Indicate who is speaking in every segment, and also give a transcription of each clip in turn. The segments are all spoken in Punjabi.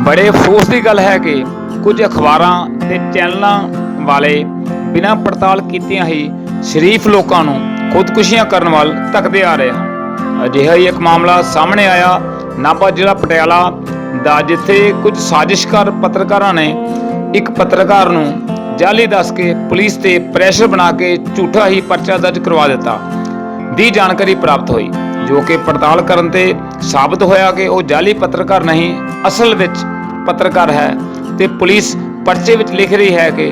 Speaker 1: बड़े अफसोस की गल है कि कुछ अखबारां ते चैनलों वाले बिना पड़ताल कीतियां ही शरीफ लोगों नूं खुदकुशियां करन वाल धक्कदे आ रहे हैं। अजिहा ही एक मामला सामने आया नाभा जिला पटियाला दा, जिथे कुछ साजिशकार पत्रकारां ने एक पत्रकार नूं जाली दस के पुलिस ते प्रैशर बना के झूठा ही परचा दर्ज करवा दिता दी जानकारी प्राप्त हुई, जो कि पड़ताल करन ते साबित होया कि वह जाली पत्रकार नहीं असल विच पत्रकार है ते पुलिस परचे विच लिख रही है कि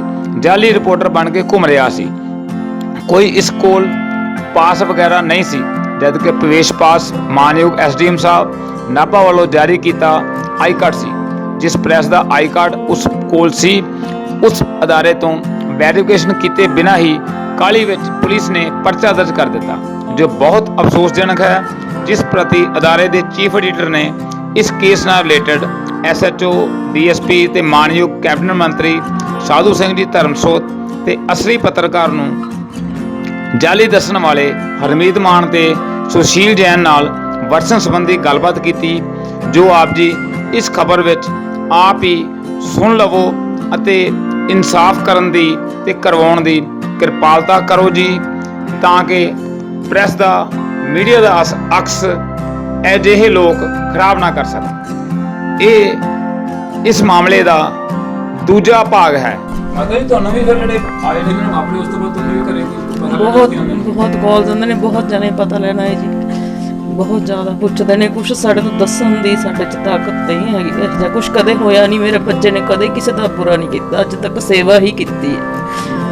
Speaker 1: जाली रिपोर्टर बन के घूम रहा सी। कोई इस कोल पास वगैरह नहीं सी, जबकि प्रवेश पास मानयोग SDM साहब नाभा वालों जारी किया आई कार्ड सी, जिस प्रैस का आई कार्ड उस कोल सी। उस अदारे तो वेरीफिकेशन किए बिना ही काली विच पुलिस ने परचा दर्ज कर दिता, जो बहुत अफसोसजनक है, जिस प्रति अदारे के चीफ एडिटर ने इस केस नाल रिलेटेड SHO DSP ते मानयोग कैबिनेट मंत्री साधू सिंह जी धर्मसोत ते असली पत्रकार नूं जाली दसन वाले हरमीत मान ते सुशील जैन नाल वरसन संबंधी गलबात की, जो आप जी इस खबर विच आप ही सुन लवो अते इंसाफ करन दी ते करवाउण दी किरपालता करो जी, ताकि प्रैस दा मीडिया दा अक्स अजिहे लोग खराब ना कर सकन। ये इस मामले का दूजा भाग है।
Speaker 2: बहुत कॉल्स आंदे ने, बहुत जने पता लेना है जी, बहुत ज़्यादा पुछते ने। कुछ साढ़े तो दसन दी साढ़े च ताकत नहीं हैगी, जां कुछ कदे होया नहीं। मेरे बच्चे ने कदे किसी का बुरा नहीं किया, अज तक सेवा ही की है।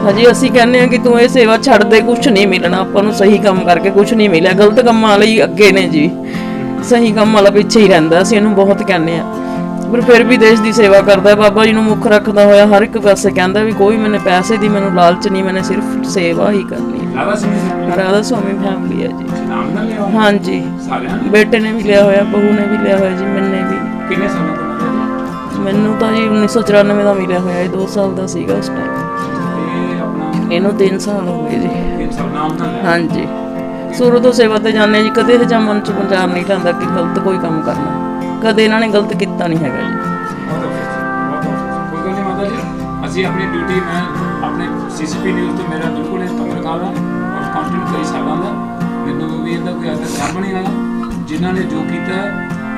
Speaker 2: हजी असी कहने हैं कि तू ये सेवा छड़ दे, कुछ नहीं मिलना आपां नूं, सही काम करके कुछ नहीं मिलिया। गलत काम वाले ही अगे ने जी, सही काम वाला पिछे ही रहिंदा। असीं इहनूं बहुत कहने आ, पर फिर भी देश की सेवा करता है। बाबा जी नूं मुख रखदा होया हर एक पासे कहंदा भी कोई मैंने पैसे दी मैंने लालच नहीं, मैंने सिर्फ सेवा ही करनी है। राधा स्वामी फैमिली है जी। हाँ जी, बेटे ने भी लिया होया, बहू ने भी लिया होया जी, मैंने भी। मैनू तो जी 1994 का मिलिया होया, 2 साल का सीगा उस टाइम। इनू 3 साल हो गए जी। हाँ जी, शुरू तो सेवा ते जाने जी, कदे जा मन च विचार नहीं लांदा कि गलत कोई काम करना, कदे इन्होंने गलत किया नहीं है जी।
Speaker 1: ਅਸੀਂ ਆਪਣੀ ਡਿਊਟੀ ਮੈਂ ਆਪਣੇ CCP ਨਿਊਜ਼ ਤੋਂ ਮੇਰਾ ਬਿਲਕੁਲ ਇਹ ਪੱਤਰਕਾਰ ਹਾਂ ਔਰ ਕੰਟੈਂਟ ਕਈ ਸਾਲਾਂ ਦਾ, ਮੈਨੂੰ ਵੀ ਇਹਦਾ ਕੋਈ ਆਦਰ ਕੰਮ ਨਹੀਂ ਆਇਆ। ਜਿਨ੍ਹਾਂ ਨੇ ਜੋ ਕੀਤਾ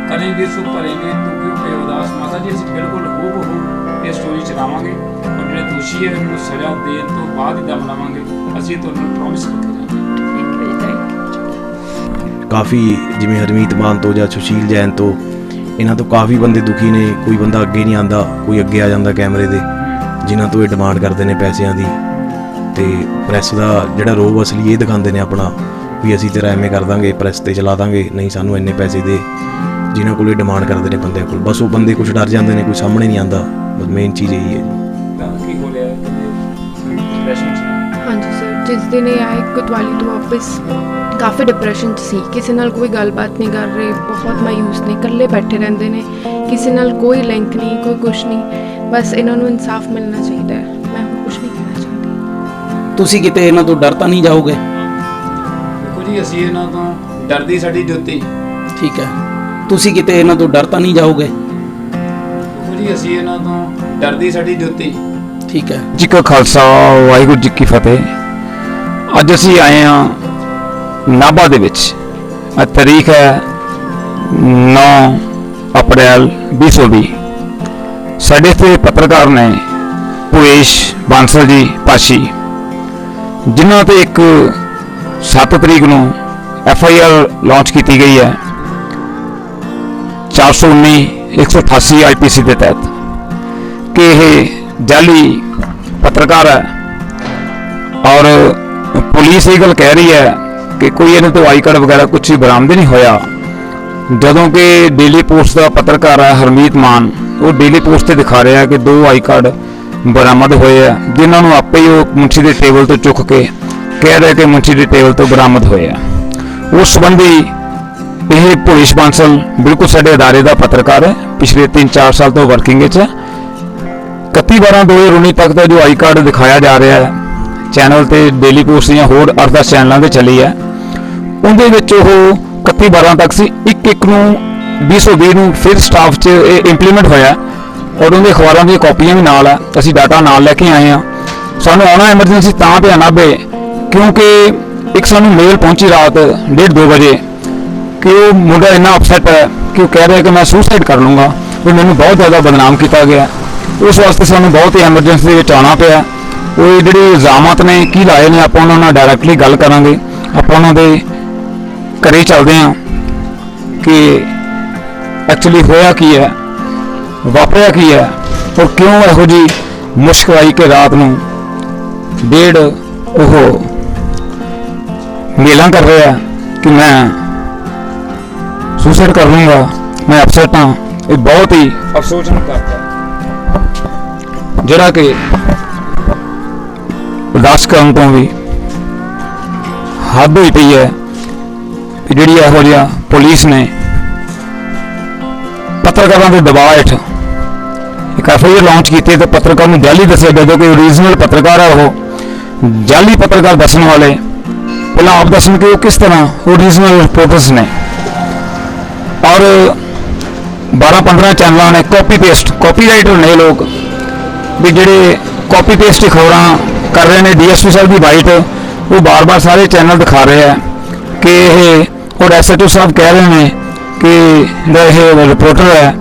Speaker 1: ਕरेंगे सो भरेंगे, तो क्यों बेवदास माता जी ਅਸੀਂ ਬਿਲਕੁਲ ਹੂਬਹੂ ਇਹ ਸਟੋਰੀ ਚਲਾਵਾਂਗੇ ਔਰ ਜਿਹੜੇ ਦੋਸ਼ੀ ਹੈ ਉਹਨਾਂ ਨੂੰ ਸਜ਼ਾ ਦੇਣ ਤੋਂ ਬਾਅਦ ਹੀ ਦਮ ਲਾਵਾਂਗੇ। ਅਸੀਂ ਤੁਹਾਨੂੰ ਪ੍ਰੋਮਿਸ ਕਰਦੇ ਹਾਂ।
Speaker 3: ਕਾਫੀ ਜਿਵੇਂ ਹਰਮੀਤ ਮਾਨ ਤੋਂ ਜਾਂ ਸੁਸ਼ੀਲ ਜੈਨ ਤੋਂ, ਇਹਨਾਂ ਤੋਂ ਕਾਫੀ ਬੰਦੇ ਦੁਖੀ ਨੇ। ਕੋਈ ਬੰਦਾ ਅੱਗੇ ਨਹੀਂ ਆਉਂਦਾ, ਕੋਈ ਅੱਗੇ ਆ ਜਾਂਦਾ ਕੈਮਰੇ ਦੇ, ਜਿਨ੍ਹਾਂ ਤੋਂ ਇਹ ਡਿਮਾਂਡ ਕਰਦੇ ਨੇ ਪੈਸਿਆਂ ਦੀ। ਤੇ ਪ੍ਰੈਸ ਦਾ ਜਿਹੜਾ ਰੋਬ ਅਸਲੀ ਇਹ ਦਿਖਾਉਂਦੇ ਨੇ ਆਪਣਾ, ਵੀ ਅਸੀਂ ਤੇਰਾ ਐਵੇਂ ਕਰ ਦਾਂਗੇ, ਪ੍ਰੈਸ ਤੇ ਚਲਾ ਦਾਂਗੇ, ਨਹੀਂ ਸਾਨੂੰ ਇੰਨੇ ਪੈਸੇ ਦੇ। ਜਿਨ੍ਹਾਂ ਕੋਲ ਇਹ ਡਿਮਾਂਡ ਕਰਦੇ ਨੇ ਬੰਦਿਆਂ ਕੋਲ, ਬਸ ਉਹ ਬੰਦੇ ਕੁਛ ਡਰ ਜਾਂਦੇ ਨੇ, ਕੋਈ ਸਾਹਮਣੇ ਨਹੀਂ ਆਉਂਦਾ। ਬਸ ਮੇਨ ਚੀਜ਼ ਇਹੀ ਹੈ ਜੀ।
Speaker 4: हाँ जी सर, जिस दिन ये आए कोतवाली तो वापस काफ़ी डिप्रैशन सी, किसी नाल कोई गलबात नहीं कर रहे, बहुत मायूस ने, कल्ले बैठे रहते हैं, किसी नाल कोई लिंक नहीं, कोई कुछ नहीं। बस इन्हों नूं इंसाफ मिलना चाहिए, मैं कुछ नहीं कहना चाहती।
Speaker 5: ਤੁਸੀਂ ਕਿਤੇ ਇਹਨਾਂ ਤੋਂ ਡਰ ਤਾਂ ਨਹੀਂ ਜਾਓਗੇ?
Speaker 1: ਦੇਖੋ ਜੀ, ਅਸੀਂ ਇਹਨਾਂ ਤੋਂ ਡਰਦੀ ਸਾਡੀ ਜੁੱਤੀ।
Speaker 5: ਠੀਕ ਹੈ, ਤੁਸੀਂ ਕਿਤੇ ਇਹਨਾਂ ਤੋਂ ਡਰ ਤਾਂ ਨਹੀਂ ਜਾਓਗੇ?
Speaker 1: ਦੇਖੋ ਜੀ, ਅਸੀਂ ਇਹਨਾਂ ਤੋਂ ਡਰਦੀ ਸਾਡੀ ਜੁੱਤੀ।
Speaker 5: ਠੀਕ ਹੈ
Speaker 1: ਜੀ ਕਾ ਖਾਲਸਾ, ਵਾਹਿਗੁਰੂ ਜੀ ਕੀ ਫਤਿਹ। ਅੱਜ ਅਸੀਂ ਆਏ ਹਾਂ ਨਾਭਾ ਦੇ ਵਿੱਚ। ਅੱਜ ਤਾਰੀਖ ਹੈ 9 ਅਪ੍ਰੈਲ 2020। ਸਾਡੇ ਇੱਥੇ ਪੱਤਰਕਾਰ ਨੇ ਭੁਵੇਸ਼ ਬਾਂਸਲ ਜੀ ਪਾਸ਼ੀ, ਜਿਨ੍ਹਾਂ ਤੇ ਇੱਕ 7 ਤਰੀਕ ਨੂੰ FIR ਲਾਂਚ ਕੀਤੀ ਗਈ ਹੈ 419 188 IPC ਦੇ ਤਹਿਤ, ਕਿ ਇਹ जाली पत्रकार है। और पुलिस ये गल कह रही है कि कोई इन्हें तो आई कार्ड वगैरह कुछ भी बरामद नहीं होया, जदों कि डेली पोस्ट का पत्रकार है हरमीत मान, वो डेली पोस्ट से दिखा रहा है कि 2 आई कार्ड बरामद होए है, जिन्होंने आपे ही मुंशी के टेबल तो चुक के कह रहे कि मुंशी के टेबल तो बरामद होए है। उस संबंधी यह भुवेश बांसल बिल्कुल साडे अदारे का पत्रकार है, पिछले 3-4 साल तो वर्किंग है। 31/12/2019 तक का जो आई कार्ड दिखाया जा रहा है चैनल ते डेली पोस्ट या होर 8-10 चैनलों से चली है, उनके 31/12 तक सी। 1/1 ਨੂੰ 2020 ਨੂੰ फिर स्टाफ च इंप्लीमेंट होया ਔਰ ਉਹਦੇ ਅਖਬਾਰਾਂ ਦੀਆਂ ਕਾਪੀਆਂ ਵੀ ਨਾਲ ਹੈ, ਅਸੀਂ ਡਾਟਾ ਨਾਲ ਲੈ ਕੇ ਆਏ ਹਾਂ। ਸਾਨੂੰ ਆਉਣਾ ਐਮਰਜੈਂਸੀ ਤਾਂ ਪਿਆ ਨਾਭੇ ਕਿਉਂਕਿ ਇੱਕ ਸਾਨੂੰ ਮੇਲ ਪਹੁੰਚੀ ਰਾਤ 1:30-2 ਵਜੇ ਕਿ ਉਹ ਮੁੰਡਾ ਇੰਨਾ ਅਪਸੈਟ ਹੈ ਕਿ ਉਹ ਕਹਿ ਰਿਹਾ ਕਿ ਮੈਂ ਸੁਸਾਈਡ ਕਰ ਲੂੰਗਾ, ਵੀ ਮੈਨੂੰ ਬਹੁਤ ਜ਼ਿਆਦਾ ਬਦਨਾਮ ਕੀਤਾ ਗਿਆ। ਉਸ ਵਾਸਤੇ ਸਾਨੂੰ ਬਹੁਤ ਹੀ ਐਮਰਜੈਂਸੀ ਦੇ ਵਿੱਚ ਆਉਣਾ ਪਿਆ। ਉਹ ਜਿਹੜੇ ਇਲਜ਼ਾਮਾਤ ਨੇ ਕੀ ਲਾਏ ਨੇ ਆਪਾਂ ਉਹਨਾਂ ਨਾਲ ਡਾਇਰੈਕਟਲੀ ਗੱਲ ਕਰਾਂਗੇ। ਆਪਾਂ ਉਹਨਾਂ ਦੇ ਘਰੇ ਚੱਲਦੇ ਹਾਂ ਕਿ ਐਕਚੁਅਲੀ ਹੋਇਆ ਕੀ ਹੈ, ਵਾਪਰਿਆ ਕੀ ਹੈ ਔਰ ਕਿਉਂ ਇਹੋ ਜਿਹੀ ਮੁਸ਼ਕ ਆਈ ਕਿ ਰਾਤ ਨੂੰ 1:30 ਉਹ ਮੇਲਾਂ ਕਰ ਰਿਹਾ ਕਿ ਮੈਂ ਸੁਸਾਈਡ ਕਰ ਲੂੰਗਾ, ਮੈਂ ਅਪਸੈਟ ਹਾਂ। ਇਹ ਬਹੁਤ ਹੀ ਅਫਸੋਸਜਨਕ ਕਰਤਾ ਜਿਹੜਾ ਕਿ ਬਰਦਾਸ਼ਤ ਕਰਨ ਤੋਂ ਵੀ ਹੱਦ ਹੋਈ ਪਈ ਹੈ ਕਿ ਜਿਹੜੀ ਇਹੋ ਜਿਹਾ ਪੁਲਿਸ ਨੇ ਪੱਤਰਕਾਰਾਂ ਦੇ ਦਬਾਅ ਹੇਠ ਇੱਕ ਐਫਆਈਆਰ ਲਾਂਚ ਕੀਤੀ ਤੇ ਪੱਤਰਕਾਰ ਨੂੰ ਜਾਲੀ ਦੱਸਿਆ ਜਦੋਂ ਕਿ ਓਰੀਜਨਲ ਪੱਤਰਕਾਰ ਹੈ ਉਹ ਜਾਲੀ ਪੱਤਰਕਾਰ ਦੱਸਣ ਵਾਲੇ ਪਹਿਲਾਂ ਆਪ ਦੱਸਣ ਕਿ ਉਹ ਕਿਸ ਤਰ੍ਹਾਂ ਓਰੀਜਨਲ ਰਿਪੋਰਟਰਸ ਨੇ ਔਰ 12-15 ਚੈਨਲਾਂ ਨੇ ਕਾਪੀਰਾਈਟਰ ਨੇ ਲੋਕ ਵੀ ਜਿਹੜੇ ਕਾਪੀ ਪੇਸਟ ਖਬਰਾਂ ਕਰ ਰਹੇ ਨੇ। ਡੀਐਸਪੀ ਸਾਹਿਬ ਦੀ ਬਾਈਟ ਉਹ ਬਾਰ-ਬਾਰ ਸਾਰੇ ਚੈਨਲ ਦਿਖਾ ਰਹੇ ਆ ਕਿ ਇਹ ਔਰ ਐਸਐਚਓ ਸਾਹਿਬ ਕਹਿ ਰਹੇ ਨੇ ਕਿ ਜਿਹੜਾ ਇਹ ਰਿਪੋਰਟਰ ਹੈ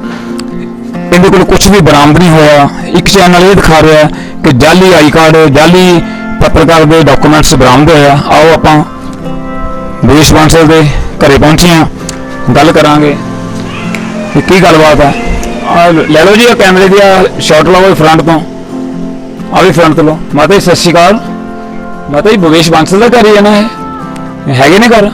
Speaker 1: ਇਹਦੇ ਕੋਲ ਕੁਝ ਵੀ ਬਰਾਮਦ ਨਹੀਂ ਹੋਇਆ। ਇੱਕ ਚੈਨਲ ਇਹ ਦਿਖਾ ਰਿਹਾ ਕਿ ਜਾਲੀ ਆਈ ਕਾਰਡ, ਜਾਲੀ ਪੱਤਰਕਾਰ ਦੇ ਡਾਕੂਮੈਂਟਸ ਬਰਾਮਦ ਹੋਇਆ। ਆਓ ਆਪਾਂ ਭੁਵੇਸ਼ ਬਾਂਸਲ ਦੇ ਘਰੇ ਪਹੁੰਚੇ ਹਾਂ, ਗੱਲ ਕਰਾਂਗੇ ਕਿ ਕੀ ਗੱਲਬਾਤ ਹੈ। ਲੈ ਲਓ ਜੀ ਆ ਕੈਮਰੇ ਦੀ ਸ਼ਾਟ ਲਓ ਫਰੰਟ ਤੋਂ, ਆ ਵੀ ਫਰੰਟ ਤੋਂ ਲਓ। ਮਾਤਾ ਜੀ ਸਤਿ ਸ਼੍ਰੀ ਅਕਾਲ। ਮਾਤਾ ਜੀ ਭੁਵੇਸ਼ ਬਾਂਸਲ ਦਾ ਘਰ ਹੀ ਹੈ ਨਾ, ਇਹ ਹੈਗੇ ਨੇ ਘਰ?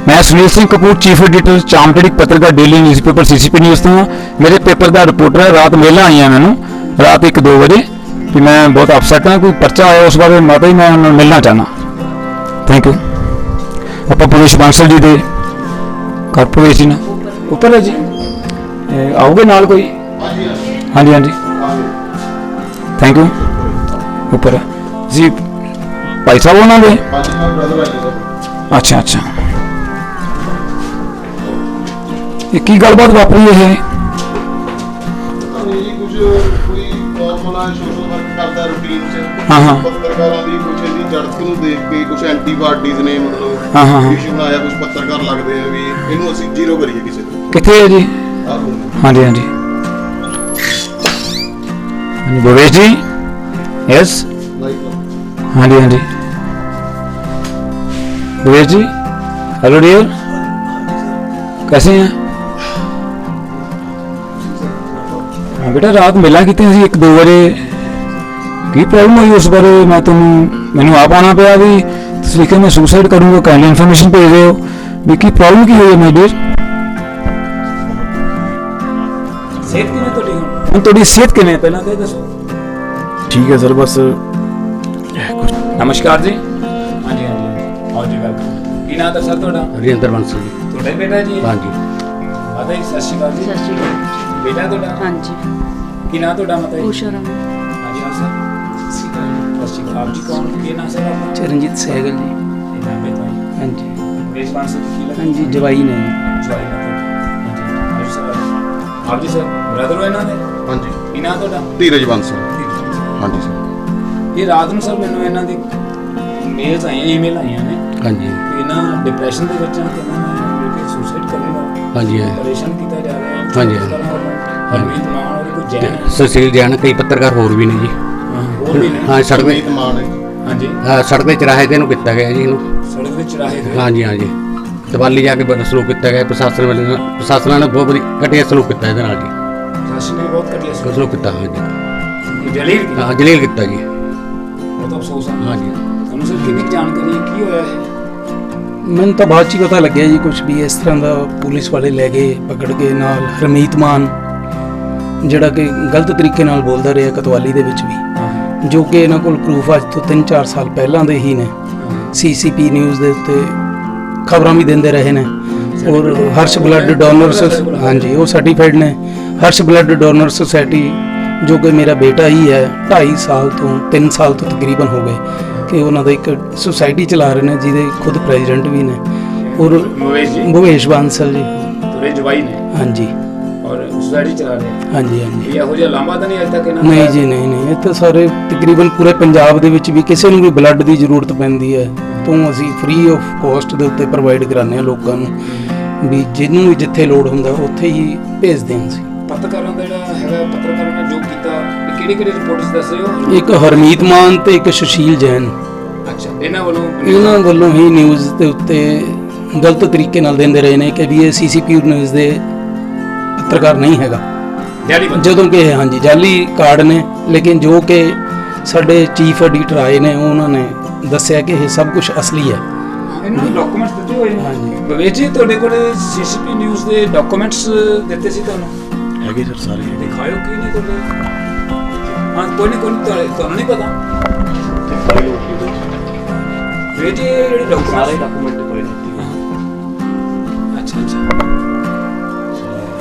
Speaker 1: ਮੈਂ ਸੁਨੀਲ ਸਿੰਘ ਕਪੂਰ, ਚੀਫ ਐਡੀਟਰ ਚਾਮਟੜੀ ਪੱਤਰਕਾਰ ਡੇਲੀ ਨਿਊਜ਼ਪੇਪਰ ਸੀਸੀਪੀ ਨਿਊਜ਼ ਤੋਂ ਹਾਂ। ਮੇਰੇ ਪੇਪਰ ਦਾ ਰਿਪੋਰਟਰ ਹੈ। ਰਾਤ ਮੇਲਾਂ ਆਈਆਂ ਮੈਨੂੰ ਰਾਤ 1-2 ਵਜੇ ਕਿ ਮੈਂ ਬਹੁਤ ਅਪਸੈਟ ਹਾਂ, ਕੋਈ ਪਰਚਾ ਆਇਆ ਉਸ ਬਾਰੇ ਮਾਤਾ ਜੀ ਮੈਂ ਉਹਨਾਂ ਨੂੰ ਮਿਲਣਾ ਚਾਹਨਾ। Thank you. ਆਪਾਂ ਭੁਵੇਸ਼ ਬਾਂਸਲ ਜੀ ਦੇ ਘਰ ਭੁਵੇਸ਼ ਜੀ ਨਾਲ ਉੱਪਰ ਹੈ ਜੀ, आओगे नाल कोई? हाँ जी हाँ जी थैंक यू। ऊपर जी भाई साहब उन्होंने अच्छा अच्छा ये की गलबात वापरी है? हाँ हाँ
Speaker 6: ਪੱਤਰਕਾਰਾਂ ਦੀ ਕੁਝ ਇਹਦੀ ਜੜਤ ਨੂੰ ਦੇਖ ਕੇ ਕੁਝ ਐਂਟੀ ਪਾਰਟੀਜ਼ ਨੇ ਮਤਲਬ
Speaker 1: हाँ हाँ
Speaker 6: ਇਸ਼ੂ ਬਣਾਇਆ। ਕੁਝ ਪੱਤਰਕਾਰ ਲੱਗਦੇ ਆ ਵੀ ਇਹਨੂੰ ਅਸੀਂ ਜ਼ੀਰੋ ਕਰੀਏ ਕਿਸੇ ਤੋਂ।
Speaker 1: कितने है जी? हाँ जी हाँ जी भुवेश जी यस हाँ जी भुवेश जी हेलो डियर कैसे हैं? हाँ बेटा रात मिला कितने 1-2 बजे की प्रॉब्लम हुई उस बारे मैं मैनू आप आना पाया भी तुम लिखे मैं सुसाइड करूँगा, काइंडली इन्फॉर्मेशन भेज रहे हो भी की प्रॉब्लम की हुई है माय डियर? सेहत किवें तुहाडी हुण तुहाडी सेहत किवें पहलां ते दसो।
Speaker 3: ठीक है सर, बस
Speaker 1: नमस्कार जी। हाँ जी आओ जी वेलकम। की नाम दसा तुहाडा?
Speaker 5: ਰਜਿੰਦਰ ਬਾਂਸਲ ਜੀ।
Speaker 1: तुहाडा ही बेटा जी?
Speaker 5: ਹਾਂਜੀ
Speaker 1: माता जी सत श्री अकाल जी।
Speaker 2: ਸਤਿ ਸ਼੍ਰੀ ਅਕਾਲ।
Speaker 1: बेटा तुहाडा?
Speaker 2: ਹਾਂਜੀ
Speaker 1: की नाम तुहाडा माता जी?
Speaker 2: ਉਸ਼ਾ ਰਾਣੀ।
Speaker 1: हाँ जी हाँ सर सत श्री अकाल। आप जी कौन? की नाम सर आपका?
Speaker 5: ਚਰਨਜੀਤ ਸਹਿਗਲ ਜੀ।
Speaker 1: नाम है तो
Speaker 5: ਹਾਂਜੀ
Speaker 1: भुवेश बांसल की लगता
Speaker 5: ਹਾਂਜੀ ਜਵਾਈ ਨੇ
Speaker 1: जवाई ना हाँ जी हाँ जी सर आप जी सर ब्रदर हो इन्हां दे?
Speaker 6: ਹਾਂਜੀ
Speaker 1: की नाम तुहाडा?
Speaker 6: ਧੀਰਜ ਬਾਂਸਲ। ਹਾਂਜੀ ਸਰ
Speaker 1: ਇਹ ਰਾਤ ਨੂੰ ਸਰ ਮੈਨੂੰ ਇਹਨਾਂ ਦੀ ਮੇਲਸ ਆਈਆਂ, ਈਮੇਲ ਆਈਆਂ ਨੇ
Speaker 5: ਹਾਂਜੀ
Speaker 1: ਕਿ ਇਹਨਾਂ ਡਿਪਰੈਸ਼ਨ ਦੇ ਵਿੱਚ ਆ ਕਿ ਮੈਂ ਸੁਸਾਈਡ ਕਰੂੰਗਾ,
Speaker 5: ਹਾਂਜੀ
Speaker 1: ਪਰੇਸ਼ਾਨ ਕੀਤਾ ਜਾ ਰਿਹਾ ਹੈ।
Speaker 5: ਹਾਂਜੀ।
Speaker 1: ਹਰਮੀਤ ਮਾਨ ਔਰ ਕੋਈ ਜੈਨ
Speaker 5: ਸੁਸ਼ੀਲ ਜੈਨ ਕਈ ਪੱਤਰਕਾਰ ਹੋਰ ਵੀ ਨੇ ਜੀ।
Speaker 1: ਹੋਰ ਵੀ ਨੇ।
Speaker 5: ਹਾਂ ਸੜਕ
Speaker 6: ਸੁਮੀਤ ਮਾਨ ਹੈ।
Speaker 1: ਹਾਂਜੀ
Speaker 5: ਸੜਕ ਦੇ ਚਰਾਹੇ ਤੇ ਇਹਨੂੰ ਕੀਤਾ ਗਿਆ ਜੀ ਇਹਨੂੰ।
Speaker 1: ਸੜਕ ਦੇ ਚਰਾਹੇ ਤੇ
Speaker 5: ਹਾਂਜੀ ਹਾਂਜੀ ਦੀਵਾਲੀ ਜਾ ਕੇ ਬੜਾ ਸਲੂਕ ਕੀਤਾ ਗਿਆ ਪ੍ਰਸ਼ਾਸਨ ਨੇ ਬਹੁਤ ਵਧੀਆ ਘਟੀਆ ਸਲੂਕ ਕੀਤਾ ਇਹਦੇ ਨਾਲ ਜੀ।
Speaker 1: ਸ਼ਾਸਨ ਨੇ ਬਹੁਤ ਘਟੀਆ
Speaker 5: ਸਲੂਕ ਕੀਤਾ ਹਾਂਜੀ
Speaker 1: ਜਲੀਲ ਕੀਤਾ।
Speaker 5: ਹਾਂ ਜਲੀਲ ਕੀਤਾ ਜੀ।
Speaker 1: ਬਹੁਤ ਅਫਸੋਸ ਹੈ।
Speaker 5: ਹਾਂਜੀ
Speaker 1: ਤੁਹਾਨੂੰ ਸਰ ਕਿੰਨੀ ਕੁ ਜਾਣਕਾਰੀ ਹੈ ਕੀ ਹੋਇਆ ਹੈ?
Speaker 7: ਮੈਨੂੰ ਤਾਂ ਬਾਅਦ 'ਚ ਹੀ ਪਤਾ ਲੱਗਿਆ ਜੀ ਕੁਝ ਵੀ ਇਸ ਤਰ੍ਹਾਂ ਦਾ ਪੁਲਿਸ ਵਾਲੇ ਲੈ ਗਏ ਪਕੜ ਕੇ ਨਾਲ ਹਰਮੀਤ ਮਾਨ ਜਿਹੜਾ ਕਿ ਗਲਤ ਤਰੀਕੇ ਨਾਲ ਬੋਲਦਾ ਰਿਹਾ ਕਤਵਾਲੀ ਦੇ ਵਿੱਚ ਵੀ, ਜੋ ਕਿ ਇਹਨਾਂ ਕੋਲ ਪ੍ਰੂਫ ਅੱਜ ਤੋਂ 3-4 ਸਾਲ ਪਹਿਲਾਂ ਦੇ ਹੀ ਨੇ। ਸੀਸੀਪੀ ਨਿਊਜ਼ ਦੇ ਉੱਤੇ ਖਬਰਾਂ ਵੀ ਦਿੰਦੇ ਰਹੇ ਨੇ। ਔਰ ਹਰਸ਼ ਬਲੱਡ ਡੋਨਰ ਹਾਂਜੀ ਉਹ ਸਰਟੀਫਾਈਡ ਨੇ। ਹਰਸ਼ ਬਲੱਡ ਡੋਨਰ ਸੁਸਾਇਟੀ ਜੋ ਕਿ ਮੇਰਾ ਬੇਟਾ ਹੀ ਹੈ 2.5 ਸਾਲ ਤੋਂ 3 ਸਾਲ ਤੋਂ ਤਕਰੀਬਨ ਹੋ ਗਏ ਕਿ ਉਹਨਾਂ ਦਾ ਇੱਕ ਸੁਸਾਇਟੀ ਚਲਾ ਰਹੇ ਨੇ ਜਿਹਦੇ ਖੁਦ ਪ੍ਰੈਜ਼ੀਡੈਂਟ ਵੀ ਨੇ। ਔਰ
Speaker 1: ਭੁਵੇਸ਼ ਜੀ
Speaker 7: ਭੁਵੇਸ਼ ਬਾਂਸਲ ਜੀ
Speaker 1: ਤੁਹਾਡੇ ਜਵਾਈ ਨੇ
Speaker 7: ਹਾਂਜੀ।
Speaker 1: ਔਰ ਸੁਸਾਇਟੀ ਚਲਾ ਰਹੇ ਆ
Speaker 7: ਹਾਂਜੀ ਹਾਂਜੀ
Speaker 1: ਵੀ ਇਹੋ ਜਿਹਾ ਲਾਂਭਾ ਤਾਂ ਨਹੀਂ ਅਜੇ ਤੱਕ ਇਹਨਾਂ
Speaker 7: ਨਹੀਂ ਜੀ ਨਹੀਂ ਨਹੀਂ ਇੱਥੇ ਸਾਰੇ ਤਕਰੀਬਨ ਪੂਰੇ ਪੰਜਾਬ ਦੇ ਵਿੱਚ ਵੀ ਕਿਸੇ ਨੂੰ ਵੀ ਬਲੱਡ ਦੀ ਜ਼ਰੂਰਤ ਪੈਂਦੀ ਹੈ ਤਾਂ ਅਸੀਂ ਫ੍ਰੀ ਆਫ ਕਾਸਟ ਦੇ ਉੱਤੇ ਪ੍ਰੋਵਾਈਡ ਕਰਾਉਂਦੇ ਹਾਂ ਲੋਕਾਂ ਨੂੰ ਵੀ ਜਿਹਨੂੰ ਵੀ ਜਿੱਥੇ ਲੋੜ ਹੁੰਦਾ ਉੱਥੇ ਹੀ ਭੇਜਦੇ ਹਾਂ ਅਸੀਂ।
Speaker 1: ਪੱਤਰਕਾਰਾਂ ਦਾ ਜਿਹੜਾ ਹੈਗਾ ਪੱਤਰਕਾਰਾਂ ਨੇ ਜੋ ਕੀਤਾ ਇਹ ਕਿਹੜੀ ਕਿਹੜੀ ਰਿਪੋਰਟਸ ਦੱਸ ਰਹੇ ਹੋ?
Speaker 7: ਇੱਕ ਹਰਮੀਤ ਮਾਨ ਤੇ ਇੱਕ ਸੁਸ਼ੀਲ ਜੈਨ,
Speaker 1: ਅੱਛਾ
Speaker 7: ਇਹਨਾਂ ਵੱਲੋਂ ਹੀ ਨਿਊਜ਼ ਦੇ ਉੱਤੇ ਗਲਤ ਤਰੀਕੇ ਨਾਲ ਦਿੰਦੇ ਰਹੇ ਨੇ ਕਿ ਵੀ ਇਹ ਸੀਸੀਪੀ ਨਿਊਜ਼ ਦੇ ਪੱਤਰਕਾਰ ਨਹੀਂ ਹੈਗਾ, ਜਦੋਂ ਕਿ ਇਹ ਹਾਂਜੀ ਜਾਲੀ ਕਾਰਡ ਨੇ। ਲੇਕਿਨ ਜੋ ਕਿ ਸਾਡੇ ਚੀਫ ਐਡੀਟਰ ਆਏ ਨੇ ਉਹਨਾਂ ਨੇ ਦੱਸਿਆ ਕਿ ਇਹ ਸਭ ਕੁਝ ਅਸਲੀ ਹੈ।
Speaker 1: ਇਹਨਾਂ ਨੂੰ ਡਾਕੂਮੈਂਟਸ ਦਿੱਤੇ ਹੋਏ ਨੇ।
Speaker 7: ਹਾਂਜੀ
Speaker 1: ਭਵੇਸ਼ ਜੀ ਤੁਹਾਡੇ ਕੋਲ ਸੀਸੀਪੀ ਨਿਊਜ਼ ਦੇ ਡਾਕੂਮੈਂਟਸ ਦਿੱਤੇ ਸੀ ਤੁਹਾਨੂੰ?
Speaker 3: ਹੈਗੇ ਸਰ ਸਾਰੇ
Speaker 1: ਦਿਖਾਇਓ ਕੀ ਨਹੀਂ ਤੁਹਾਡੇ? ਹਾਂ ਕੋਈ ਨਹੀਂ ਤੁਹਾਨੂੰ ਨਹੀਂ ਪਤਾ
Speaker 3: ਫਾਈਲ ਓਕੇ ਦੇ
Speaker 1: ਭਵੇਸ਼ ਜੀ ਇਹ ਜਿਹੜੇ
Speaker 3: ਸਾਰੇ
Speaker 1: ਡਾਕੂਮੈਂਟ
Speaker 3: ਡਾਕੂਮੈਂਟ ਫਾਈਲ ਦਿੱਤੀ
Speaker 1: ਅੱਛਾ ਅੱਛਾ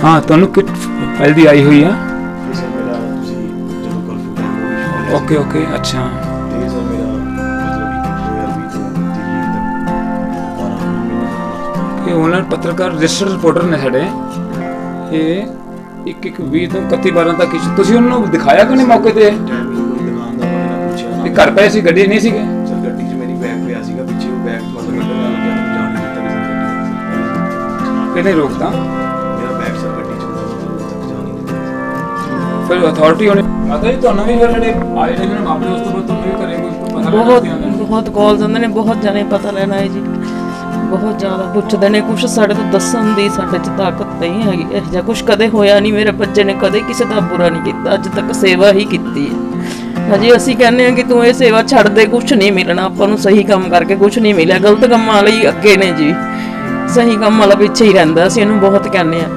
Speaker 1: ਹਾਂ ਤੁਹਾਨੂੰ ਕਿਟ ਫਾਈਲ ਦੀ ਆਈ ਹੋਈ ਆ?
Speaker 3: ਇਹ ਸਰ ਮੇਰਾ ਤੁਸੀਂ ਜਦੋਂ ਕਰਫਿਊ ਟਾਈਮ ਹੋ
Speaker 1: ਓਕੇ ਓਕੇ ਅੱਛਾ
Speaker 3: ਤੇ ਸਰ ਮੇਰਾ ਮਤਲਬ 2020 ਤੋਂ ਦਿੱਲੀ ਤੱਕ 12 ਮਹੀਨੇ ਤੱਕ
Speaker 1: ਇਹ ਆਨਲਾਈਨ ਪੱਤਰਕਾਰ ਰਜਿਸਟਰਡ ਰਿਪੋਰਟਰ ਨੇ ਸਾਡੇ ਇਹ ਇੱਕ 20 ਤੋਂ 31/12 ਤੱਕ ਤੁਸੀਂ ਉਹਨਾਂ ਨੂੰ ਦਿਖਾਇਆ ਕਿ ਨਹੀਂ ਮੌਕੇ ਤੇ?
Speaker 3: ਟਾਈਮ ਹੀ ਕੋਈ ਦੁਕਾਨ ਦਾ ਬਾਰੇ ਨਾ ਪੁੱਛਿਆ ਨਾ
Speaker 1: ਇਹ ਘਰ ਪਏ ਸੀ ਗੱਡੀ ਨਹੀਂ ਸੀਗੇ?
Speaker 3: ਸਰ ਗੱਡੀ 'ਚ ਮੇਰੀ ਬੈਗ ਪਿਆ ਸੀਗਾ ਪਿੱਛੇ, ਉਹ ਬੈਗ ਮਤਲਬ ਕੱਢਣ ਲੱਗਿਆ ਤੇ ਜਾਣ ਨਹੀਂ ਦਿੱਤਾ ਕਿਸੇ ਗੱਡੀ
Speaker 1: ਕਿਹਨੇ ਰੋਕਤਾ?
Speaker 3: ਮੇਰਾ ਬੈਗ ਸਰ ਗੱਡੀ 'ਚ ਹੁੰਦਾ ਮਤਲਬ ਉਹ ਤੱਕ ਜਾਣ ਨਹੀਂ ਦਿੱਤਾ।
Speaker 1: ਫਿਰ ਅਥਾਰਟੀ ਹੋਣੀ ਮਾਤਾ ਜੀ ਤੁਹਾਨੂੰ ਵੀ ਫਿਰ ਜਿਹੜੇ ਆਏ ਨੇ ਇਹਨਾਂ ਆਪਣੇ ਉਸ ਤੋਂ ਬਾਅਦ ਤੁਹਾਨੂੰ ਵੀ ਘਰੇ ਕੋਈ ਪਤਾ
Speaker 2: ਬਹੁਤ ਕਾਲਸ ਆਉਂਦੇ ਨੇ, ਬਹੁਤ ਜਣੇ ਪਤਾ ਲੈਣਾ ਹੈ ਜੀ, ਬਹੁਤ ਜ਼ਿਆਦਾ ਪੁੱਛਦੇ ਨੇ। ਕੁਛ ਸਾਡੇ ਤੋਂ ਦੱਸਣ ਦੀ ਸਾਡੇ 'ਚ ਤਾਕਤ ਨਹੀਂ ਹੈਗੀ, ਇਹੋ ਜਿਹਾ ਕੁਛ ਕਦੇ ਹੋਇਆ ਨਹੀਂ। ਮੇਰੇ ਬੱਚੇ ਨੇ ਕਦੇ ਕਿਸੇ ਦਾ ਬੁਰਾ ਨਹੀਂ ਕੀਤਾ, ਅੱਜ ਤੱਕ ਸੇਵਾ ਹੀ ਕੀਤੀ ਹੈ। ਹਜੇ ਅਸੀਂ ਕਹਿੰਦੇ ਹਾਂ ਕਿ ਤੂੰ ਇਹ ਸੇਵਾ ਛੱਡ ਦੇ, ਕੁਛ ਨਹੀਂ ਮਿਲਣਾ ਆਪਾਂ ਨੂੰ। ਸਹੀ ਕੰਮ ਕਰਕੇ ਕੁਛ ਨਹੀਂ ਮਿਲਿਆ, ਗਲਤ ਕੰਮਾਂ ਲਈ ਅੱਗੇ ਨੇ ਜੀ, ਸਹੀ ਕੰਮ ਵਾਲਾ ਪਿੱਛੇ ਹੀ ਰਹਿੰਦਾ। ਅਸੀਂ ਇਹਨੂੰ ਬਹੁਤ ਕਹਿੰਦੇ ਹਾਂ,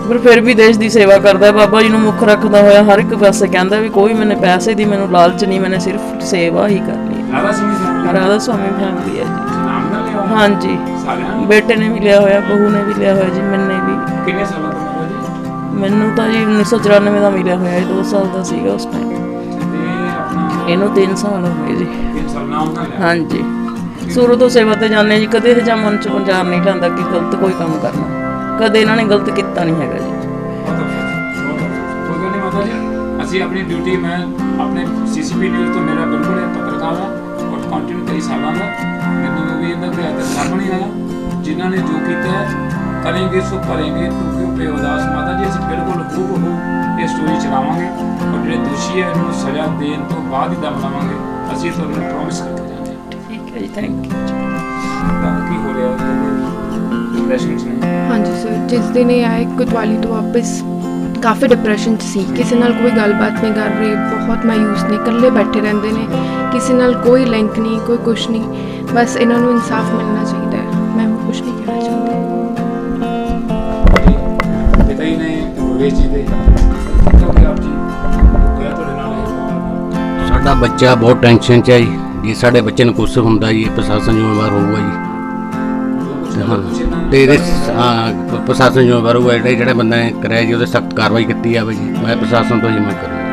Speaker 2: ਪਰ ਫਿਰ ਵੀ ਦੇਸ਼ ਦੀ ਸੇਵਾ ਕਰਦਾ। ਬਾਬਾ ਜੀ ਨੂੰ ਮੁੱਖ ਰੱਖਦਾ ਹੋਇਆ ਹਰ ਇੱਕ ਪਾਸੇ ਕਹਿੰਦਾ ਵੀ ਕੋਈ ਮੈਨੇ ਪੈਸੇ ਦੀ ਮੈਨੂੰ ਲਾਲਚ ਨਹੀਂ, ਮੈਨੇ ਸਿਰਫ ਸੇਵਾ ਹੀ ਕਰਨੀ ਹੈ। ਰਾਧਾ ਸਵਾਮੀ ਫੈਮਿਲੀ ਹੈ ਜੀ।
Speaker 1: ਨਾਮ ਨਾ ਲਿਆ
Speaker 2: ਹਾਂਜੀ,
Speaker 1: ਸਾਰਿਆਂ ਨੇ?
Speaker 2: ਬੇਟੇ ਨੇ ਵੀ ਲਿਆ ਹੋਇਆ, ਬਹੂ ਨੇ ਵੀ ਲਿਆ ਹੋਇਆ ਜੀ, ਮੈਨੇ ਵੀ।
Speaker 1: ਕਿੰਨੇ ਸਾਲਾਂ ਤੋਂ ਮਿਲਿਆ ਜੀ?
Speaker 2: ਮੈਨੂੰ ਤਾਂ ਜੀ 1994 ਦਾ ਮਿਲਿਆ ਹੋਇਆ, 2 ਸਾਲ ਦਾ ਸੀਗਾ ਉਸ ਟਾਈਮ।
Speaker 1: ਤੇ ਆਪਣਾ
Speaker 2: ਇਹਨੂੰ 3 ਸਾਲ ਹੋ ਗਏ ਜੀ।
Speaker 1: 3 ਸਾਲ ਨਾਮ ਨਾ ਲਿਆ?
Speaker 2: ਹਾਂਜੀ, ਸ਼ੁਰੂ ਤੋਂ ਸੇਵਾ ਤੇ ਜਾਂਦੇ ਜੀ, ਕਦੇ ਇਹ ਜਾਂ ਮਨ ਚ ਵਿਚਾਰ ਨਹੀਂ ਲੈਂਦਾ ਕਿ ਗਲਤ ਕੋਈ ਕੰਮ ਕਰਨਾ। ਕਦੇ ਇਹਨਾਂ ਨੇ ਗਲਤ ਕੀਤਾ ਨਹੀਂ ਹੈਗਾ ਜੀ।
Speaker 1: ਕੋਈ ਗੱਲ ਨਹੀਂ ਮਾਤਾ ਜੀ, ਅਸੀਂ ਆਪਣੀ ਡਿਊਟੀ, ਮੈਂ ਆਪਣੇ ਸੀਸੀਪੀ ਨਿਊਜ਼ ਤੋਂ ਮੇਰਾ ਬਿਲਕੁਲ ਇਹ ਪੱਤਰਕਾਰ ਹਾਂ ਔਰ ਕੰਟੀਨਿਊ ਕਈ ਸਾਲਾਂ ਦਾ, ਮੈਨੂੰ ਵੀ ਇਹਦਾ ਕੋਈ ਅਦਰ ਸਾਹਮਣੇ ਆਇਆ। ਜਿਨ੍ਹਾਂ ਨੇ ਜੋ ਕੀਤਾ ਹੈ ਕरेंगे सो करेंगे, तू क्यों पे उदास। माता जी ਅਸੀਂ ਬਿਲਕੁਲ ਹੂਬਹੂ ਇਹ ਸਟੋਰੀ ਚਲਾਵਾਂਗੇ ਔਰ ਜਿਹੜੇ ਦੋਸ਼ੀ ਹੈ ਇਹਨੂੰ ਸਜ਼ਾ ਦੇਣ ਤੋਂ ਬਾਅਦ ਹੀ ਦਮ ਲਾਵਾਂਗੇ। ਅਸੀਂ ਤੁਹਾਨੂੰ ਪ੍ਰੋਮਿਸ ਕਰਕੇ ਜਾਂਦੇ ਹਾਂ।
Speaker 2: ਠੀਕ ਹੈ ਜੀ, ਥੈਂਕ ਯੂ।
Speaker 1: ਤਾਂ ਕੀ ਹੋ ਰਿਹਾ ਡਿਪਰੈਸ਼ਨ 'ਚ ਨੇ?
Speaker 4: ਹਾਂਜੀ ਸਰ, ਜਿਸ ਦਿਨ ਇਹ ਆਏ ਕੋਤਵਾਲੀ ਤੋਂ ਵਾਪਸ ਕਾਫੀ ਡਿਪਰੈਸ਼ਨ 'ਚ ਸੀ, ਕਿਸੇ ਨਾਲ ਕੋਈ ਗੱਲਬਾਤ ਨਹੀਂ ਕਰ ਰਹੇ, ਬਹੁਤ ਮਾਯੂਸ ਨੇ, ਇਕੱਲੇ ਬੈਠੇ ਰਹਿੰਦੇ ਨੇ, ਕਿਸੇ ਨਾਲ ਕੋਈ ਲਿੰਕ ਨਹੀਂ, ਕੋਈ ਕੁਛ ਨਹੀਂ। ਬਸ ਇਹਨਾਂ ਨੂੰ ਇਨਸਾਫ ਮਿਲਣਾ ਚਾਹੀਦਾ ਹੈ, ਮੈਂ ਹੋਰ ਕੁਛ ਨਹੀਂ ਕਹਿਣਾ ਚਾਹੁੰਦੀ।
Speaker 1: ਪਿਤਾ ਹੀ ਨੇ ਭਵੇਸ਼ ਜੀ ਦੇ ਕਿਉਂਕਿ ਆਪ ਜੀ ਹੋਇਆ ਤੁਹਾਡੇ ਨਾਲ ਇਹ?
Speaker 5: ਸਾਡਾ ਬੱਚਾ ਬਹੁਤ ਟੈਨਸ਼ਨ 'ਚ ਹੈ ਜੀ। ਜੇ ਸਾਡੇ ਬੱਚੇ ਨੂੰ ਕੁਛ ਹੁੰਦਾ ਜੀ ਪ੍ਰਸ਼ਾਸਨ ਜ਼ਿੰਮੇਵਾਰ ਹੋਊਗਾ ਜੀ। ਤੇ ਇਹਦੇ ਪ੍ਰਸ਼ਾਸਨ ਜ਼ਿੰਮੇਵਾਰ ਹੋਊਗਾ, ਜਿਹੜਾ ਬੰਦਾ ਨੇ ਕਰਿਆ ਜੀ ਉਹਦੇ ਸਖਤ ਕਾਰਵਾਈ ਕੀਤੀ ਜਾਵੇ ਜੀ। ਮੈਂ ਪ੍ਰਸ਼ਾਸਨ ਤੋਂ ਹੀ ਮੰਗ ਕਰਾਂਗਾ।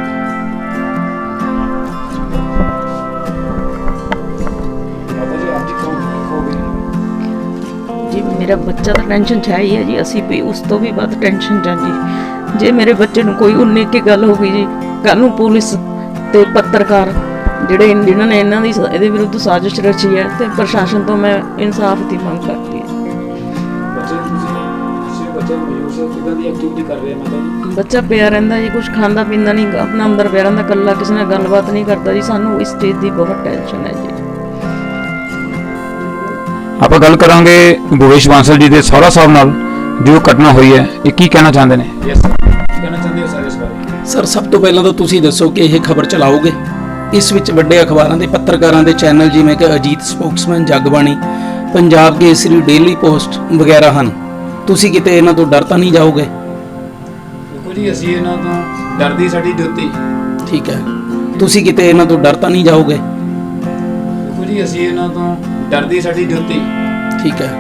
Speaker 1: ਮਾਤਾ ਜੀ ਆਪ ਜੀ ਕਹੋਗੇ?
Speaker 2: ਜੀ ਮੇਰਾ ਬੱਚਾ ਤਾਂ ਟੈਨਸ਼ਨ 'ਚ ਹੈ ਹੀ ਹੈ ਜੀ, ਅਸੀਂ ਵੀ ਉਸ ਤੋਂ ਵੀ ਵੱਧ ਟੈਨਸ਼ਨ 'ਚ ਹਾਂ ਜੀ। ਜੇ ਮੇਰੇ ਬੱਚੇ ਨੂੰ ਕੋਈ 19 ਕੀ ਗੱਲ ਹੋ ਗਈ ਜੀ, ਕੱਲ੍ਹ ਨੂੰ ਪੁਲਿਸ ਤੇ ਪੱਤਰਕਾਰ ਜਿਨ੍ਹਾਂ ਨੇ ਇਹਨਾਂ ਦੀ ਇਹਦੇ ਵਿਰੁੱਧ ਸਾਜ਼ਿਸ਼ ਰਚੀ ਹੈ, ਤੇ ਪ੍ਰਸ਼ਾਸਨ ਤੋਂ ਮੈਂ ਇਨਸਾਫ ਦੀ ਮੰਗ ਕਰਦੀ ਹਾਂ।
Speaker 1: ਬੱਚੇ ਤੁਸੀਂ ਬੱਚੇ ਨੂੰ ਯੂਜ਼ ਕਿਦਾਂ ਦੀ ਐਕਟੀਵਿਟੀ ਕਰ ਰਹੇ ਮਾਤਾ ਜੀ?
Speaker 2: ਬੱਚਾ ਪਿਆ ਰਹਿੰਦਾ ਜੀ, ਕੁਝ ਖਾਂਦਾ ਪੀਂਦਾ ਨਹੀਂ, ਆਪਣਾ ਅੰਦਰ ਪਿਆ ਰਹਿੰਦਾ ਇਕੱਲਾ, ਕਿਸੇ ਨਾਲ ਗੱਲਬਾਤ ਨਹੀਂ ਕਰਦਾ ਜੀ। ਸਾਨੂੰ ਇਸ ਚੀਜ਼ ਦੀ ਬਹੁਤ ਟੈਨਸ਼ਨ ਹੈ ਜੀ।
Speaker 1: ਆਪਾਂ ਗੱਲ ਕਰਾਂਗੇ ਭਵੇਸ਼ ਬਾਂਸਲ ਜੀ ਦੇ ਸਹੁਰਾ ਸਾਹਿਬ ਨਾਲ ਜੋ ਘਟਨਾ ਹੋਈ ਹੈ, ਇਹ ਕੀ ਕਹਿਣਾ ਚਾਹੁੰਦੇ ਨੇ? ਯੈਸ, ਕਹਿਣਾ ਚਾਹੁੰਦੇ ਹੋ ਸਾਰੇ ਇਸ ਬਾਰੇ?
Speaker 7: ਸਰ ਸਭ ਤੋਂ ਪਹਿਲਾਂ ਤਾਂ ਤੁਸੀਂ ਦੱਸੋ ਕਿ ਇਹ ਖਬਰ ਚਲਾਓਗੇ। ਇਸ ਵਿੱਚ ਵੱਡੇ ਅਖਬਾਰਾਂ ਦੇ ਪੱਤਰਕਾਰਾਂ ਦੇ ਚੈਨਲ ਜਿਵੇਂ ਕਿ Ajit Spokesman, Jagbani, Punjab Kesari, daily post ਵਗੈਰਾ ਹਨ। ਤੁਸੀਂ ਕਿਤੇ ਇਹਨਾਂ ਤੋਂ ਡਰ ਤਾਂ ਨਹੀਂ ਜਾਓਗੇ?
Speaker 1: ਦੇਖੋ ਜੀ, ਅਸੀਂ ਇਹਨਾਂ ਤੋਂ ਡਰਦੀ ਸਾਡੀ ਡਿਊਟੀ।
Speaker 7: ਠੀਕ ਹੈ, ਤੁਸੀਂ ਕਿਤੇ ਇਹਨਾਂ ਤੋਂ ਡਰ ਤਾਂ ਨਹੀਂ ਜਾਓਗੇ?
Speaker 1: ਦੇਖੋ ਜੀ, ਅਸੀਂ ਇਹਨਾਂ ਤੋਂ ਡਰਦੀ ਸਾਡੀ ਡਿਊਟੀ।
Speaker 7: ਠੀਕ ਹੈ,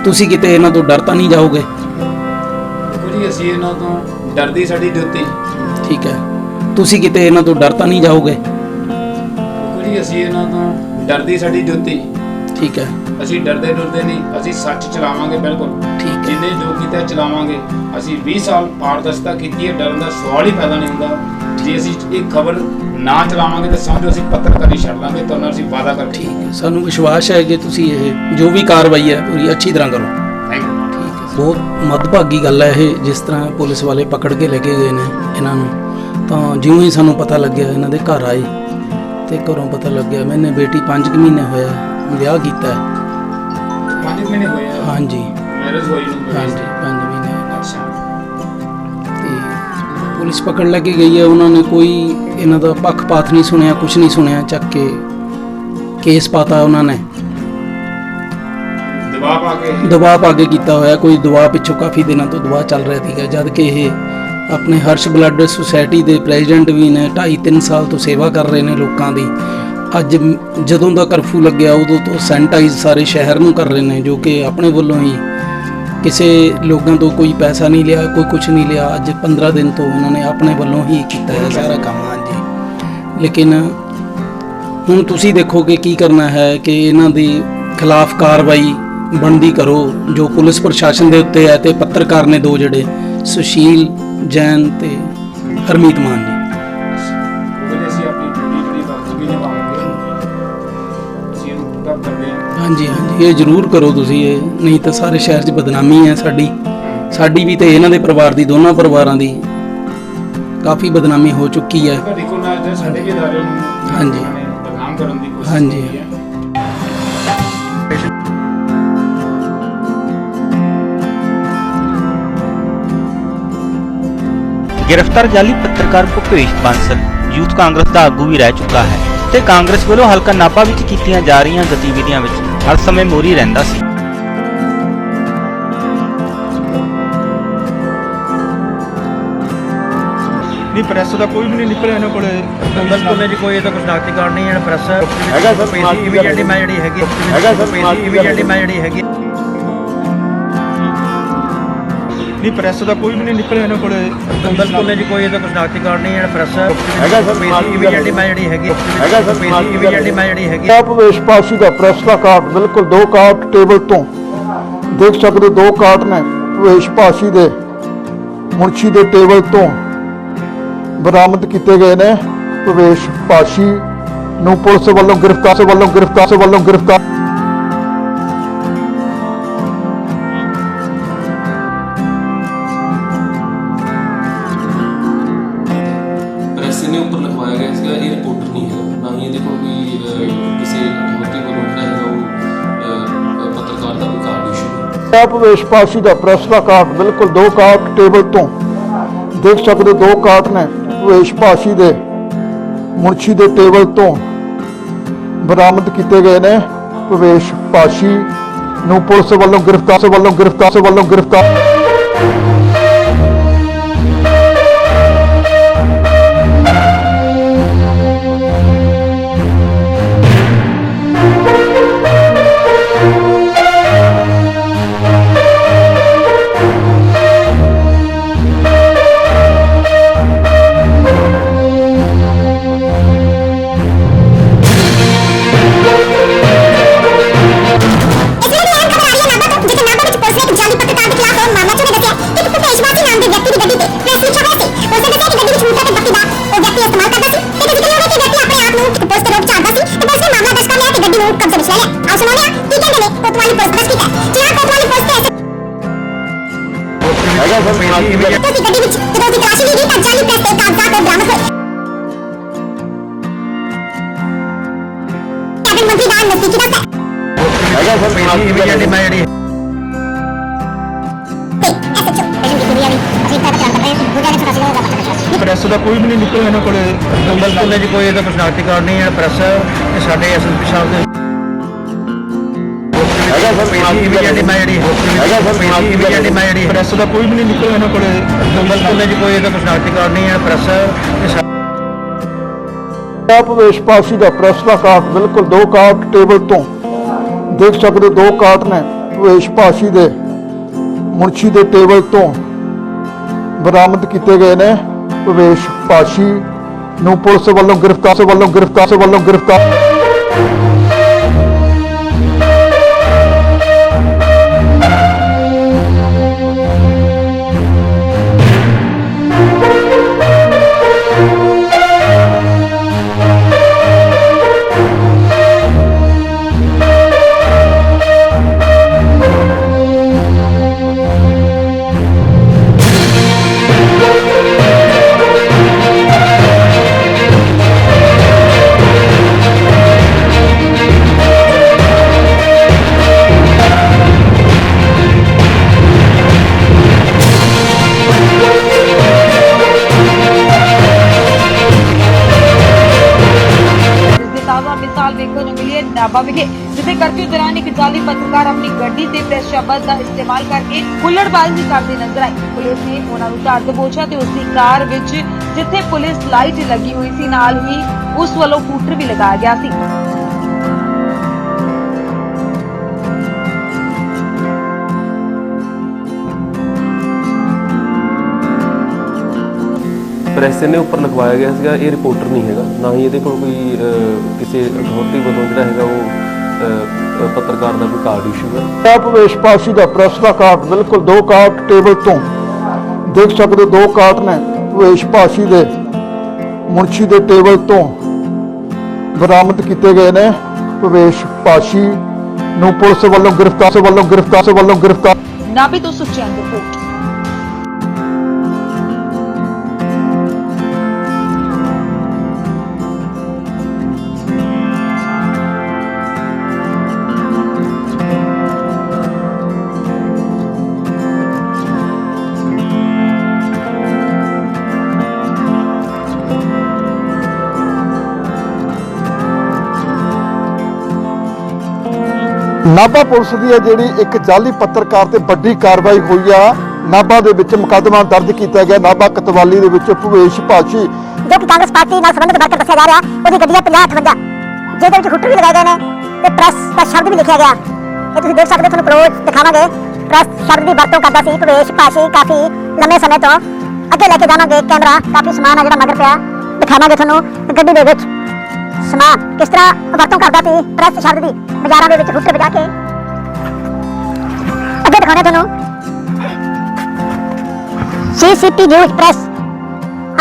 Speaker 7: ਤੁਸੀਂ ਕਿਤੇ ਇਹਨਾਂ ਤੋਂ ਡਰ ਤਾਂ ਨਹੀਂ ਜਾਓਗੇ?
Speaker 1: ਦੇਖੋ ਜੀ, ਅਸੀਂ ਇਹਨਾਂ ਤੋਂ ਡਰਦੀ ਸਾਡੀ ਡਿਊਟੀ।
Speaker 7: ਠੀਕ ਹੈ, ਤੁਸੀਂ ਕਿਤੇ ਇਹਨਾਂ ਤੋਂ ਡਰ ਤਾਂ ਨਹੀਂ ਜਾਓਗੇ?
Speaker 1: ਦੇਖੋ ਜੀ, ਅਸੀਂ ਇਹਨਾਂ ਤੋਂ ਡਰਦੀ ਸਾਡੀ ਡਿਊਟੀ।
Speaker 7: ਠੀਕ ਹੈ,
Speaker 1: ਅਸੀਂ ਡਰਦੇ ਨਹੀਂ, ਅਸੀਂ ਸੱਚ ਚਲਾਵਾਂਗੇ ਬਿਲਕੁਲ।
Speaker 7: ਠੀਕ ਹੈ।
Speaker 1: ਦੇ ਜੋ ਕੀਤਾ ਚਲਾਵਾਂਗੇ। ਅਸੀਂ 20 ਸਾਲ ਪਾਰਦਰਸ਼ਤਾ ਕੀਤੀ ਹੈ, ਡਰਨ ਦਾ ਸਵਾਲ ਹੀ ਪੈਦਾ ਨਹੀਂ ਹੁੰਦਾ। ਜੇ ਅਸੀਂ ਇਹ ਖਬਰ ਨਾ ਚਲਾਵਾਂਗੇ ਤਾਂ ਸਮਝੋ ਅਸੀਂ ਪੱਤਰਕਾਰੀ ਛੱਡ ਲਾਂਗੇ, ਤੁਹਾਨੂੰ ਅਸੀਂ ਵਾਅਦਾ ਕਰਕੇ।
Speaker 7: ਠੀਕ ਹੈ, ਸਾਨੂੰ ਵਿਸ਼ਵਾਸ ਹੈ ਕਿ ਤੁਸੀਂ ਇਹ ਜੋ ਵੀ ਕਾਰਵਾਈ ਹੈ ਪੂਰੀ ਅੱਛੀ ਤਰ੍ਹਾਂ ਕਰੋ।
Speaker 1: Thank you.
Speaker 7: ਬਹੁਤ ਮੱਦਭਾਗੀ ਗੱਲ ਹੈ ਇਹ, ਜਿਸ ਤਰ੍ਹਾਂ ਪੁਲਿਸ ਵਾਲੇ ਪਕੜ ਕੇ ਲੈ ਕੇ ਗਏ ਨੇ ਇਹਨਾਂ ਨੂੰ। ਤਾਂ ਜਿਉਂ ਹੀ ਸਾਨੂੰ ਪਤਾ ਲੱਗਿਆ ਇਹਨਾਂ ਦੇ ਘਰ ਆਏ ਤੇ ਘਰੋਂ ਪਤਾ ਲੱਗਿਆ ਮੈਨੇ ਬੇਟੀ 5 ਮਹੀਨੇ ਹੋਇਆ ਵਿਆਹ ਕੀਤਾ ਹੈ।
Speaker 1: 5 ਮਹੀਨੇ ਹੋਏ ਆ
Speaker 7: ਹਾਂਜੀ
Speaker 1: ਮੈਰਿਜ ਹੋਈ ਨੂੰ?
Speaker 7: ਹਾਂਜੀ 5 ਮਹੀਨੇ ਹੋਏ।
Speaker 1: ਅੱਛਾ।
Speaker 7: ਤੇ ਪੁਲਿਸ ਪਕੜ ਲੈ ਕੇ ਗਈ ਹੈ, ਉਹਨਾਂ ਨੇ ਕੋਈ ਇਹਨਾਂ ਦਾ ਪੱਖਪਾਤ ਨਹੀਂ ਸੁਣਿਆ, ਕੁਝ ਨਹੀਂ ਸੁਣਿਆ, ਚੱਕ ਕੇ ਕੇਸ ਪਾਤਾ ਉਹਨਾਂ ਨੇ। ਦਬਾਅ ਪਾ ਕੇ ਕੀਤਾ ਹੋਇਆ, ਕੋਈ ਦਬਾਅ ਪਿੱਛੋਂ ਕਾਫੀ ਦਿਨਾਂ ਤੋਂ ਦਬਾਅ ਚੱਲ ਰਿਹਾ ਸੀਗਾ, ਜਦ ਕਿ ਇਹ ਆਪਣੇ ਹਰਸ਼ ਬਲੱਡ ਸੁਸਾਇਟੀ ਦੇ ਪ੍ਰੈਜ਼ੀਡੈਂਟ ਵੀ ਨੇ, 2.5-3 ਸਾਲ ਤੋਂ ਸੇਵਾ ਕਰ ਰਹੇ ਨੇ ਲੋਕਾਂ ਦੀ। ਅੱਜ ਜਦੋਂ ਦਾ ਕਰਫਿਊ ਲੱਗਿਆ ਉਦੋਂ ਤੋਂ ਸੈਨੀਟਾਈਜ਼ ਸਾਰੇ ਸ਼ਹਿਰ ਨੂੰ ਕਰ ਰਹੇ ਨੇ, ਜੋ ਕਿ ਆਪਣੇ ਵੱਲੋਂ ਹੀ ਕਿਸੇ ਲੋਕਾਂ ਤੋਂ ਕੋਈ ਪੈਸਾ ਨਹੀਂ ਲਿਆ, ਕੋਈ ਕੁਝ ਨਹੀਂ ਲਿਆ। ਅੱਜ 15 ਦਿਨ ਤੋਂ ਉਹਨਾਂ ਨੇ ਆਪਣੇ ਵੱਲੋਂ ਹੀ ਕੀਤਾ ਹੈ ਸਾਰਾ ਕੰਮ। ਹਾਂਜੀ, ਲੇਕਿਨ ਹੁਣ ਤੁਸੀਂ ਦੇਖੋਗੇ ਕੀ ਕਰਨਾ ਹੈ ਕਿ ਇਹਨਾਂ ਦੀ ਖਿਲਾਫ ਕਾਰਵਾਈ ਬਣਦੀ ਕਰੋ ਜੋ ਪੁਲਿਸ ਪ੍ਰਸ਼ਾਸਨ ਦੇ ਉੱਤੇ ਹੈ, ਤੇ ਪੱਤਰਕਾਰ ਨੇ 2 ਜਿਹੜੇ ਸੁਸ਼ੀਲ ਜੈਨ ਤੇ ਹਰਮੀਤ ਮਾਨ ਜੀ। ਹਾਂਜੀ ਹਾਂਜੀ, ਇਹ ਜ਼ਰੂਰ ਕਰੋ ਤੁਸੀਂ, ਇਹ ਨਹੀਂ ਤਾਂ ਸਾਰੇ ਸ਼ਹਿਰ 'ਚ ਬਦਨਾਮੀ ਹੈ ਸਾਡੀ ਵੀ ਤੇ ਇਹਨਾਂ ਦੇ ਪਰਿਵਾਰ ਦੀ, ਦੋਨਾਂ ਪਰਿਵਾਰਾਂ ਦੀ ਕਾਫੀ ਬਦਨਾਮੀ ਹੋ ਚੁੱਕੀ ਹੈ। ਹਾਂਜੀ ਹਾਂਜੀ।
Speaker 8: गिरफ्तार जाली पत्रकार भुपेश बांसल यूथ कांग्रेस का आगू भी रह चुका है ते कांग्रेस वालों हलका नाभा विच कीतियां जा रही गतिविधियां विच हर समय मोरी रहिंदा सी।
Speaker 9: नहीं प्रेस का कोई भी नहीं निकलिया इन्होंने कोले
Speaker 10: बिल्कुल जी, कोई कुछ नागरिक कानून नहीं है। प्रेस इमीडिएटली मैं जी हैगी इमीडिएटली मैं जी हैगी
Speaker 9: नहीं प्रेस का कोई भी नहीं निकलिया इन्होंने कोले
Speaker 10: बिल्कुल जी, कोई कुछ नागरिक कानून नहीं है। प्रेस इमीडिएटली मैं जी हैगी इमीडिएटली मैं जी हैगी
Speaker 11: भवेश पासी का प्रेस का कार्ड बिल्कुल 2 कार्ड टेबल तो देख सकते 2 कार्ड ने भवेश पासी दे मुंशी दे टेबल तो बरामद किए गए ने। भवेश पासी नूं पुलिस वालों गिरफ्तार
Speaker 12: ने ऊपर लिखवाया गया इसका ये रिपोर्टर नहीं है, ना ही ये कोई किसी अथॉरिटी को रोकना है वो पत्रकार का कोई कार्ड इशू है।
Speaker 11: भवेश पासी का प्रेस का कार्ड बिल्कुल 2 कार्ड टेबल तो देख सकते 2 कार्ड ने भवेश पासी दे मुंशी दे टेबल तो बरामद किए गए ने। भवेश पासी नूं पुलिस वालों गिरफ्तार
Speaker 10: इमीडिएटली मैं जी
Speaker 9: प्रेस का कोई भी नहीं निकलिया इन्होंने कोले
Speaker 10: बिल्कुल जी, कोई कुछ नागरिक कानून नहीं है। प्रेस साडे एसएसपी साहब दे इमीडिएटली मैं जी इमीडिएटली मैं जी
Speaker 9: प्रेस का कोई भी नहीं निकलिया इन्होंने कोले
Speaker 10: बिल्कुल जी, कोई कुछ नागरिक कानून नहीं है। प्रेस
Speaker 11: भवेश पासी का प्रेस का कार्ड बिल्कुल 2 कार्ड टेबल तो देख सकते 2 कार्ड ने भवेश पासी दे मुंशी दे टेबल तो बरामद किए गए ने। भवेश पासी नूं पुलिस वालों गिरफ्तार
Speaker 13: ਨਾਭਾ ਵਿਖੇ, ਜਿੱਥੇ ਕਰਫਿਊ ਦੌਰਾਨ ਇੱਕ ਜਾਲੀ ਪੱਤਰਕਾਰ ਆਪਣੀ ਗੱਡੀ ਤੇ ਪ੍ਰੈਸ ਸ਼ਬਦ ਦਾ ਇਸਤੇਮਾਲ ਕਰਕੇ ਹੁੱਲੜਬਾਜ਼ੀ ਕਰਦੇ ਨਜ਼ਰ ਆਏ। ਪੁਲਿਸ ਨੇ ਉਹਨਾਂ ਨੂੰ ਝਾੜ ਦਬੋਚਿਆ ਤੇ ਉਸ ਦੀ ਕਾਰ ਵਿੱਚ ਜਿੱਥੇ ਪੁਲਿਸ ਲਾਈਟ ਲੱਗੀ ਹੋਈ ਸੀ, ਨਾਲ ਹੀ ਉਸ ਵੱਲੋਂ ਹੂਟਰ ਵੀ ਲਗਾਇਆ ਗਿਆ ਸੀ।
Speaker 12: ਪ੍ਰੈਸ ਨੇ ਉੱਪਰ ਲਿਖਵਾਇਆ ਗਿਆ ਸੀਗਾ, ਇਹ ਰਿਪੋਰਟਰ ਨਹੀਂ ਹੈਗਾ, ਨਾ ਹੀ ਇਹਦੇ ਕੋਲ ਕੋਈ ਕਿਸੇ ਅਥਾਰਟੀ ਵੱਲੋਂ ਜਿਹੜਾ ਹੈਗਾ ਉਹ ਪੱਤਰਕਾਰ ਦਾ ਕੋਈ ਕਾਰਡ ਇਸ਼ੂ ਹੈ।
Speaker 11: ਇਹ ਭਵੇਸ਼ ਪਾਸ਼ੀ ਦਾ ਪ੍ਰੈਸ ਦਾ ਕਾਰਡ ਬਿਲਕੁਲ 2 ਕਾਰਡ ਟੇਬਲ ਤੋਂ ਦੇਖ ਸਕਦੇ ਹੋ। 2 ਕਾਰਡ ਨੇ ਭਵੇਸ਼ ਪਾਸ਼ੀ ਦੇ ਮੁਨਸ਼ੀ ਦੇ ਟੇਬਲ ਤੋਂ ਬਰਾਮਦ ਕੀਤੇ ਗਏ ਨੇ। ਭਵੇਸ਼ ਪਾਸ਼ੀ ਨੂੰ ਪੁਲਿਸ ਵੱਲੋਂ ਗ੍ਰਿਫਤਾਰ
Speaker 13: ਨਾਭੇ ਤੋਂ ਸੁਖਚੈਨ ਰਿਪੋਰਟ।
Speaker 11: ਨਾਭਾ ਪੁਲਿਸ ਦੀ ਹੈ ਜਿਹੜੀ ਇੱਕ ਜਾਲੀ ਪੱਤਰਕਾਰ ਤੇ ਵੱਡੀ ਕਾਰਵਾਈ ਹੋਈ ਆ। ਨਾਭਾ ਦੇ ਵਿੱਚ ਮੁਕੱਦਮਾ ਦਰਜ ਕੀਤਾ ਗਿਆ ਨਾਭਾ ਕਤਵਾਲੀ ਦੇ ਵਿੱਚ ਭਵੇਸ਼ ਪਾਸ਼ੀ
Speaker 14: ਜੋ ਕਿ ਕਾਂਗਰਸ ਪਾਰਟੀ ਨਾਲ ਸੰਬੰਧਿਤ ਵਰਕਰ ਦੱਸਿਆ ਜਾ ਰਿਹਾ, ਉਹਦੀ ਗੱਡੀ 5058 ਜਿਹਦੇ ਵਿੱਚ ਹੁੱਟਰ ਵੀ ਲਗਾਏ ਗਏ ਨੇ ਤੇ ਪ੍ਰੈਸ ਦਾ ਸ਼ਬਦ ਵੀ ਲਿਖਿਆ ਗਿਆ। ਇਹ ਤੁਸੀਂ ਦੇਖ ਸਕਦੇ, ਤੁਹਾਨੂੰ ਪ੍ਰੋਜ ਦਿਖਾਵਾਂਗੇ। ਪ੍ਰੈਸ ਸ਼ਬਦ ਦੀ ਵਰਤੋਂ ਕਰਦਾ ਸੀ ਭਵੇਸ਼ ਪਾਸ਼ੀ ਕਾਫੀ ਲੰਮੇ ਸਮੇਂ ਤੋਂ। ਅੱਗੇ ਲੈ ਕੇ ਜਾਵਾਂਗੇ ਕੈਮਰਾ, ਕਾਫੀ ਸਮਾਨ ਆ ਜਿਹੜਾ ਮਗਰ ਪਿਆ, ਦਿਖਾਵਾਂਗੇ ਤੁਹਾਨੂੰ ਗੱਡੀ ਦੇ ਵਿੱਚ ਸਮਾਨ ਕਿਸ ਤਰ੍ਹਾਂ ਵਰਤੋਂ ਕਰਦਾ ਸੀ ਪ੍ਰੈਸ ਸ਼ਬਦ ਦੀ ਬਾਜ਼ਾਰਾਂ ਦੇ ਵਿੱਚ ਹੁੱਟਰ ਵਜਾ ਕੇ। ਅੱਗੇ ਦਿਖਾਉਣੇ ਤੁਹਾਨੂੰ CCP ਨਿਊਜ਼ ਪ੍ਰੈਸ,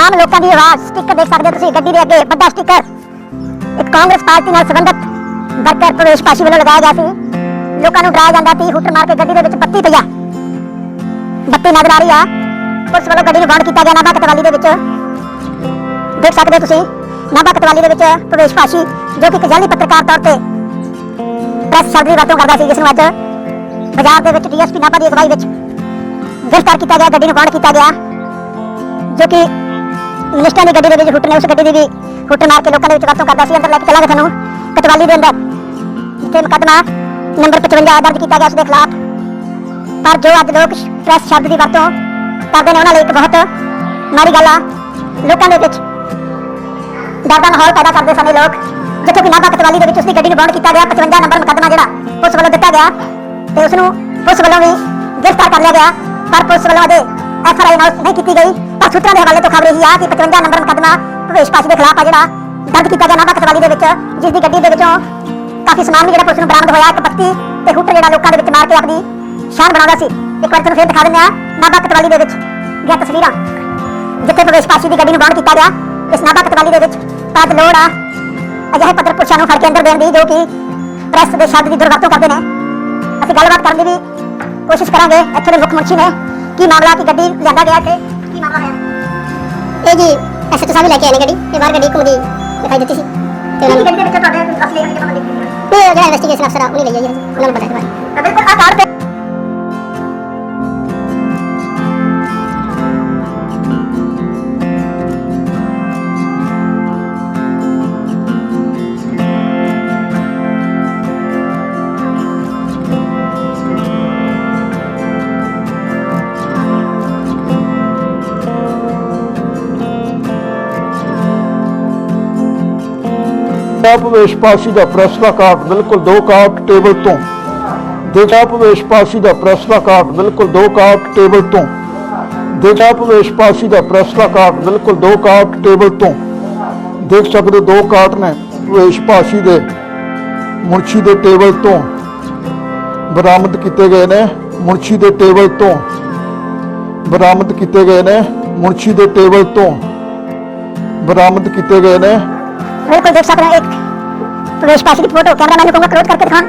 Speaker 14: ਆਮ ਲੋਕਾਂ ਦੀ ਆਵਾਜ਼ ਸਟicker ਦੇਖ ਸਕਦੇ ਹੋ ਤੁਸੀਂ। ਗੱਡੀ ਦੇ ਅੱਗੇ ਵੱਡਾ ਸਟicker ਇੱਕ ਕਾਂਗਰਸ ਪਾਰਟੀ ਨਾਲ ਸੰਬੰਧਿਤ ਵਰਕਰ ਭਵੇਸ਼ ਪਾਸ਼ੀ ਵੱਲੋਂ ਲਗਾਇਆ ਗਿਆ ਸੀ। ਲੋਕਾਂ ਨੂੰ ਡਰਾਇਆ ਜਾਂਦਾ ਸੀ ਹੁੱਟਰ ਮਾਰ ਕੇ। ਗੱਡੀ ਦੇ ਵਿੱਚ ਬੱਤੀ ਪਈ ਆ, ਬੱਤੀ ਨਜ਼ਰ ਆ ਰਹੀ ਆ। ਪੁਲਿਸ ਵੱਲੋਂ ਗੱਡੀ ਨੂੰ ਬੰਦ ਕੀਤਾ ਗਿਆ ਨਾਭਾ ਕਤਵਾਲੀ ਦੇ ਵਿੱਚ। ਦੇਖ ਸਕਦੇ ਹੋ ਤੁਸੀਂ ਨਾਭਾ ਕਤਵਾਲੀ ਦੇ ਵਿੱਚ ਭਵੇਸ਼ ਪਾਸ਼ੀ ਜੋ ਕਿ ਇੱਕ ਜਾਲੀ ਪੱਤਰਕਾਰ ਤੌਰ ਤੇ ਪ੍ਰੈਸ ਸ਼ਬਦ ਦੀ ਵਰਤੋਂ ਕਰਦਾ ਸੀ, ਜਿਸ ਨੂੰ ਅੱਜ ਬਾਜ਼ਾਰ ਦੇ ਵਿੱਚ DSP ਨਾਭਾ ਦੀ ਅਗਵਾਈ ਵਿੱਚ ਗ੍ਰਿਫਤਾਰ ਕੀਤਾ ਗਿਆ। ਗੱਡੀ ਨੂੰ ਬੰਦ ਕੀਤਾ ਗਿਆ ਜੋ ਕਿ ਮਿਨਿਸਟਰ ਦੀ ਗੱਡੀ ਦੇ ਵਿੱਚ ਹੁੱਟਰ ਨੇ ਉਸ ਗੱਡੀ ਦੀ ਵੀ ਹੁੱਟਰ ਮਾਰ ਕੇ ਲੋਕਾਂ ਦੇ ਵਿੱਚ ਵਰਤੋਂ ਕਰਦਾ ਸੀ। ਅੰਦਰ ਲੈ ਕੇ ਚਲਾਂਗੇ ਤੁਹਾਨੂੰ ਕਤਵਾਲੀ ਦੇ ਅੰਦਰ, ਜਿੱਥੇ ਮੁਕੱਦਮਾ ਨੰਬਰ 55 ਦਰਜ ਕੀਤਾ ਗਿਆ ਉਸ ਦੇ ਖਿਲਾਫ। ਪਰ ਜੋ ਅੱਜ ਲੋਕ ਪ੍ਰੈਸ ਸ਼ਬਦ ਦੀ ਵਰਤੋਂ ਕਰਦੇ ਨੇ ਉਹਨਾਂ ਲਈ ਇੱਕ ਬਹੁਤ ਮਾੜੀ ਗੱਲ ਆ। ਲੋਕਾਂ ਦੇ ਵਿੱਚ ਡਰ ਦਾ ਮਾਹੌਲ ਪੈਦਾ ਕਰਦੇ ਸਮੇਂ ਲੋਕ, ਜਿੱਥੋਂ ਕਿ ਨਾਭਾ ਕਤਵਾਲੀ ਦੇ ਵਿੱਚ ਉਸ ਦੀ ਗੱਡੀ ਨੂੰ ਬੰਦ ਕੀਤਾ ਗਿਆ। 55 ਨੰਬਰ ਮੁਕੱਦਮਾ ਜਿਹੜਾ ਪੁਲਿਸ ਵੱਲੋਂ ਦਿੱਤਾ ਗਿਆ ਤੇ ਉਸ ਨੂੰ ਪੁਲਿਸ ਵੱਲੋਂ ਵੀ ਗ੍ਰਿਫਤਾਰ ਕਰ ਲਿਆ ਗਿਆ। ਪਰ ਪੁਲਿਸ ਵੱਲੋਂ ਅਜੇ FIR ਅਨਾਉਂਸ ਨਹੀਂ ਕੀਤੀ ਗਈ। ਪਰ ਸੂਤਰਾਂ ਦੇ ਹਵਾਲੇ ਤੋਂ ਖਬਰ ਇਹ ਆ ਕਿ 55 ਨੰਬਰ ਮੁਕੱਦਮਾ ਭਵੇਸ਼ ਪਾਸ਼ੀ ਦੇ ਖਿਲਾਫ ਆ ਜਿਹੜਾ ਦਰਜ ਕੀਤਾ ਗਿਆ ਨਾਭਾ ਕਤਵਾਲੀ ਦੇ ਵਿੱਚ, ਜਿਸ ਦੀ ਗੱਡੀ ਦੇ ਵਿੱਚੋਂ ਕਾਫੀ ਸਮਾਨ ਵੀ ਜਿਹੜਾ ਪੁਲਿਸ ਨੂੰ ਬਰਾਮਦ ਹੋਇਆ। ਇੱਕ ਬੱਤੀ ਤੇ ਹੁੱਟਰ ਜਿਹੜਾ ਲੋਕਾਂ ਦੇ ਵਿੱਚ ਮਾਰ ਕੇ ਆਪਣੀ ਸ਼ਾਨ ਬਣਾਉਂਦਾ ਸੀ। ਇੱਕ ਵਾਰ ਤੁਹਾਨੂੰ ਫੇਰ ਦਿਖਾ ਦਿੰਦੇ ਆ ਨਾਭਾ ਕਤਵਾਲੀ ਦੇ ਵਿੱਚ ਦੀਆਂ ਤਸਵੀਰਾਂ, ਜਿੱਥੇ ਭਵੇਸ਼ ਪਾਸ਼ੀ ਦੀ ਗੱਡੀ ਨੂੰ ਬੰਦ ਕੀਤਾ ਗਿਆ ਇਸ ਨਾਭਾ ਕਤਵਾਲੀ ਦੇ ਵਿੱਚ। ਤਾਂ ਅੱਜ ਲੋੜ ਆ ਅਜਿਹੇ ਪੱਤਰ ਪੁਰਸ਼ਾਂ ਨੂੰ ਫੜ ਕੇ ਅੰਦਰ ਦੇਣ ਦੀ ਜੋ ਕਿ ਪ੍ਰੈਸ ਦੇ ਸ਼ਬਦ ਦੀ ਦੁਰਵਰਤੋਂ ਕਰਦੇ ਨੇ। ਅਸੀਂ ਗੱਲਬਾਤ ਕਰਨ ਦੀ ਵੀ ਕੋਸ਼ਿਸ਼ ਕਰਾਂਗੇ। ਇੱਥੇ ਦੇ ਮੁੱਖ ਮੁਨਸ਼ੀ ਨੇ ਕੀ ਮਾਮਲਾ, ਕੀ ਗੱਡੀ ਲਿਆਂਦਾ ਗਿਆ ਤੇ ਕੀ ਮਾਮਲਾ ਹੈ। ਇਹ ਜੀ ਐਸਐਚਓ ਸਾਹਿਬ ਲੈ ਕੇ ਆਏ ਨੇ ਗੱਡੀ ਤੇ ਬਾਹਰ ਗੱਡੀ ਘੁੰਮਦੀ ਦਿਖਾਈ ਦਿੱਤੀ ਸੀ ਤੇ ਉਹਨਾਂ ਗੱਡੀ ਦੇ ਵਿੱਚ ਤੁਹਾਡੇ ਅਸਲੀ ਹੈ ਜਦੋਂ ਦੇਖੀ ਇਹ ਜਿਹੜਾ ਇਨਵੈਸਟੀਗੇਸ਼ਨ ਅਫਸਰ ਆ ਉਹਨੇ ਲਈ ਹੈ, ਉਹਨਾਂ ਨੂੰ ਪਤਾ ਹੈ ਬਾਰੇ। ਬਿਲਕੁਲ ਆ ਕਾਰਡ ਤੇ
Speaker 11: ਭਵੇਸ਼ ਪਾਸ਼ੀ ਦਾ ਪ੍ਰੈਸ ਦਾ ਕਾਰਡ ਬਿਲਕੁਲ 2 ਕਾਰਡ ਟੇਬਲ ਤੋਂ ਦੇਖਾ। ਭਵੇਸ਼ ਪਾਸ਼ੀ ਦਾ ਪ੍ਰੈਸ ਦਾ ਕਾਰਡ ਬਿਲਕੁਲ 2 ਕਾਰਡ ਟੇਬਲ ਤੋਂ ਦੇਖਾ। ਭਵੇਸ਼ ਪਾਸ਼ੀ ਦਾ ਪ੍ਰੈਸ ਦਾ ਕਾਰਡ ਬਿਲਕੁਲ 2 ਕਾਰਡ ਟੇਬਲ ਤੋਂ ਦੇਖ ਸਕਦੇ ਹੋ। 2 ਕਾਰਡ ਨੇ ਭਵੇਸ਼ ਪਾਸ਼ੀ ਦੇ ਮੁਨਸ਼ੀ ਦੇ ਟੇਬਲ ਤੋਂ ਬਰਾਮਦ ਕੀਤੇ ਗਏ ਨੇ। ਮੁਨਸ਼ੀ ਦੇ ਟੇਬਲ ਤੋਂ ਬਰਾਮਦ ਕੀਤੇ ਗਏ ਨੇ। ਮੁਨਸ਼ੀ ਦੇ ਟੇਬਲ ਤੋਂ ਬਰਾਮਦ ਕੀਤੇ ਗਏ ਨੇ।
Speaker 14: बिल्कुल देख सकते हैं एक प्रवेश पाशी की फोटो। कैमरामैन को क्लोज करके दिखाओ।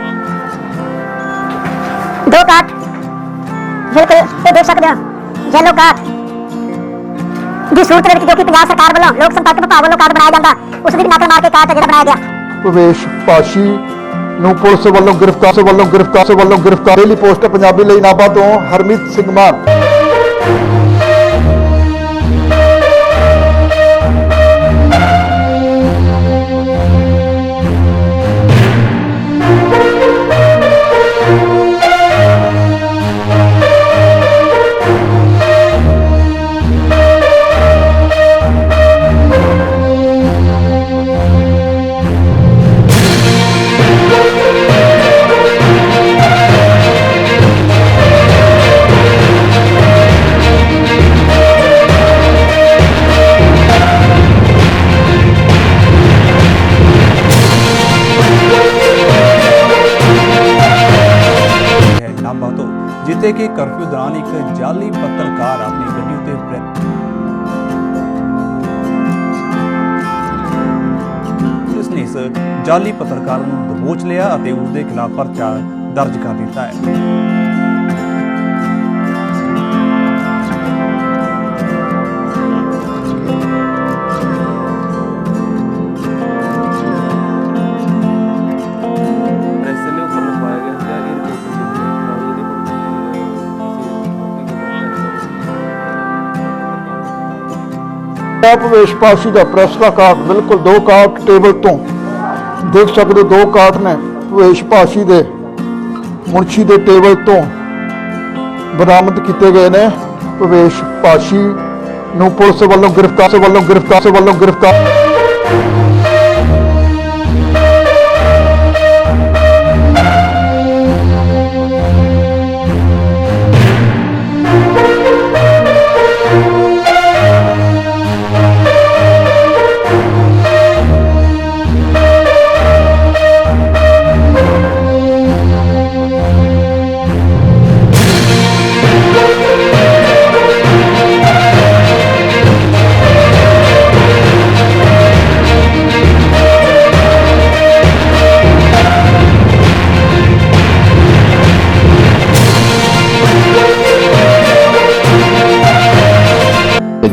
Speaker 14: 2 काट बिल्कुल ये देख सकते हो येलो काट ਦੀ ਸੂਰਤ ਵਿੱਚ ਜੋ ਕਿ ਪੰਜਾਬ ਸਰਕਾਰ ਵੱਲੋਂ ਲੋਕ ਸੰਪਰਕ ਵਿਭਾਗ ਵੱਲੋਂ ਕਾਰਡ ਬਣਾਇਆ ਜਾਂਦਾ, ਉਸ ਦੀ ਨਕਲ ਮਾਰ ਕੇ ਕਾਰਡ ਜਿਹੜਾ ਬਣਾਇਆ ਗਿਆ।
Speaker 11: ਭਵੇਸ਼ ਪਾਸ਼ੀ ਨੂੰ ਪੁਲਿਸ ਵੱਲੋਂ ਗ੍ਰਿਫਤਾਰ। ਡੇਲੀ ਪੋਸਟ ਪੰਜਾਬੀ ਲਈ ਨਾਭਾ ਤੋਂ ਹਰਮੀਤ ਸਿੰਘ ਮਾਨ।
Speaker 15: ਜਿੱਥੇ ਕਿ ਕਰਫਿਊ ਦੌਰਾਨ ਇੱਕ ਜਾਲੀ ਪੱਤਰਕਾਰ ਆਪਣੀ ਗੱਡੀ ਉੱਤੇ ਪੁਲਿਸ ਨੇ ਇਸ ਜਾਲੀ ਪੱਤਰਕਾਰ ਨੂੰ ਦਬੋਚ ਲਿਆ ਅਤੇ ਉਸ ਦੇ ਖਿਲਾਫ ਪਰਚਾ ਦਰਜ ਕਰ ਦਿੱਤਾ ਹੈ।
Speaker 11: ਭਵੇਸ਼ ਪਾਸ਼ੀ ਦਾ ਪ੍ਰੈਸ ਦਾ ਕਾਰਡ ਬਿਲਕੁਲ 2 ਕਾਰਡ ਟੇਬਲ ਤੋਂ ਦੇਖ ਸਕਦੇ 2 ਕਾਰਡ ਨੇ ਭਵੇਸ਼ ਪਾਸ਼ੀ ਦੇ ਮੁਨਸ਼ੀ ਦੇ ਟੇਬਲ ਤੋਂ ਬਰਾਮਦ ਕੀਤੇ ਗਏ ਨੇ। ਭਵੇਸ਼ ਪਾਸ਼ੀ ਨੂੰ ਪੁਲਿਸ ਵੱਲੋਂ ਗ੍ਰਿਫਤਾਰ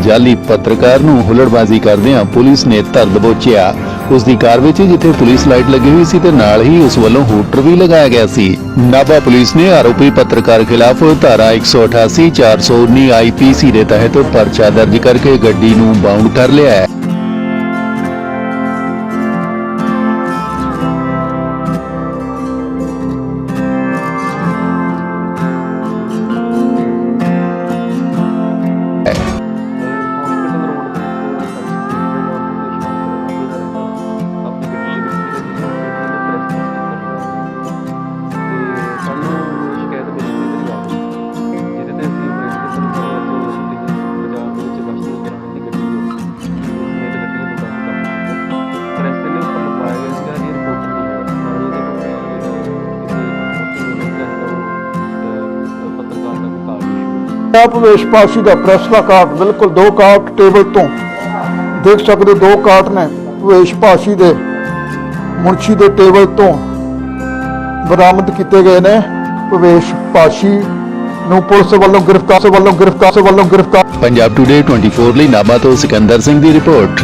Speaker 16: ਜਾਲੀ ਪੱਤਰਕਾਰ ਨੂੰ ਹੁੱਲੜਬਾਜ਼ੀ ਕਰਦਿਆਂ ਪੁਲਿਸ ਨੇ ਧਰ ਦਬੋਚਿਆ। ਉਸ ਦੀ ਕਾਰ ਵਿੱਚ ਜਿੱਥੇ ਪੁਲਿਸ ਲਾਈਟ ਲੱਗੀ ਹੋਈ ਸੀ ਤੇ ਨਾਲ ਹੀ ਉਸ ਵੱਲੋਂ ਹੂਟਰ ਵੀ ਲਗਾਇਆ ਗਿਆ ਸੀ। ਨਾਭਾ ਪੁਲਿਸ ਨੇ ਆਰੋਪੀ ਪੱਤਰਕਾਰ ਖਿਲਾਫ ਧਾਰਾ 188 419 IPC ਦੇ ਤਹਿਤ ਪਰਚਾ ਦਰਜ ਕਰਕੇ ਗੱਡੀ ਨੂੰ ਬਾਉਂਡ ਕਰ ਲਿਆ ਹੈ। ਭਵੇਸ਼ ਪਾਸ਼ੀ ਦਾ ਪ੍ਰੈਸ ਦਾ ਕਾਰਡ ਬਿਲਕੁਲ 2 ਕਾਰਡ ਟੇਬਲ ਤੋਂ ਦੇਖ ਸਕਦੇ 2 ਕਾਰਡ ਨੇ ਭਵੇਸ਼ ਪਾਸ਼ੀ ਦੇ ਮੁਨਸ਼ੀ ਦੇ ਟੇਬਲ ਤੋਂ ਬਰਾਮਦ ਕੀਤੇ ਗਏ ਨੇ। ਭਵੇਸ਼ ਪਾਸ਼ੀ ਨੂੰ ਪੁਲਿਸ ਵੱਲੋਂ ਗ੍ਰਿਫਤਾਰ। ਪੰਜਾਬ ਟੁਡੇ 24 ਲਈ ਨਾਭਾ ਤੋਂ ਸਿਕੰਦਰ ਸਿੰਘ ਦੀ ਰਿਪੋਰਟ।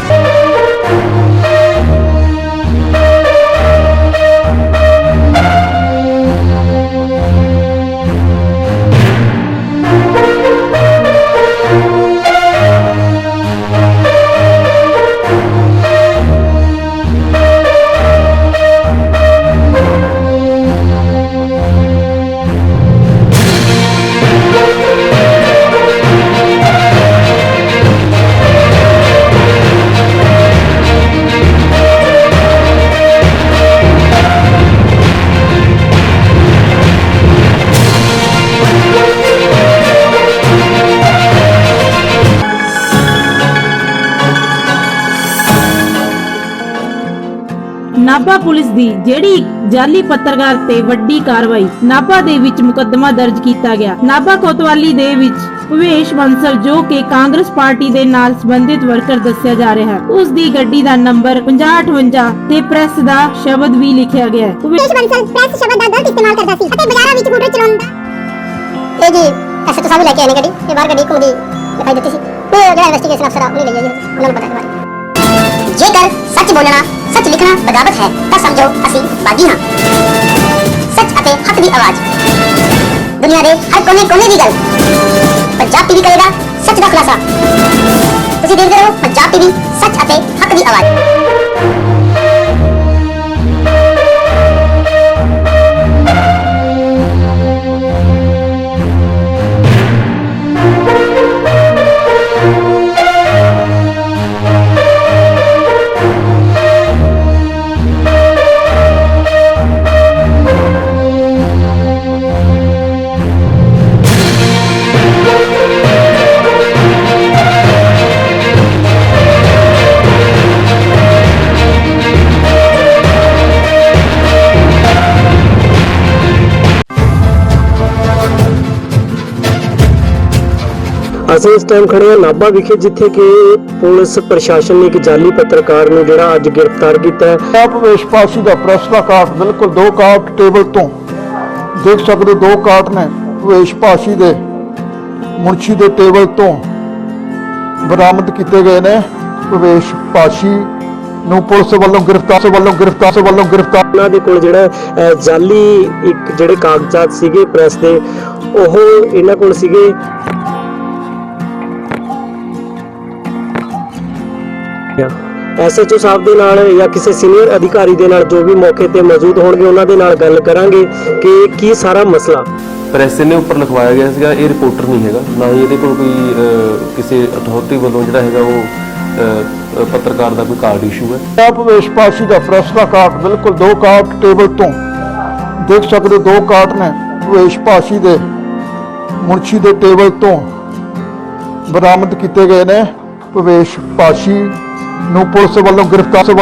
Speaker 17: ਨਾਭਾ ਪੁਲਿਸ ਦੀ ਜਿਹੜੀ ਜਾਲੀ ਪੱਤਰਕਾਰ ਤੇ ਵੱਡੀ ਕਾਰਵਾਈ। ਨਾਭਾ ਦੇ ਵਿੱਚ ਮੁਕੱਦਮਾ ਦਰਜ ਕੀਤਾ ਗਿਆ। ਨਾਭਾ ਕੋਤਵਾਲੀ ਦੇ ਵਿੱਚ ਭਵੇਸ਼ ਬੰਸਲ ਜੋ ਕਿ ਕਾਂਗਰਸ ਪਾਰਟੀ ਦੇ ਨਾਲ ਸੰਬੰਧਿਤ ਵਰਕਰ ਦੱਸਿਆ ਜਾ ਰਿਹਾ ਹੈ, ਉਸ ਦੀ ਗੱਡੀ ਦਾ ਨੰਬਰ 5058 ਤੇ ਪ੍ਰੈਸ ਦਾ ਸ਼ਬਦ ਵੀ ਲਿਖਿਆ ਗਿਆ ਹੈ।
Speaker 14: ਭਵੇਸ਼ ਬੰਸਲ ਪ੍ਰੈਸ ਸ਼ਬਦ ਦਾ ਗਲਤ ਇਸਤੇਮਾਲ ਕਰਦਾ ਸੀ ਅਤੇ ਬਾਜ਼ਾਰਾਂ ਵਿੱਚ ਸਕੂਟਰ ਚਲਾਉਂਦਾ। ਇਹ ਜੀ ਐਸੇ ਤੋਂ ਸਾਰੇ ਲੈ ਕੇ ਆਏ ਨੇ ਗੱਡੀ ਤੇ ਬਾਹਰ ਗੱਡੀ ਘੁੰਮਦੀ ਦਿਖਾਈ ਦਿੱਤੀ ਸੀ ਤੇ ਜਿਹੜਾ ਇਨਵੈਸਟੀਗੇਸ਼ਨ ਅਫਸਰ ਆ ਉਹਨੇ ਲਈ ਹੈ ਜੀ, ਉਹਨਾਂ ਨੂੰ ਪਤਾ ਹੈ। ਜੇਕਰ ਸੱਚ ਬੋਲਣਾ ਸੱਚ ਲਿਖਣਾ ਬਗਾਵਤ ਹੈ ਤਾਂ ਸਮਝੋ ਅਸੀਂ ਬਾਗੀ ਹਾਂ। ਸੱਚ ਅਤੇ ਹੱਕ ਦੀ ਆਵਾਜ਼ ਦੁਨੀਆ ਦੇ ਹਰ ਕੋਨੇ ਦੀ ਗੱਲ। ਪੰਜਾਬ ਟੀਵੀ ਕਰੇਗਾ ਸੱਚ ਦਾ ਖੁਲਾਸਾ। ਤੁਸੀਂ ਦੇਖਦੇ ਰਹੋ ਪੰਜਾਬ ਟੀਵੀ, ਸੱਚ ਅਤੇ ਹੱਕ ਦੀ ਆਵਾਜ਼।
Speaker 18: ਅਸੀਂ ਇਸ ਟਾਈਮ ਖੜੇ ਹਾਂ ਨਾਭਾ ਵਿਖੇ, ਜਿੱਥੇ ਕਿ ਪੁਲਿਸ ਪ੍ਰਸ਼ਾਸਨ ਨੇ ਇੱਕ ਜਾਲੀ ਪੱਤਰਕਾਰ ਨੂੰ ਜਿਹੜਾ ਅੱਜ ਗ੍ਰਿਫਤਾਰ ਕੀਤਾ ਹੈ।
Speaker 11: ਭਵੇਸ਼ ਪਾਸ਼ੀ ਦਾ ਪ੍ਰੈਸ ਦਾ ਕਾਰਡ ਬਿਲਕੁਲ 2 ਕਾਰਡ ਟੇਬਲ ਤੋਂ ਦੇਖ ਸਕਦੇ 2 ਕਾਰਡ ਨੇ ਭਵੇਸ਼ ਪਾਸ਼ੀ ਦੇ ਮੁਨਸ਼ੀ ਦੇ ਟੇਬਲ ਤੋਂ ਬਰਾਮਦ ਕੀਤੇ ਗਏ ਨੇ। ਭਵੇਸ਼ ਪਾਸ਼ੀ ਨੂੰ ਪੁਲਿਸ ਵੱਲੋਂ ਗ੍ਰਿਫਤਾਰ
Speaker 18: ਉਹਨਾਂ ਦੇ ਕੋਲ ਜਿਹੜਾ ਜਾਲੀ ਇੱਕ ਜਿਹੜੇ ਕਾਗਜ਼ਾਤ ਸੀਗੇ ਪ੍ਰੈਸ ਦੇ, ਉਹ ਇਹਨਾਂ ਕੋਲ ਸੀਗੇ। SHO ਸਾਹਿਬ ਦੇ ਨਾਲ ਜਾਂ ਕਿਸੇ ਸੀਨੀਅਰ ਅਧਿਕਾਰੀ ਦੇ ਨਾਲ ਜੋ ਵੀ ਮੌਕੇ ਤੇ ਮੌਜੂਦ ਹੋਣਗੇ ਉਹਨਾਂ ਦੇ ਨਾਲ ਗੱਲ ਕਰਾਂਗੇ ਕਿ ਕੀ ਸਾਰਾ ਮਸਲਾ।
Speaker 12: ਪ੍ਰੈਸ ਨੇ ਉੱਪਰ ਲਿਖਵਾਇਆ ਗਿਆ ਸੀਗਾ ਇਹ ਰਿਪੋਰਟਰ ਨਹੀਂ ਹੈਗਾ, ਨਾ ਹੀ ਇਹਦੇ ਕੋਲ ਕੋਈ ਕਿਸੇ ਅਥਾਰਟੀ ਵੱਲੋਂ ਜਿਹੜਾ ਹੈਗਾ ਉਹ ਪੱਤਰਕਾਰ ਦਾ ਕੋਈ ਕਾਰਡ ਇਸ਼ੂ ਹੈ।
Speaker 11: ਭਵੇਸ਼ ਪਾਸ਼ੀ ਦਾ ਪ੍ਰੈਸ ਦਾ ਕਾਰਡ ਬਿਲਕੁਲ 2 ਕਾਰਡ ਟੇਬਲ ਤੋਂ ਦੇਖ ਸਕਦੇ 2 ਕਾਰਡ ਨੇ ਭਵੇਸ਼ ਪਾਸ਼ੀ ਦੇ ਮੁਨਸ਼ੀ ਦੇ ਟੇਬਲ ਤੋਂ ਬਰਾਮਦ ਕੀਤੇ ਗਏ ਨੇ। ਭਵੇਸ਼ ਪਾਸ਼ੀ ਨੂੰ ਪੁਲਿਸ ਵੱਲੋਂ ਗ੍ਰਿਫਤਾਰ
Speaker 14: ਇਹ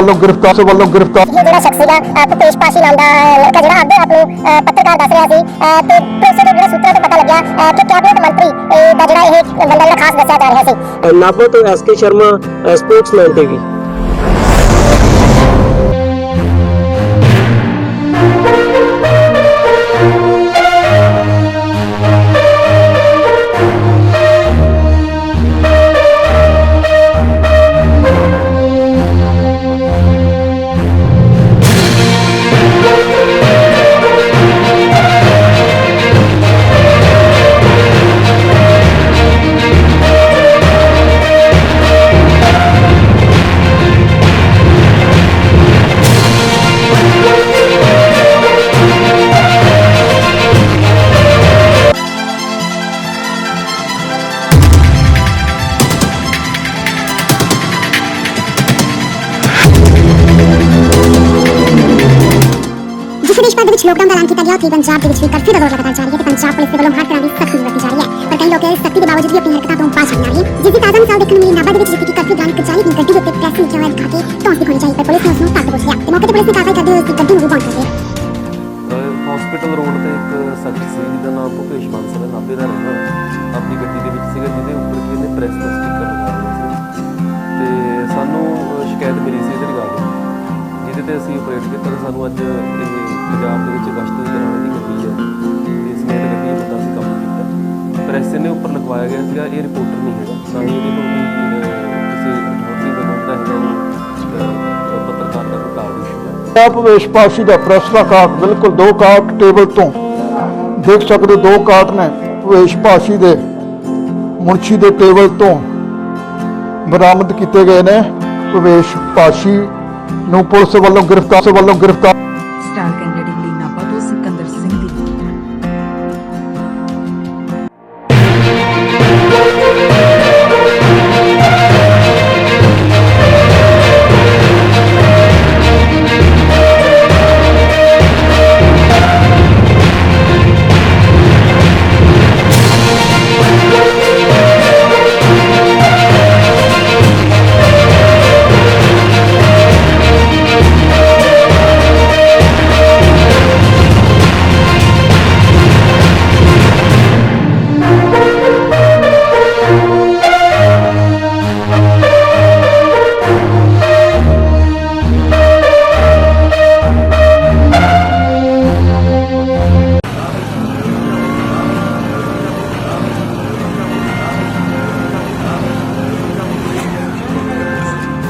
Speaker 14: ਜਿਹੜਾ ਸ਼ਖਸ ਸੀਗਾ ਭੁਪੇਸ਼ ਪਾਸ਼ੀ ਨਾਮ ਦਾ ਲੜਕਾ ਜਿਹੜਾ ਅੱਗੇ ਆਪ ਨੂੰ ਪੱਤਰਕਾਰ ਦੱਸ ਰਿਹਾ ਸੀ ਤੇ ਪੁਲਿਸ ਦੇ ਜਿਹੜੇ ਸੂਤਰਾਂ ਤੋਂ ਪਤਾ ਲੱਗਿਆ ਕਿ ਕੈਬਨਿਟ ਮੰਤਰੀ ਦਾ ਜਿਹੜਾ ਇਹ ਬੰਦਾ ਜਿਹੜਾ ਖਾਸ ਦੱਸਿਆ ਜਾ ਰਿਹਾ ਸੀ।
Speaker 18: ਨਾਭਾ ਤੋਂ SK Sharma Spokesman TV।
Speaker 14: Lockdown का ऐलान किया गया कि पंजाब के भी कर्फ्यू का दौर लगातार जारी है। पंजाब पुलिस के वालों हर तरह की सख्ती बरती जा रही है, पर कई लोग इस सख्ती के बावजूद भी अपनी हरकतों को पास करने आ रहे हैं। जिसकी ताजा मिसाल देखने मिली नाभा के जिसकी कर्फ्यू दौरान जाली की गड्डी के प्रेस लिखा हुआ दिखा के टॉस दिखानी चाहिए, पर पुलिस ने उसको ताक दबोच लिया। मौके पर पुलिस ने कार्रवाई करते हुए उसकी गड्डी को बंद कर दिया।
Speaker 12: ਹਸਪੀਟਲ ਰੋਡ ਤੇ ਇੱਕ ਸ਼ਖਸ ਸੀ ਜਿਹਦਾ ਨਾਮ ਭੁਪੇਸ਼ ਬਾਂਸਲ ਹੈ, ਨਾਭੇ ਦਾ ਰਹਿਣ ਵਾਲਾ, ਆਪਣੀ ਗੱਡੀ ਦੇ ਵਿੱਚ ਸੀਗਾ, ਜਿਹਦੇ ਉੱਪਰ ਕਿ ਇਹਨੇ ਪ੍ਰੈਸ ਦਾ ਸਟicker ਲਗਾਇਆ ਹੋਇਆ ਸੀ ਤੇ ਸਾਨੂੰ ਸ਼ਿਕਾਇਤ ਮਿਲੀ ਸੀ ਇਹਦੇ ਰਿਗਾਰਡਿੰਗ, ਜਿਹਦੇ ਤੇ ਅਸੀਂ ਆਪਰੇਟ ਕੀਤਾ ਤੇ ਸਾਨੂੰ ਅੱਜ ਇਹ ਪੰਜਾਬ ਦੇ ਵਿੱਚ ਗਸ਼ਤ ਦੇ ਦੌਰਾਨ ਇਹਦੀ ਗੱਡੀ ਹੈ ਤੇ ਸਮੇਤ ਗੱਡੀ ਬੰਦਾ ਅਸੀਂ ਕਾਬੂ ਕੀਤਾ। ਪ੍ਰੈਸ ਨੇ ਉੱਪਰ ਲਿਖਵਾਇਆ ਗਿਆ ਸੀਗਾ ਇਹ ਰਿਪੋਰਟਰ ਨਹੀਂ ਹੈਗਾ, ਨਾ ਹੀ ਇਹਦੇ ਕੋਲ ਕੋਈ ਕਿਸੇ ਅਥਾਰਟੀ ਵੱਲੋਂ ਜਿਹੜਾ ਹੈਗਾ ਉਹ ਪੱਤਰਕਾਰ ਦਾ ਕੋਈ ਕਾਰਡ ਇਸ਼ੂ ਹੈ।
Speaker 11: ਭਵੇਸ਼ ਪਾਸ਼ੀ ਦਾ ਪ੍ਰੈਸ ਦਾ ਕਾਰਡ ਬਿਲਕੁਲ 2 ਕਾਰਡ ਟੇਬਲ ਤੋਂ ਦੇਖ ਸਕਦੇ 2 ਕਾਰਡ ਨੇ ਭਵੇਸ਼ ਪਾਸ਼ੀ ਦੇ ਮੁਨਸ਼ੀ ਦੇ ਟੇਬਲ ਤੋਂ ਬਰਾਮਦ ਕੀਤੇ ਗਏ ਨੇ। ਭਵੇਸ਼ ਪਾਸ਼ੀ ਨੂੰ ਪੁਲਿਸ ਵੱਲੋਂ ਗ੍ਰਿਫਤਾਰ
Speaker 19: ਸਟਾਰ ਕੈਂਡੀਡੇਟ ਲਈ ਨਾਭਾ ਤੋਂ ਸਿਕੰਦਰ ਸਿੰਘ ਦੀ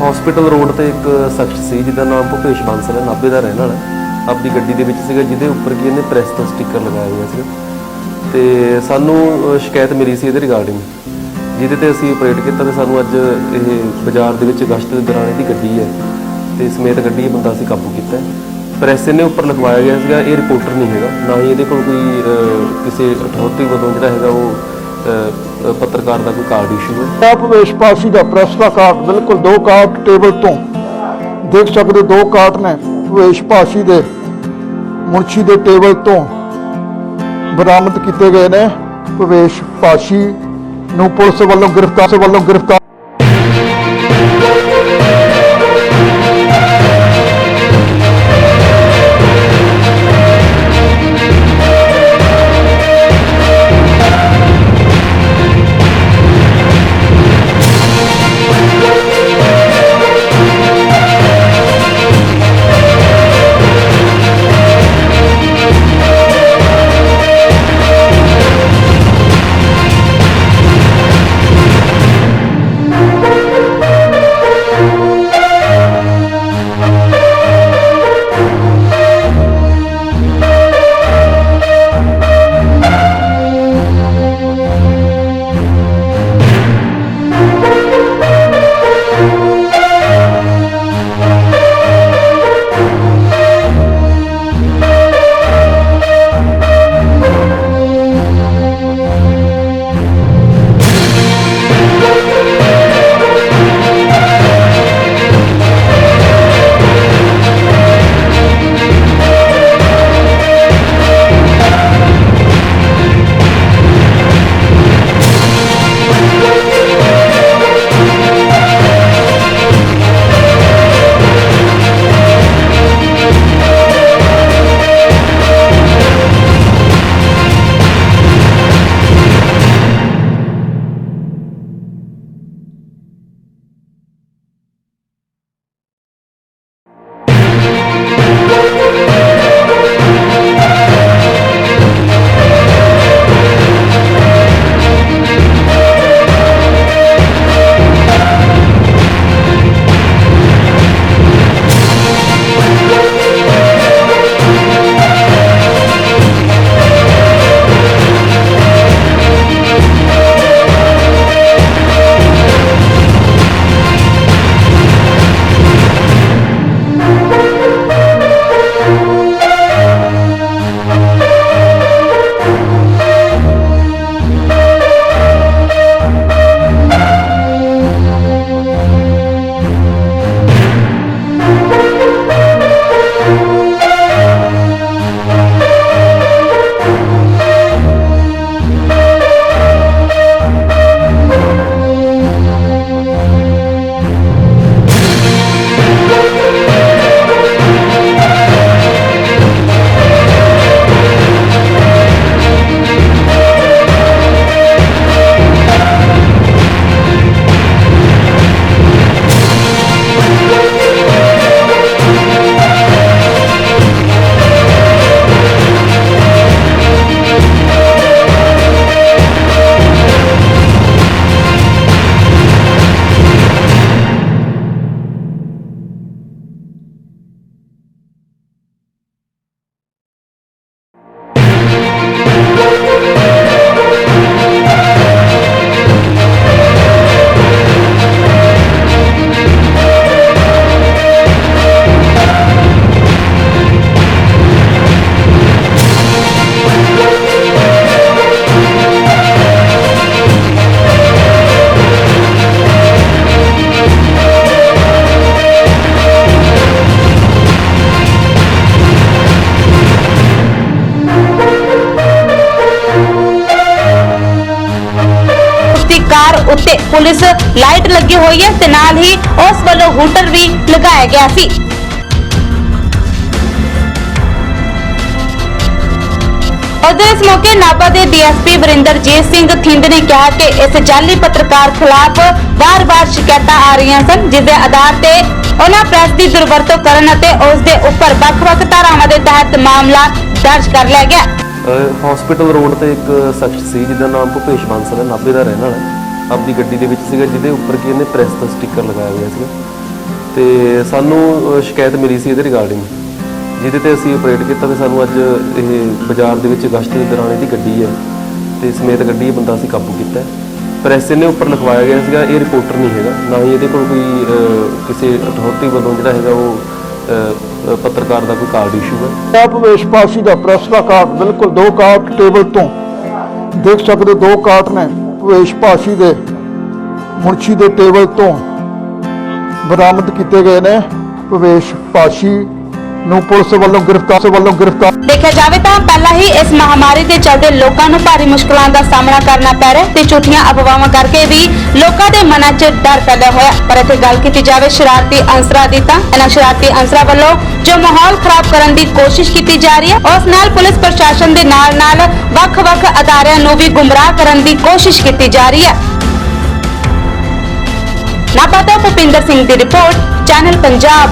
Speaker 12: ਹਸਪੀਟਲ ਰੋਡ ਤੇ ਇੱਕ ਸ਼ਖਸ ਸੀ ਜਿਹਦਾ ਨਾਮ ਭੁਪੇਸ਼ ਬਾਂਸਲ ਹੈ, ਨਾਭੇ ਦਾ ਰਹਿਣ ਵਾਲਾ, ਆਪਣੀ ਗੱਡੀ ਦੇ ਵਿੱਚ ਸੀਗਾ, ਜਿਹਦੇ ਉੱਪਰ ਕਿ ਇਹਨੇ ਪ੍ਰੈਸ ਦਾ ਸਟicker ਲਗਾਇਆ ਹੋਇਆ ਸੀ ਤੇ ਸਾਨੂੰ ਸ਼ਿਕਾਇਤ ਮਿਲੀ ਸੀ ਇਹਦੇ ਰਿਗਾਰਡਿੰਗ, ਜਿਹਦੇ ਤੇ ਅਸੀਂ ਆਪਰੇਟ ਕੀਤਾ ਤੇ ਸਾਨੂੰ ਅੱਜ ਇਹ ਬਾਜ਼ਾਰ ਦੇ ਵਿੱਚ ਗਸ਼ਤ ਦੇ ਦੌਰਾਨ ਇਹਦੀ ਗੱਡੀ ਹੈ ਤੇ ਸਮੇਤ ਗੱਡੀ ਇਹ ਬੰਦਾ ਅਸੀਂ ਕਾਬੂ ਕੀਤਾ। ਪ੍ਰੈਸ ਨੇ ਉੱਪਰ ਲਿਖਵਾਇਆ ਗਿਆ ਸੀਗਾ ਇਹ ਰਿਪੋਰਟਰ ਨਹੀਂ ਹੈਗਾ, ਨਾ ਹੀ ਇਹਦੇ ਕੋਲ ਕੋਈ ਕਿਸੇ ਅਥਾਰਟੀ ਵੱਲੋਂ ਜਿਹੜਾ ਹੈਗਾ ਉਹ ਪੱਤਰਕਾਰ ਦਾ ਕੋਈ ਕਾਰਡ ਇਸ਼ੂ ਹੈ।
Speaker 11: ਭਵੇਸ਼ ਪਾਸ਼ੀ ਦਾ ਪ੍ਰੈਸ ਦਾ ਕਾਰਡ ਬਿਲਕੁਲ 2 ਕਾਰਡ ਟੇਬਲ ਤੋਂ ਦੇਖ ਸਕਦੇ 2 ਕਾਰਡ ਨੇ ਭਵੇਸ਼ ਪਾਸ਼ੀ ਦੇ ਮੁਨਸ਼ੀ ਦੇ ਟੇਬਲ ਤੋਂ ਬਰਾਮਦ ਕੀਤੇ ਗਏ ਨੇ। ਭਵੇਸ਼ ਪਾਸ਼ੀ ਨੂੰ ਪੁਲਿਸ ਵੱਲੋਂ ਗ੍ਰਿਫਤਾਰ
Speaker 20: ਪੁਲਿਸ ਲਾਈਟ ਲੱਗੀ ਹੋਈ ਹੈ ਤੇ ਨਾਲ ਹੀ ਉਸ ਵੱਲੋਂ ਹੂਟਰ ਵੀ ਲਗਾਇਆ ਗਿਆ ਸੀ। उधर इस मौके नाभा के डीएसपी वरिंदरजीत सिंह थिंद ने कहा कि इस जाली पत्रकार खिलाफ बार-बार शिकायत आ रही सन, जिसके आधार ते उन्हां प्रेस की दुरवरतों करन अते उस दे उपर ਵੱਖ-ਵੱਖ ਧਾਰਾਵਾਂ ਦੇ ਤਹਿਤ ਮਾਮਲਾ ਦਰਜ ਕਰ ਲਿਆ ਗਿਆ।
Speaker 12: ਹਸਪੀਟਲ ਰੋਡ ਤੇ ਇੱਕ ਸ਼ਖਸ ਸੀ ਜਿਹਦਾ ਨਾਮ ਭੁਪੇਸ਼ ਬਾਂਸਲ ਹੈ, ਨਾਭੇ ਦਾ ਰਹਿਣ ਵਾਲਾ ਹੈ। ਆਪਣੀ ਗੱਡੀ ਦੇ ਵਿੱਚ ਸੀਗਾ ਜਿਹਦੇ ਉੱਪਰ ਕਿ ਇਹਨੇ ਪ੍ਰੈਸ ਦਾ ਸਟicker ਲਗਾਇਆ ਹੋਇਆ ਸੀਗਾ ਤੇ ਸਾਨੂੰ ਸ਼ਿਕਾਇਤ ਮਿਲੀ ਸੀ ਇਹਦੇ ਰਿਗਾਰਡਿੰਗ, ਜਿਹਦੇ ਤੇ ਅਸੀਂ ਆਪਰੇਟ ਕੀਤਾ ਤੇ ਸਾਨੂੰ ਅੱਜ ਇਹ ਬਾਜ਼ਾਰ ਦੇ ਵਿੱਚ ਗਸ਼ਤ ਦੇ ਦੌਰਾਨ ਇਹਦੀ ਗੱਡੀ ਹੈ ਤੇ ਸਮੇਤ ਗੱਡੀ ਇਹ ਬੰਦਾ ਅਸੀਂ ਕਾਬੂ ਕੀਤਾ। ਪ੍ਰੈਸ ਇਹਨੇ ਉੱਪਰ ਲਿਖਵਾਇਆ ਗਿਆ ਸੀਗਾ ਇਹ ਰਿਪੋਰਟਰ ਨਹੀਂ ਹੈਗਾ, ਨਾ ਹੀ ਇਹਦੇ ਕੋਲ ਕੋਈ ਕਿਸੇ ਅਥਾਰਟੀ ਵੱਲੋਂ ਜਿਹੜਾ ਹੈਗਾ ਉਹ ਪੱਤਰਕਾਰ ਦਾ ਕੋਈ ਕਾਰਡ ਇਸ਼ੂ ਹੈ।
Speaker 11: ਭਵੇਸ਼ ਪਾਸ਼ੀ ਦਾ ਪ੍ਰੈਸ ਦਾ ਕਾਰਡ ਬਿਲਕੁਲ 2 ਕਾਰਡ ਟੇਬਲ ਤੋਂ ਦੇਖ ਸਕਦੇ 2 ਕਾਰਡ ਨੇ ਭਵੇਸ਼ ਪਾਸ਼ੀ ਦੇ ਮੁਨਸ਼ੀ ਦੇ ਟੇਬਲ ਤੋਂ ਬਰਾਮਦ ਕੀਤੇ ਗਏ ਨੇ। ਭਵੇਸ਼ ਪਾਸ਼ੀ ਨੂੰ ਪੁਲਿਸ ਵੱਲੋਂ ਗ੍ਰਿਫਤਾਰ
Speaker 20: देखा जाए तो पहला ही इस महामारी के चलते लोगों को भारी मुश्किलों का सामना करना पै रहा है, झूठियां अफवाहां करके भी लोगों के मनां च डर पैदा होया। पर इत्थे गल कीती जाए शरारती अंसरां दी तां इन्हां शरारती अंसरां वल्लों जो माहौल खराब करने की कोशिश की जा रही है, उस नाल पुलिस प्रशासन के नाल वख-वख अदारियां नूं भी गुमराह करने की कोशिश की जा रही है। नाभा तो भुपिंदर सिंह की रिपोर्ट, चैनल पंजाब।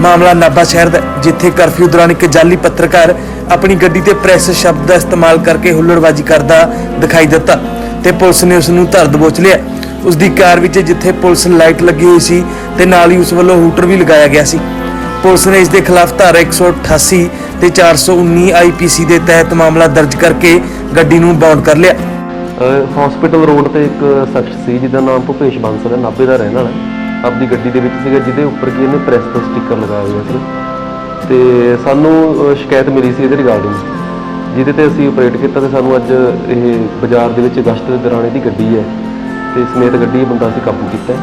Speaker 21: मामला नाभा शहर दा, जिथे कर्फ्यू दौरान एक जाली पत्रकार अपनी गड्डी ते प्रेस शब्द का इस्तेमाल करके हुल्लड़बाजी करता दिखाई दिता ते पुलिस ने उसनूं धर दबोच लिया। उसकी कार विच जिथे पुलिस लाइट लगी हुई सी ते नाल ही उस वल्लों हूटर भी लगाया गया सी। पुलिस ने इस दे खिलाफ धारा 188 ते 419 IPC के तहत मामला दर्ज करके गड्डी नूं बाउंड कर लिया।
Speaker 12: हॉस्पिटल रोड ਤੇ ਇੱਕ ਸ਼ਖਸ ਸੀ ਜਿਹਦਾ ਨਾਮ ਭੁਪੇਸ਼ ਬਾਂਸਲ ਹੈ, ਨਾਭੇ ਦਾ ਰਹਿਣ ਵਾਲਾ ਹੈ। ਆਪਣੀ ਗੱਡੀ ਦੇ ਵਿੱਚ ਸੀਗਾ ਜਿਹਦੇ ਉੱਪਰ ਕਿ ਇਹਨੇ ਪ੍ਰੈਸ ਦਾ ਸਟicker ਲਗਾਇਆ ਹੋਇਆ ਸੀ ਤੇ ਸਾਨੂੰ ਸ਼ਿਕਾਇਤ ਮਿਲੀ ਸੀ ਇਹਦੇ ਰਿਗਾਰਡਿੰਗ, ਜਿਹਦੇ ਤੇ ਅਸੀਂ ਆਪਰੇਟ ਕੀਤਾ ਤੇ ਸਾਨੂੰ ਅੱਜ ਇਹ ਬਾਜ਼ਾਰ ਦੇ ਵਿੱਚ ਗਸ਼ਤ ਦੇ ਦੌਰਾਨ ਇਹਦੀ ਗੱਡੀ ਹੈ ਤੇ ਸਮੇਤ ਗੱਡੀ ਇਹ ਬੰਦਾ ਅਸੀਂ ਕਾਬੂ ਕੀਤਾ।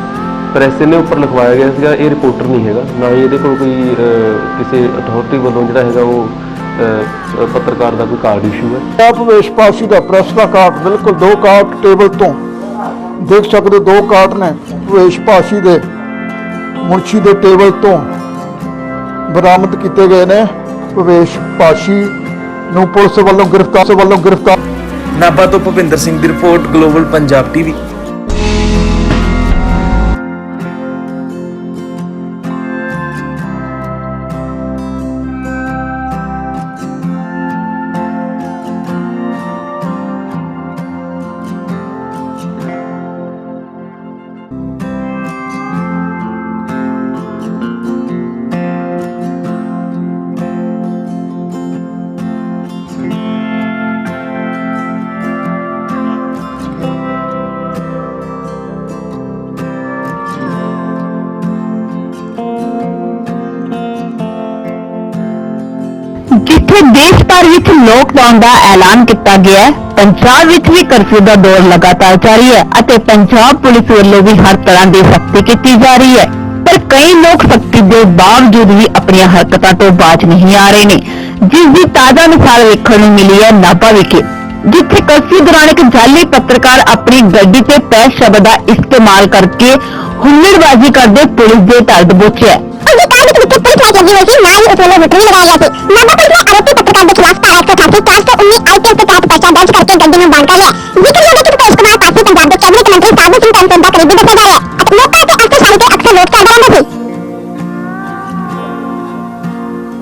Speaker 12: ਪ੍ਰੈਸ ਇਹਨੇ ਉੱਪਰ ਲਿਖਵਾਇਆ ਗਿਆ ਸੀਗਾ ਇਹ ਰਿਪੋਰਟਰ ਨਹੀਂ ਹੈਗਾ, ਨਾ ਹੀ ਇਹਦੇ ਕੋਲ ਕੋਈ ਕਿਸੇ ਅਥਾਰਟੀ ਵੱਲੋਂ ਜਿਹੜਾ ਹੈਗਾ ਉਹ ਪੱਤਰਕਾਰ ਦਾ ਕੋਈ ਕਾਰਡ ਇਸ਼ੂ ਹੈ।
Speaker 11: ਭਵੇਸ਼ ਪਾਸ਼ੀ ਦਾ ਪ੍ਰੈਸ ਦਾ ਕਾਰਡ ਬਿਲਕੁਲ 2 ਕਾਰਡ ਟੇਬਲ ਤੋਂ ਦੇਖ ਸਕਦੇ 2 ਕਾਰਡ ਨੇ ਭਵੇਸ਼ ਪਾਸ਼ੀ ਦੇ ਮੁਨਸ਼ੀ ਦੇ ਟੇਬਲ ਤੋਂ ਬਰਾਮਦ ਕੀਤੇ ਗਏ ਨੇ। ਭਵੇਸ਼ ਪਾਸ਼ੀ ਨੂੰ ਪੁਲਿਸ ਵੱਲੋਂ ਗ੍ਰਿਫਤਾਰ।
Speaker 21: नाभा तो भुपिंदर सिंह की रिपोर्ट, ग्लोबल पंजाब TV।
Speaker 22: जिथे देश भर विच लॉकडाउन का ऐलान किया गया है, पंजाब विच भी कर्फ्यू का दौर लगातार जारी है अते पंजाब पुलिस वालों भी हर तरह की सख्ती की जा रही है। पर कई लोग सख्ती के बावजूद भी अपनी हरकतों तो बाज नहीं आ रहे ने, जिसकी ताजा मिसाल देखने को मिली है नाभा विखे, जिथे कर्फ्यू दौरान एक जाली पत्रकार अपनी गड्डी ते प्रेस शब्द का इस्तेमाल करके हुल्लड़बाजी करते पुलिस के धर दबोचे है।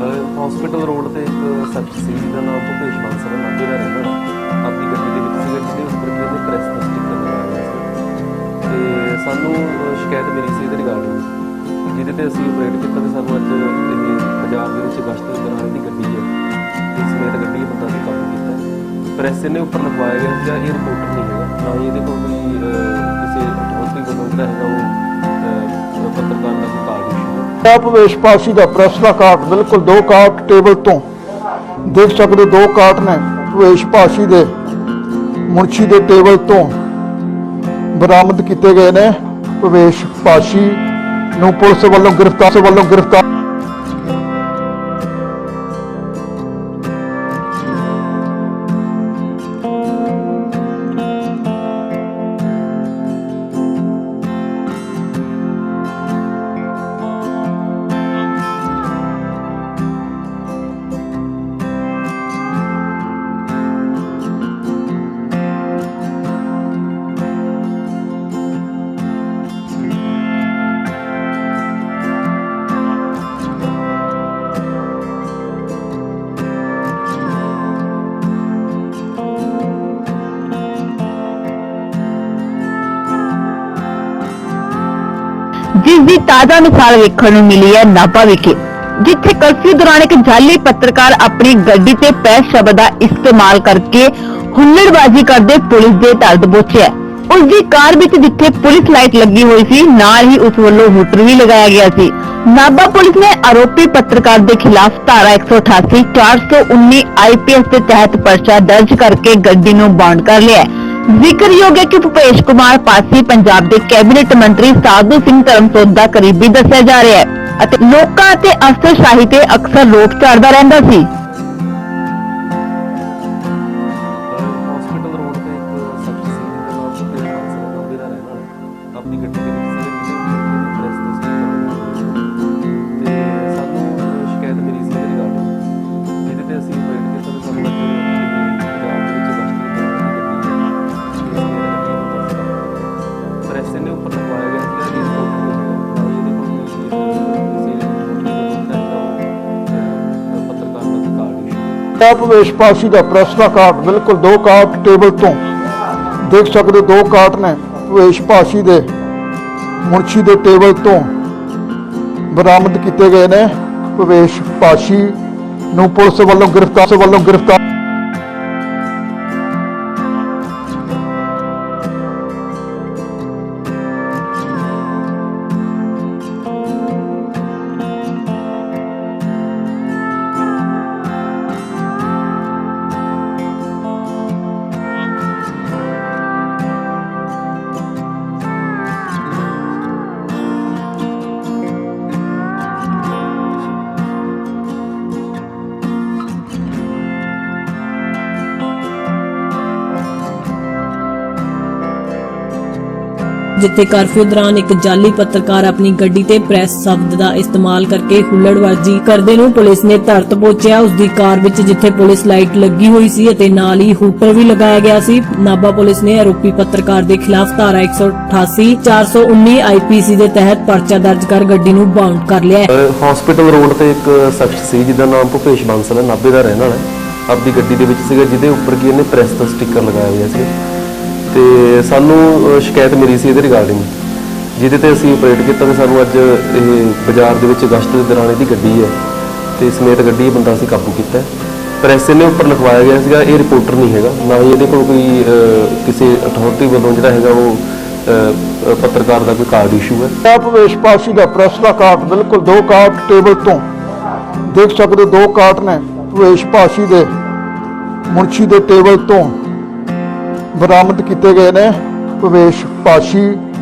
Speaker 12: ਹਸਪੀਟਲ ਰੋਡ ਤੇ ਇੱਕ ਸ਼ਖਸ ਸੀ ਜਿਹਦਾ ਨਾਮ ਭੁਪੇਸ਼ ਬਾਂਸਲ ਹੈ, ਨਾਭੇ ਦਾ ਰਹਿਣ ਵਾਲਾ। ਆਪਣੀ ਗੱਡੀ ਦੇ ਵਿੱਚ ਸੀਗਾ ਜਿਹਦੇ ਉੱਪਰ ਕਿ ਇਹਨੇ ਪ੍ਰੈਸ ਦਾ ਸਟicker ਲਗਾਇਆ ਹੋਇਆ ਸੀ ਤੇ ਸਾਨੂੰ ਸ਼ਿਕਾਇਤ ਮਿਲੀ ਸੀ ਇਹਦੇ ਰਿਗਾਰਡਿੰਗ, ਜਿਹਦੇ ਤੇ ਅਸੀਂ ਆਪਰੇਟ ਕੀਤਾ ਤੇ ਸਾਨੂੰ ਅੱਜ ਇਹ ਬਾਜ਼ਾਰ ਦੇ ਵਿੱਚ ਗਸ਼ਤ ਦੇ ਦੌਰਾਨ ਇਹਦੀ ਗੱਡੀ ਹੈ ਤੇ ਸਮੇਤ ਗੱਡੀ ਇਹ ਬੰਦਾ ਅਸੀਂ ਕਾਬੂ ਕੀਤਾ ਹੈ। ਪ੍ਰੈਸ ਇਹਨੇ ਉੱਪਰ ਲਿਖਵਾਇਆ ਗਿਆ ਸੀਗਾ ਇਹ ਰਿਪੋਰਟਰ ਨਹੀਂ ਹੈਗਾ, ਨਾ ਹੀ ਇਹਦੇ ਕੋਲ ਕੋਈ ਕਿਸੇ ਅਥਾਰਟੀ ਵੱਲੋਂ ਜਿਹੜਾ ਹੈਗਾ ਉਹ ਪੱਤਰਕਾਰ ਦਾ ਕੋਈ ਕਾਰਡ ਇਸ਼ੂ ਹੈ।
Speaker 11: ਭਵੇਸ਼ ਪਾਸ਼ੀ ਦਾ ਪ੍ਰੈਸ ਦਾ ਕਾਰਡ ਬਿਲਕੁਲ 2 ਕਾਰਟ ਟੇਬਲ ਤੋਂ ਦੇਖ ਸਕਦੇ 2 ਕਾਰਟ ਨੇ ਭਵੇਸ਼ ਪਾਸ਼ੀ ਦੇ ਮੁਨਸ਼ੀ ਦੇ ਟੇਬਲ ਤੋਂ ਬਰਾਮਦ ਕੀਤੇ ਗਏ ਨੇ। ਭਵੇਸ਼ ਪਾਸ਼ੀ ਨੂੰ ਪੁਲਿਸ ਵੱਲੋਂ ਗ੍ਰਿਫਤਾਰ
Speaker 22: ਜਿਸ ਦੀ ਤਾਜ਼ਾ ਮਿਸਾਲ ਵੇਖਣ ਨੂੰ ਮਿਲੀ ਹੈ ਨਾਭਾ ਵਿਖੇ, ਜਿੱਥੇ ਕਰਫਿਊ ਦੌਰਾਨ ਇੱਕ ਜਾਲੀ ਪੱਤਰਕਾਰ ਆਪਣੀ ਗੱਡੀ ਤੇ ਪ੍ਰੈਸ ਸ਼ਬਦ ਦਾ ਇਸਤੇਮਾਲ ਕਰਕੇ ਹੁੱਲੜਬਾਜ਼ੀ ਕਰਦੇ ਪੁਲਿਸ ਦੇ ਧਰ ਦਬੋਚਿਆ। ਉਸ ਦੀ ਕਾਰ ਵਿੱਚ ਜਿੱਥੇ ਪੁਲਿਸ ਲਾਈਟ ਲੱਗੀ ਹੋਈ ਸੀ, ਨਾਲ ਹੀ ਉਸ ਵੱਲੋਂ ਹੂਟਰ ਵੀ ਲਗਾਇਆ ਗਿਆ ਸੀ। ਨਾਭਾ ਪੁਲਿਸ ਨੇ ਆਰੋਪੀ ਪੱਤਰਕਾਰ ਦੇ ਖਿਲਾਫ ਧਾਰਾ 188 419 IPS ਦੇ ਤਹਿਤ ਪਰਚਾ ਦਰਜ ਕਰਕੇ ਗੱਡੀ ਨੂੰ ਬਾਉਂਡ ਕਰ ਲਿਆ ਹੈ। ਜ਼ਿਕਰਯੋਗ ਹੈ ਕਿ ਭੁਪੇਸ਼ ਕੁਮਾਰ ਪਾਸੀ ਪੰਜਾਬ ਦੇ ਕੈਬਨਿਟ ਮੰਤਰੀ ਸਾਧੂ ਸਿੰਘ ਧਰਮਸੋਤ ਦਾ ਕਰੀਬੀ ਦੱਸਿਆ ਜਾ ਰਿਹਾ ਹੈ ਅਤੇ ਲੋਕਾਂ ਅਤੇ ਅਫਸਰਸ਼ਾਹੀ ਤੇ ਅਕਸਰ ਰੋਪ ਝਾੜਦਾ ਰਹਿੰਦਾ ਸੀ।
Speaker 12: ਹਸਪੀਟਲ ਰੋਡ ਤੇ ਇੱਕ ਸ਼ਖਸ ਸੀ ਜਿਹਦਾ ਨਾਮ ਭੁਪੇਸ਼ ਬਾਂਸਲ ਹੈ, ਨਾਭੇ ਦਾ ਰਹਿਣ ਵਾਲਾ। ਆਪਣੀ ਗੱਡੀ ਦੇ ਵਿੱਚ ਸੀਗਾ ਜਿਹਦੇ ਉੱਪਰ ਪ੍ਰੈਸ ਦਾ ਸਟicker ਤੇ ਸਾਨੂੰ ਸ਼ਿਕਾਇਤ ਮਿਲੀ ਸੀ ਇਹਦੇ ਰਿਗਾਰਡਿੰਗ, ਜਿਹਦੇ ਤੇ ਅਸੀਂ ਆਪਰੇਟ ਕੀਤਾ ਤੇ ਸਾਨੂੰ ਅੱਜ ਇਹ ਪੰਜਾਬ ਦੇ ਵਿੱਚ ਗਸ਼ਤ ਦੇ ਦੌਰਾਨ ਪ੍ਰੈਸ ਇਹਨੇ ਉੱਪਰ ਲਿਖਵਾਇਆ ਗਿਆ ਸੀਗਾ ਇਹ ਰਿਪੋਰਟ ਨਹੀਂ ਹੈਗਾ, ਨਾ ਹੀ ਇਹਦੇ ਕੋਲ ਕੋਈ ਕਿਸੇ ਅਥਾਰਟੀ ਵੱਲੋਂ ਪੱਤਰਕਾਰ ਦਾ ਕੋਈ ਕਾਰਡ ਇਸ਼ੂ ਹੈ।
Speaker 11: ਭਵੇਸ਼ ਪਾਸ਼ੀ ਦਾ ਪ੍ਰੈਸ ਦਾ ਕਾਰਡ ਬਿਲਕੁਲ 2 ਕਾਰਟ ਟੇਬਲ ਤੋਂ ਦੇਖ ਸਕਦੇ 2 ਕਾਰਟ ਨੇ ਭਵੇਸ਼ ਪਾਸ਼ੀ ਦੇ ਮੁਨਸ਼ੀ ਦੇ ਟੇਬਲ ਤੋਂ ਬਰਾਮਦ ਕੀਤੇ ਗਏ ਨੇ। ਭਵੇਸ਼ ਪਾਸ਼ੀ ਨੂੰ ਪੁਲਿਸ ਵੱਲੋਂ ਗ੍ਰਿਫਤਾਰ
Speaker 3: ਜਿੱਥੇ ਕਰਫਿਊ ਦੌਰਾਨ ਇੱਕ ਜਾਲੀ ਪੱਤਰਕਾਰ ਆਪਣੀ ਗੱਡੀ ਤੇ ਪ੍ਰੈਸ ਸ਼ਬਦ ਦਾ ਇਸਤੇਮਾਲ ਕਰਕੇ ਹੁੱਲੜਬਾਜ਼ੀ ਕਰਦੇ ਨੂੰ ਪੁਲਿਸ ਨੇ ਧਰ ਦਬੋਚਿਆ। ਉਸ ਦੀ ਕਾਰ ਵਿੱਚ ਜਿੱਥੇ ਪੁਲਿਸ ਲਾਈਟ ਲੱਗੀ ਹੋਈ ਸੀ ਅਤੇ ਨਾਲ ਹੀ ਹੂਟਰ ਵੀ ਲਗਾਇਆ ਗਿਆ ਸੀ। ਨਾਭਾ ਪੁਲਿਸ ਨੇ ਆਰੋਪੀ ਪੱਤਰਕਾਰ ਦੇ ਖਿਲਾਫ ਧਾਰਾ 188 419 IPC ਦੇ ਤਹਿਤ ਪਰਚਾ ਦਰਜ ਕਰ ਗੱਡੀ ਨੂੰ ਬਾਉਂਡ ਕਰ ਲਿਆ ਹੈ।
Speaker 12: ਹਸਪੀਟਲ ਰੋਡ ਤੇ ਇੱਕ ਸ਼ਖਸ ਸੀ ਜਿਹਦਾ ਨਾਮ ਭੁਪੇਸ਼ ਬਾਂਸਲ ਹੈ, ਨਾਭੇ ਦਾ ਰਹਿਣ ਵਾਲਾ। ਆਪਣੀ ਗੱਡੀ ਦੇ ਵਿੱਚ ਸੀਗਾ ਜਿਹਦੇ ਉੱਪਰ ਕਿ ਇਹਨੇ ਪ੍ਰੈਸ ਦਾ ਸਟicker ਲਗਾਇਆ ਹੋਇਆ ਸੀ ਤੇ ਸਾਨੂੰ ਸ਼ਿਕਾਇਤ ਮਿਲੀ ਸੀ ਇਹਦੇ ਰਿਗਾਰਡਿੰਗ, ਜਿਹਦੇ ਤੇ ਅਸੀਂ ਆਪਰੇਟ ਕੀਤਾ ਤੇ ਸਾਨੂੰ ਅੱਜ ਇਹ ਬਾਜ਼ਾਰ ਦੇ ਵਿੱਚ ਗਸ਼ਤ ਦੇ ਦੌਰਾਨ ਇਹਦੀ ਗੱਡੀ ਹੈ ਤੇ ਸਮੇਤ ਗੱਡੀ ਇਹ ਬੰਦਾ ਅਸੀਂ ਕਾਬੂ ਕੀਤਾ ਹੈ। ਪ੍ਰੈਸ ਇਹਨੇ ਉੱਪਰ ਲਿਖਵਾਇਆ ਗਿਆ ਸੀਗਾ ਇਹ ਰਿਪੋਰਟਰ ਨਹੀਂ ਹੈਗਾ, ਨਾ ਹੀ ਇਹਦੇ ਕੋਲ ਕੋਈ ਕਿਸੇ ਅਥਾਰਟੀ ਵੱਲੋਂ ਜਿਹੜਾ ਹੈਗਾ ਉਹ ਪੱਤਰਕਾਰ ਦਾ ਕੋਈ ਕਾਰਡ ਇਸ਼ੂ ਹੈ।
Speaker 11: ਭਵੇਸ਼ ਪਾਸ਼ੀ ਦਾ ਪ੍ਰੈਸ ਦਾ ਕਾਰਡ ਬਿਲਕੁਲ 2 ਕਾਰਟ ਟੇਬਲ ਤੋਂ ਦੇਖ ਸਕਦੇ 2 ਕਾਰਟ ਨੇ ਭਵੇਸ਼ ਪਾਸ਼ੀ ਦੇ ਮੁਨਸ਼ੀ ਦੇ ਟੇਬਲ ਤੋਂ ਬਰਾਮਦ ਕੀਤੇ ਗਏ ਨੇ। ਭਵੇਸ਼ ਪਾਸ਼ੀ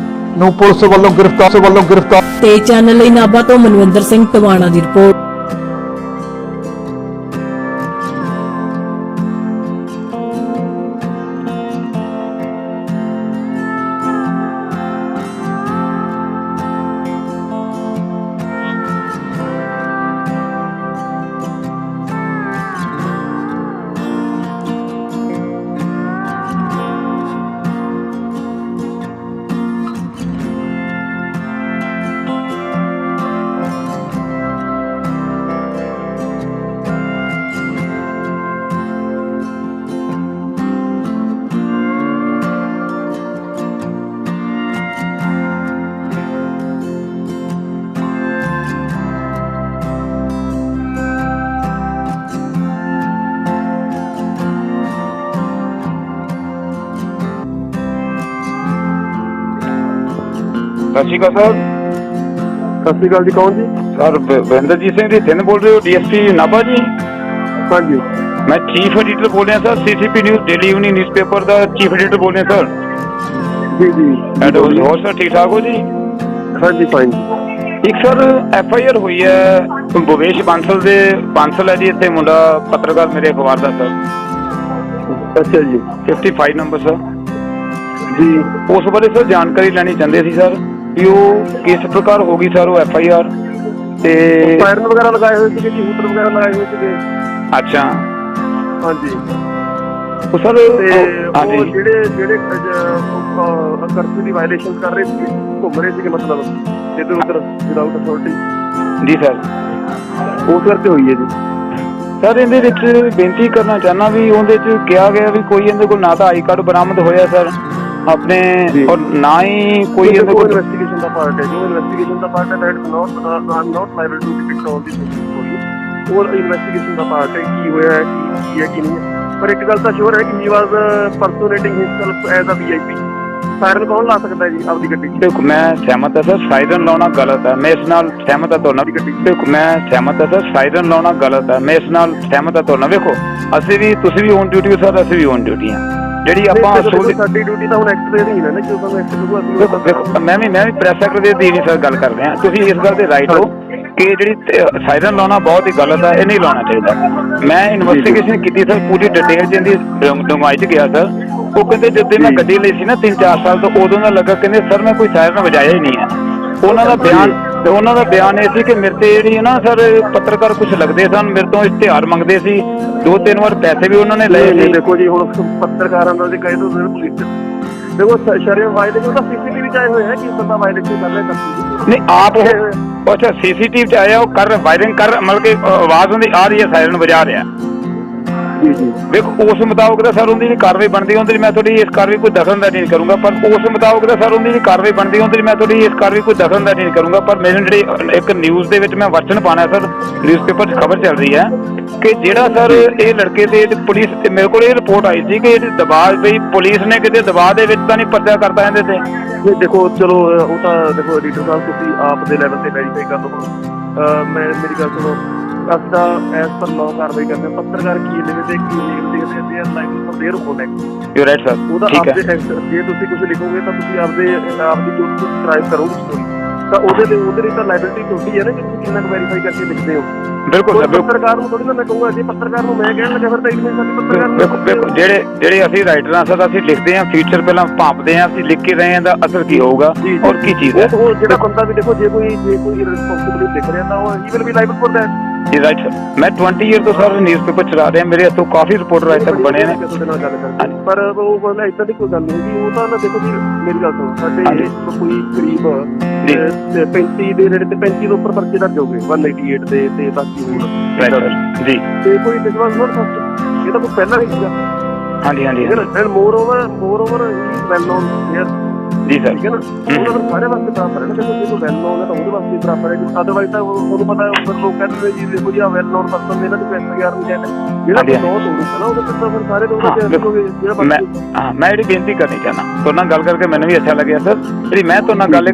Speaker 11: ਨੂੰ ਪੁਲਿਸ ਵੱਲੋਂ ਗ੍ਰਿਫਤਾਰ
Speaker 3: ਤੇ ਚੈਨਲ ਲਈ ਨਾਭਾ ਤੋਂ ਮਨਵਿੰਦਰ ਸਿੰਘ ਟਵਾਣਾ ਦੀ ਰਿਪੋਰਟ।
Speaker 1: ਸਤਿ ਸ਼੍ਰੀ ਅਕਾਲ ਸਰ।
Speaker 4: ਸਤਿ ਸ਼੍ਰੀ ਅਕਾਲ ਜੀ, ਕੌਣ ਜੀ?
Speaker 1: ਸਰ ਵਰਿੰਦਰਜੀਤ ਸਿੰਘ ਢਿੱਲੋਂ ਬੋਲ ਰਹੇ ਹੋ, ਡੀਐਸਪੀ ਨਾਭਾ ਜੀ?
Speaker 4: ਹਾਂਜੀ।
Speaker 1: ਮੈਂ ਚੀਫ ਐਡੀਟਰ ਬੋਲ ਰਿਹਾ sir, CCP news daily evening newspaper ਦਾ ਚੀਫ ਐਡੀਟਰ ਬੋਲ ਰਿਹਾ ਸਰ।
Speaker 4: ਜੀ ਜੀ।
Speaker 1: ਹੋਰ ਸਰ ਠੀਕ ਠਾਕ ਹੋ ਜੀ?
Speaker 4: ਹਾਂਜੀ ਫਾਈਨ।
Speaker 1: ਇੱਕ ਸਰ FIR ਹੋਈ ਹੈ ਭੁਵੇਸ਼ ਬਾਂਸਲ ਹੈ ਜੀ, ਇੱਥੇ ਮੁੰਡਾ ਪੱਤਰਕਾਰ ਮੇਰੇ ਅਖਬਾਰ ਦਾ ਸਰ।
Speaker 4: ਅੱਛਾ ਜੀ।
Speaker 1: 55 ਨੰਬਰ ਸਰ
Speaker 4: ਜੀ।
Speaker 1: ਉਸ ਬਾਰੇ ਸਰ ਜਾਣਕਾਰੀ ਲੈਣੀ ਚਾਹੁੰਦੇ ਸੀ ਸਰ ਵੀ ਉਹ ਕਿਸ ਪ੍ਰਕਾਰ ਹੋ ਗਈ ਸਰ ਉਹ FIR ਤੇ
Speaker 4: ਫਾਇਰਨ ਵਗੈਰਾ ਲਗਾਏ ਹੋਏ ਸੀਗੇ ਜੀ, ਹੂਟਰ ਵਗੈਰਾ ਲਗਾਏ ਹੋਏ ਸੀਗੇ।
Speaker 1: ਅੱਛਾ
Speaker 4: ਹਾਂਜੀ।
Speaker 1: ਉਹ ਸਰ
Speaker 4: ਉਹ ਜਿਹੜੇ ਕਰਫਿਊ ਦੀ ਵਾਇਲੇਸ਼ਨ ਕਰ ਰਹੇ ਸੀ, ਘੁੰਮ ਰਹੇ ਸੀਗੇ ਮਤਲਬ ਇੱਧਰ ਉੱਧਰ ਵਿਦਆਊਟ ਅਥਾਰਟੀ।
Speaker 1: ਜੀ ਸਰ।
Speaker 4: ਉਸ ਕਰਕੇ ਹੋਈ ਹੈ ਜੀ
Speaker 1: ਸਰ। ਇਹਦੇ ਵਿੱਚ ਬੇਨਤੀ ਕਰਨਾ ਚਾਹੁੰਦਾ ਵੀ ਉਹਦੇ 'ਚ ਕਿਹਾ ਗਿਆ ਵੀ ਕੋਈ ਇਹਦੇ ਕੋਲ ਨਾ ਤਾਂ ਆਈ ਕਾਰਡ ਬਰਾਮਦ ਹੋਇਆ ਸਰ ਆਪਣੇ, ਔਰ ਨਾ ਹੀ ਕੋਈ ਇਹਦੇ ਕੋਲ
Speaker 4: ਇਨਵੈਸਟੀਗੇਸ਼ਨ ਦਾ ਪਾਰਟ ਹੈ। ਜੋ ਇਨਵੈਸਟੀਗੇਸ਼ਨ ਦਾ ਪਾਰਟ ਹੈ that I'm not liable to detect all this story. ਉਹ ਇਨਵੈਸਟੀਗੇਸ਼ਨ ਦਾ ਪਾਰਟ ਹੈ, ਕੀ ਹੋਇਆ ਹੈ, ਕੀ ਹੈ ਕੀ ਨਹੀਂ ਹੈ। ਪਰ ਇੱਕ ਗੱਲ ਤਾਂ ਸ਼ੋਰ ਹੈ ਕਿ he was personating himself as a VIP। Siren ਕੌਣ ਲਾ ਸਕਦਾ ਜੀ ਆਪਦੀ ਗੱਡੀ 'ਚ?
Speaker 1: ਦੇਖੋ ਮੈਂ ਸਹਿਮਤ ਹਾਂ ਸਰ, ਸਾਇਰਨ ਲਾਉਣਾ ਗਲਤ ਹੈ, ਮੈਂ ਇਸ ਨਾਲ ਸਹਿਮਤ ਹਾਂ ਤੁਹਾਡੇ ਨਾਲ। ਦੇਖੋ ਮੈਂ ਸਹਿਮਤ ਹਾਂ ਸਰ, ਸਾਇਰਨ ਲਾਉਣਾ ਗਲਤ ਹੈ, ਮੈਂ ਇਸ ਨਾਲ ਸਹਿਮਤ ਹਾਂ ਤੁਹਾਡੇ ਨਾਲ। ਵੇਖੋ ਅਸੀਂ ਵੀ, ਤੁਸੀਂ ਵੀ ਔਨ ਡਿਊਟੀ ਹੋ ਸਰ, ਅਸੀਂ ਵੀ ਔਨ ਡਿਊਟੀ ਹਾਂ। ਜਿਹੜੀ ਆਪਾਂ
Speaker 4: ਸਾਡੀ ਡਿਊਟੀ ਤਾਂ ਹੁਣ ਐਕਟ ਦੇ ਅਧੀਨ ਹੈ ਨਾ, ਕਿਉਂ ਸਾਨੂੰ ਐਕਟ
Speaker 1: ਦੇਖੋ ਮੈਂ ਵੀ ਪ੍ਰੈਸ ਸੈਕਟਰ ਦੇ ਅਧੀਨ ਹੀ ਸਰ ਗੱਲ ਕਰ ਰਿਹਾ। ਤੁਸੀਂ ਇਸ ਗੱਲ ਤੇ ਰਾਈਟ ਹੋ ਕਿ ਜਿਹੜੀ ਸਾਇਰਨ ਲਾਉਣਾ ਬਹੁਤ ਹੀ ਗਲਤ ਹੈ, ਇਹ ਨਹੀਂ ਲਾਉਣਾ ਚਾਹੀਦਾ। ਮੈਂ ਇਨਵੈਸਟੀਗੇਸ਼ਨ ਕੀਤੀ ਸਰ, ਪੂਰੀ ਡਿਟੇਲ ਚ ਇਹਦੀ ਡੂੰਘਾਈ ਚ ਗਿਆ ਸਰ। ਉਹ ਕਹਿੰਦੇ ਜਦੋਂ ਮੈਂ ਗੱਡੀ ਲਈ ਸੀ ਨਾ 3-4 ਸਾਲ ਤੋਂ, ਉਦੋਂ ਦਾ ਲੱਗਾ ਕਹਿੰਦੇ ਸਰ ਮੈਂ ਕੋਈ ਸਾਇਰਨ ਵਜਾਇਆ ਹੀ ਨਹੀਂ ਹੈ। ਉਹਨਾਂ ਦਾ ਬਿਆਨ ਇਹ ਸੀ ਕਿ ਮੇਰੇ ਤੇ ਜਿਹੜੀ ਨਾ ਸਰ ਪੱਤਰਕਾਰ ਕੁਝ ਲੱਗਦੇ ਸਨ, ਮੇਰੇ ਤੋਂ ਇਸ਼ਤਿਹਾਰ ਮੰਗਦੇ ਸੀ, 2-3 ਵਾਰ ਪੈਸੇ ਵੀ ਉਹਨਾਂ ਨੇ ਲਏ ਸੀ।
Speaker 4: ਦੇਖੋ ਜੀ ਹੁਣ ਪੱਤਰਕਾਰਾਂ ਦਾ ਕਹੇ ਤੋਂ ਪੁਲਿਸ ਦੇਖੋ ਸ਼ਰਮ ਵਾਇਲੇਸ਼ਨ ਤਾਂ CCTV ਚ ਆਏ ਹੋਏ ਹੈ ਕਿ ਬੰਦਾ ਵਾਇਲੇਸ਼ਨ ਕਰ ਰਿਹਾ
Speaker 1: ਨਹੀਂ ਆਪ ਉਹ ਅੱਛਾ CCTV ਚ ਆਇਆ, ਉਹ ਕਰ ਵਾਇਰਿੰਗ ਕਰ ਮਤਲਬ ਕਿ ਆਵਾਜ਼ ਉਹਦੀ ਆ ਰਹੀ ਹੈ, ਸਾਇਰਨ ਵਜਾ ਰਿਹਾ। ਦੇਖੋ ਉਸ ਮੁਤਾਬਕ ਤਾਂ ਸਰ ਉਹਦੀ ਕਾਰਵਾਈ ਬਣਦੀ, ਉਹਦੇ ਲਈ ਮੈਂ ਤੁਹਾਡੀ ਇਸ ਕਾਰਵਾਈ ਕੋਈ ਦਖਲਅੰਦਾਜ਼ੀ ਨਹੀਂ ਕਰੂੰਗਾ। ਪਰ ਉਸ ਮੁਤਾਬਕ ਤਾਂ ਸਰ ਉਹਦੀ ਕਾਰਵਾਈ ਬਣਦੀ, ਉਹਦੇ ਲਈ ਮੈਂ ਤੁਹਾਡੀ ਇਸ ਕਾਰਵਾਈ ਕੋਈ ਦਖਲਅੰਦਾਜ਼ੀ ਨਹੀਂ ਕਰੂੰਗਾ। ਪਰ ਮੈਨੂੰ ਜਿਹੜੀ ਇੱਕ ਨਿਊਜ਼ ਦੇ ਵਿੱਚ ਮੈਂ ਵਰਚਨ ਪਾਉਣਾ ਸਰ, ਨਿਊਜ਼ਪੇਪਰ 'ਚ ਖਬਰ ਚੱਲ ਰਹੀ ਹੈ ਕਿ ਜਿਹੜਾ ਸਰ ਇਹ ਲੜਕੇ ਤੇ ਪੁਲਿਸ ਤੇ ਮੇਰੇ ਕੋਲ ਇਹ ਰਿਪੋਰਟ ਆਈ ਸੀ ਕਿ ਇਹਦੇ ਦਬਾਅ ਬਈ ਪੁਲਿਸ ਨੇ ਕਿਤੇ ਦਬਾਅ ਦੇ ਵਿੱਚ ਤਾਂ ਨਹੀਂ ਪਰਚਾ ਕਰਤਾ ਇਹਦੇ ਤੇ।
Speaker 4: ਨਹੀਂ ਦੇਖੋ ਚਲੋ ਉਹ ਤਾਂ ਦੇਖੋ ਐਡੀਟਰ ਸਾਹਿਬ ਤੁਸੀਂ ਆਪ ਦੇ ਲੈਵਲ ਤੇ ਵੈਰੀਫਾਈ ਕਰ ਲਓ। ਮੇਰੀ ਗੱਲ ਸੁਣੋ, ਅਸੀਂ ਤਾਂ ਐਸ ਪਰ ਲਾਅ ਕਾਰਵਾਈ ਕਰਦੇ ਹਾਂ। ਪੱਤਰਕਾਰ ਕੀ ਲਿਖਦੇ ਕੀ ਲਿਖਦੇ ਤੇ line for their connect
Speaker 1: you right sir.
Speaker 4: ਉਹਦਾ ਆਪਦੇ ਜੇ ਤੁਸੀਂ ਕੁਝ ਲਿਖੋਗੇ ਤਾਂ ਤੁਸੀਂ ਆਪਦੀ ਜੋ ਸਬਸਕ੍ਰਾਈਬ ਕਰੋਗੇ ਸਟੋਰੀ ਤਾਂ ਉਹਦੇ ਲਈ ਤਾਂ ਲਾਇਬਿਲਿਟੀ ਤੁਹਾਡੀ ਹੈ ਨਾ ਕਿ ਤੁਸੀਂ ਕਿੰਨਾ ਕੁ ਵੈਰੀਫਾਈ ਕਰਕੇ ਲਿਖਦੇ ਹੋ।
Speaker 1: ਬਿਲਕੁਲ ਸਰ।
Speaker 4: ਪੱਤਰਕਾਰ ਨੂੰ ਥੋੜੀ ਨਾ ਮੈਂ ਕਹੂੰਗਾ ਜੇ ਪੱਤਰਕਾਰ ਨੂੰ ਮੈਂ ਕਹਿਣ ਲੱਗਾ ਫਿਰ ਤਾਂ ਇੱਕ ਸਾਡੀ ਪੱਤਰਕਾਰ ਨੂੰ
Speaker 1: ਦੇਖੋ ਜਿਹੜੇ ਅਸੀਂ ਰਾਈਟਰ ਹਾਂ ਸਰ, ਅਸੀਂ ਲਿਖਦੇ ਹਾਂ ਫਿਊਚਰ ਪਹਿਲਾਂ ਭਾਂਪਦੇ ਹਾਂ, ਅਸੀਂ ਲਿਖ ਕੇ ਰਹੇ ਹਾਂ ਦਾ ਅਸਰ ਕੀ ਹੋਊਗਾ ਔਰ ਕੀ ਚੀਜ਼ ਹੈ।
Speaker 4: ਉਹ ਜਿਹੜਾ ਬੰਦਾ ਵੀ ਦੇਖੋ ਜੇ ਕੋਈ ਰਿਸਪੌਂਸਿਬਿਲਿਟੀ ਲਿਖ ਰਿਹਾ ਤਾਂ ਉਹ he will be liable for that.
Speaker 1: ਜੀ ਰਾਈਟ ਸਰ। ਮੈਂ 20 ਈਅਰ ਤੋਂ ਸਰ ਨਿਊਜ਼ਪੇਪਰ ਚਲਾ ਰਿਹਾ, ਮੇਰੇ ਹੱਥੋਂ ਕਾਫੀ ਰਿਪੋਰਟਰ ਅੱਜ ਤੱਕ ਬਣੇ ਨੇ।
Speaker 4: ਪਰ ਉਹ ਬੰਦਾ ਇਦਾਂ ਦੀ ਕੋਈ ਗੱਲ ਨਹੀਂ ਹੈਗੀ। ਉਹ ਤਾਂ ਨਾ ਦੇਖੋ ਜੀ ਮੇਰੀ ਗੱਲ ਸੁਣੋ, ਸਾਡੇ ਕੋਈ ਕਰੀਬ 35 ਦੇ ਨੇੜੇ ਤੇ 35 ਤੋਂ ਉੱਪਰ ਪਰਚੇ ਦਰਜ ਹੋ ਗਏ 188 ਦੇ ਤੇ ਬਾਕੀ ਹੋਰ
Speaker 1: ਜੀ।
Speaker 4: ਤੇ ਕੋਈ ਦਿਸ ਵਾਸ ਨਾਟ ਫਸਟ, ਇਹ ਤਾਂ ਕੋਈ ਪਹਿਲਾਂ ਨਹੀਂ ਸੀਗਾ।
Speaker 1: ਹਾਂਜੀ
Speaker 4: and moreover he well known here
Speaker 1: ਜੀ ਸਰ।
Speaker 4: ਠੀਕ ਹੈ ਨਾ, ਉਹਨਾਂ ਨੂੰ ਸਾਰੇ ਵਾਸਤੇ ਬਰਾਬਰ ਹੈ ਨਾ। ਦੇਖੋ ਜੇ ਕੋਈ ਵੈਲ ਨੋਨ ਹੈ ਤਾਂ ਉਹਦੇ ਵਾਸਤੇ ਬਰਾਬਰ ਹੈ, ਅਦਰਵਾਈਜ਼ ਤਾਂ ਉਹਨੂੰ ਪਤਾ ਲੋਕ ਕਹਿੰਦੇ ਜੀ ਦੇਖੋ ਜੀ ਆ ਵੈਲ ਨੋਨ ਪਰਸਨ ਦੇ ਇਹਨਾਂ ਦੀ ਪੈਸੇ ਯਾਰ ਨਹੀਂ ਜਾਂਦੇ ਜਿਹੜਾ ਕੋਈ ਨੋ ਤੋੜੂਗਾ ਨਾ ਉਹਦੇ ਤੇ ਫਿਰ ਸਾਰੇ ਲੋਕ
Speaker 1: ਮੈਂ ਜਿਹੜੀ ਬੇਨਤੀ ਕਰਨੀ ਚਾਹੁੰਦਾ ਤੁਹਾਡੇ ਨਾਲ ਗੱਲ ਕਰਕੇ ਮੈਨੂੰ ਵੀ ਅੱਛਾ ਲੱਗਿਆ ਸਰ। ਜਿਹੜੀ ਮੈਂ ਤੁਹਾਡੇ ਨਾਲ ਗੱਲ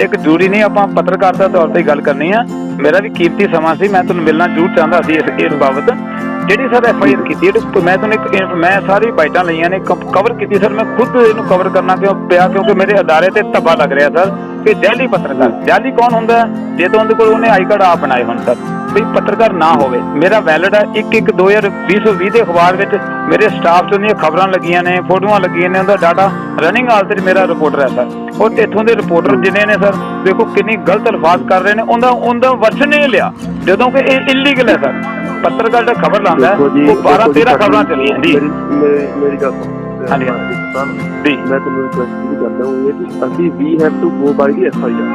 Speaker 1: ਇੱਕ ਜ਼ਰੂਰੀ ਨਹੀਂ ਆਪਾਂ ਪੱਤਰਕਾਰ ਦੇ ਤੌਰ ਤੇ ਗੱਲ ਕਰਨੀ ਆ, ਮੇਰਾ ਵੀ ਕੀਮਤੀ ਸਮਾਂ ਸੀ, ਮੈਂ ਤੁਹਾਨੂੰ ਮਿਲਣਾ ਜ਼ਰੂਰ ਚਾਹੁੰਦਾ ਸੀ ਇਸ ਬਾਬਤ। ਜਿਹੜੀ ਸਰ FIR ਕੀਤੀ ਮੈਂ ਤੁਹਾਨੂੰ ਮੈਂ ਸਾਰੀ ਬਾਈਟਾਂ ਲਈਆਂ ਨੇ, ਕਵਰ ਕੀਤੀ ਸਰ। ਮੈਂ ਖੁਦ ਇਹਨੂੰ ਕਵਰ ਕਰਨਾ ਕਿਉਂ ਪਿਆ ਕਿਉਂਕਿ ਮੇਰੇ ਅਦਾਰੇ ਤੇ ਧੱਬਾ ਲੱਗ ਰਿਹਾ ਸਰ ਕਿ ਜਾਅਲੀ ਪੱਤਰਕਾਰ। ਜਾਅਲੀ ਕੌਣ ਹੁੰਦਾ ਜੇ ਤਾਂ ਉਹਦੇ ਕੋਲ ਉਹਨੇ ਆਈ ਕਾਰਡ ਆਪ ਬਣਾਏ ਹੋਣ ਸਰ, ਵੀ ਪੱਤਰਕਾਰ ਨਾ ਹੋਵੇ। ਮੇਰਾ ਵੈਲਿਡ ਹੈ 1/1/2020 ਦੇ ਅਖਬਾਰ ਵਿੱਚ ਮੇਰੇ ਸਟਾਫ 'ਚ ਉਹਦੀਆਂ ਖਬਰਾਂ ਲੱਗੀਆਂ ਨੇ, ਫੋਟੋਆਂ ਲੱਗੀਆਂ ਨੇ, ਉਹਦਾ ਡਾਟਾ ਰਨਿੰਗ ਹਾਲ ਤੇ ਮੇਰਾ ਰਿਪੋਰਟਰ ਹੈ ਸਰ। ਔਰ ਇੱਥੋਂ ਦੇ ਰਿਪੋਰਟਰ ਜਿੰਨੇ ਨੇ ਸਰ ਦੇਖੋ ਕਿੰਨੀ ਗਲਤ ਅਲਫਾਜ਼ ਕਰ ਰਹੇ ਨੇ, ਉਹਦਾ ਵਰਸ਼ਨ ਨਹੀਂ ਲਿਆ ਜਦੋਂ ਕਿ ਇਹ ਇਲੀਗਲ ਹੈ ਸਰ। ਪੱਤਰਕਾਰ ਜਿਹੜਾ ਖਬਰ ਲਾਉਂਦਾ ਉਹ 12-13 ਖਬਰਾਂ ਚੱਲੀਆਂ ਜੀ।
Speaker 4: ਮੇਰੀ ਗੱਲ
Speaker 1: ਹਾਂਜੀ
Speaker 4: ਜੀ, ਮੈਂ ਤੁਹਾਨੂੰ ਰਿਕੁਐਸਟ ਕਰਦਾ ਹਾਂ ਕਿ ਅਸੀਂ we have to go by the FIR।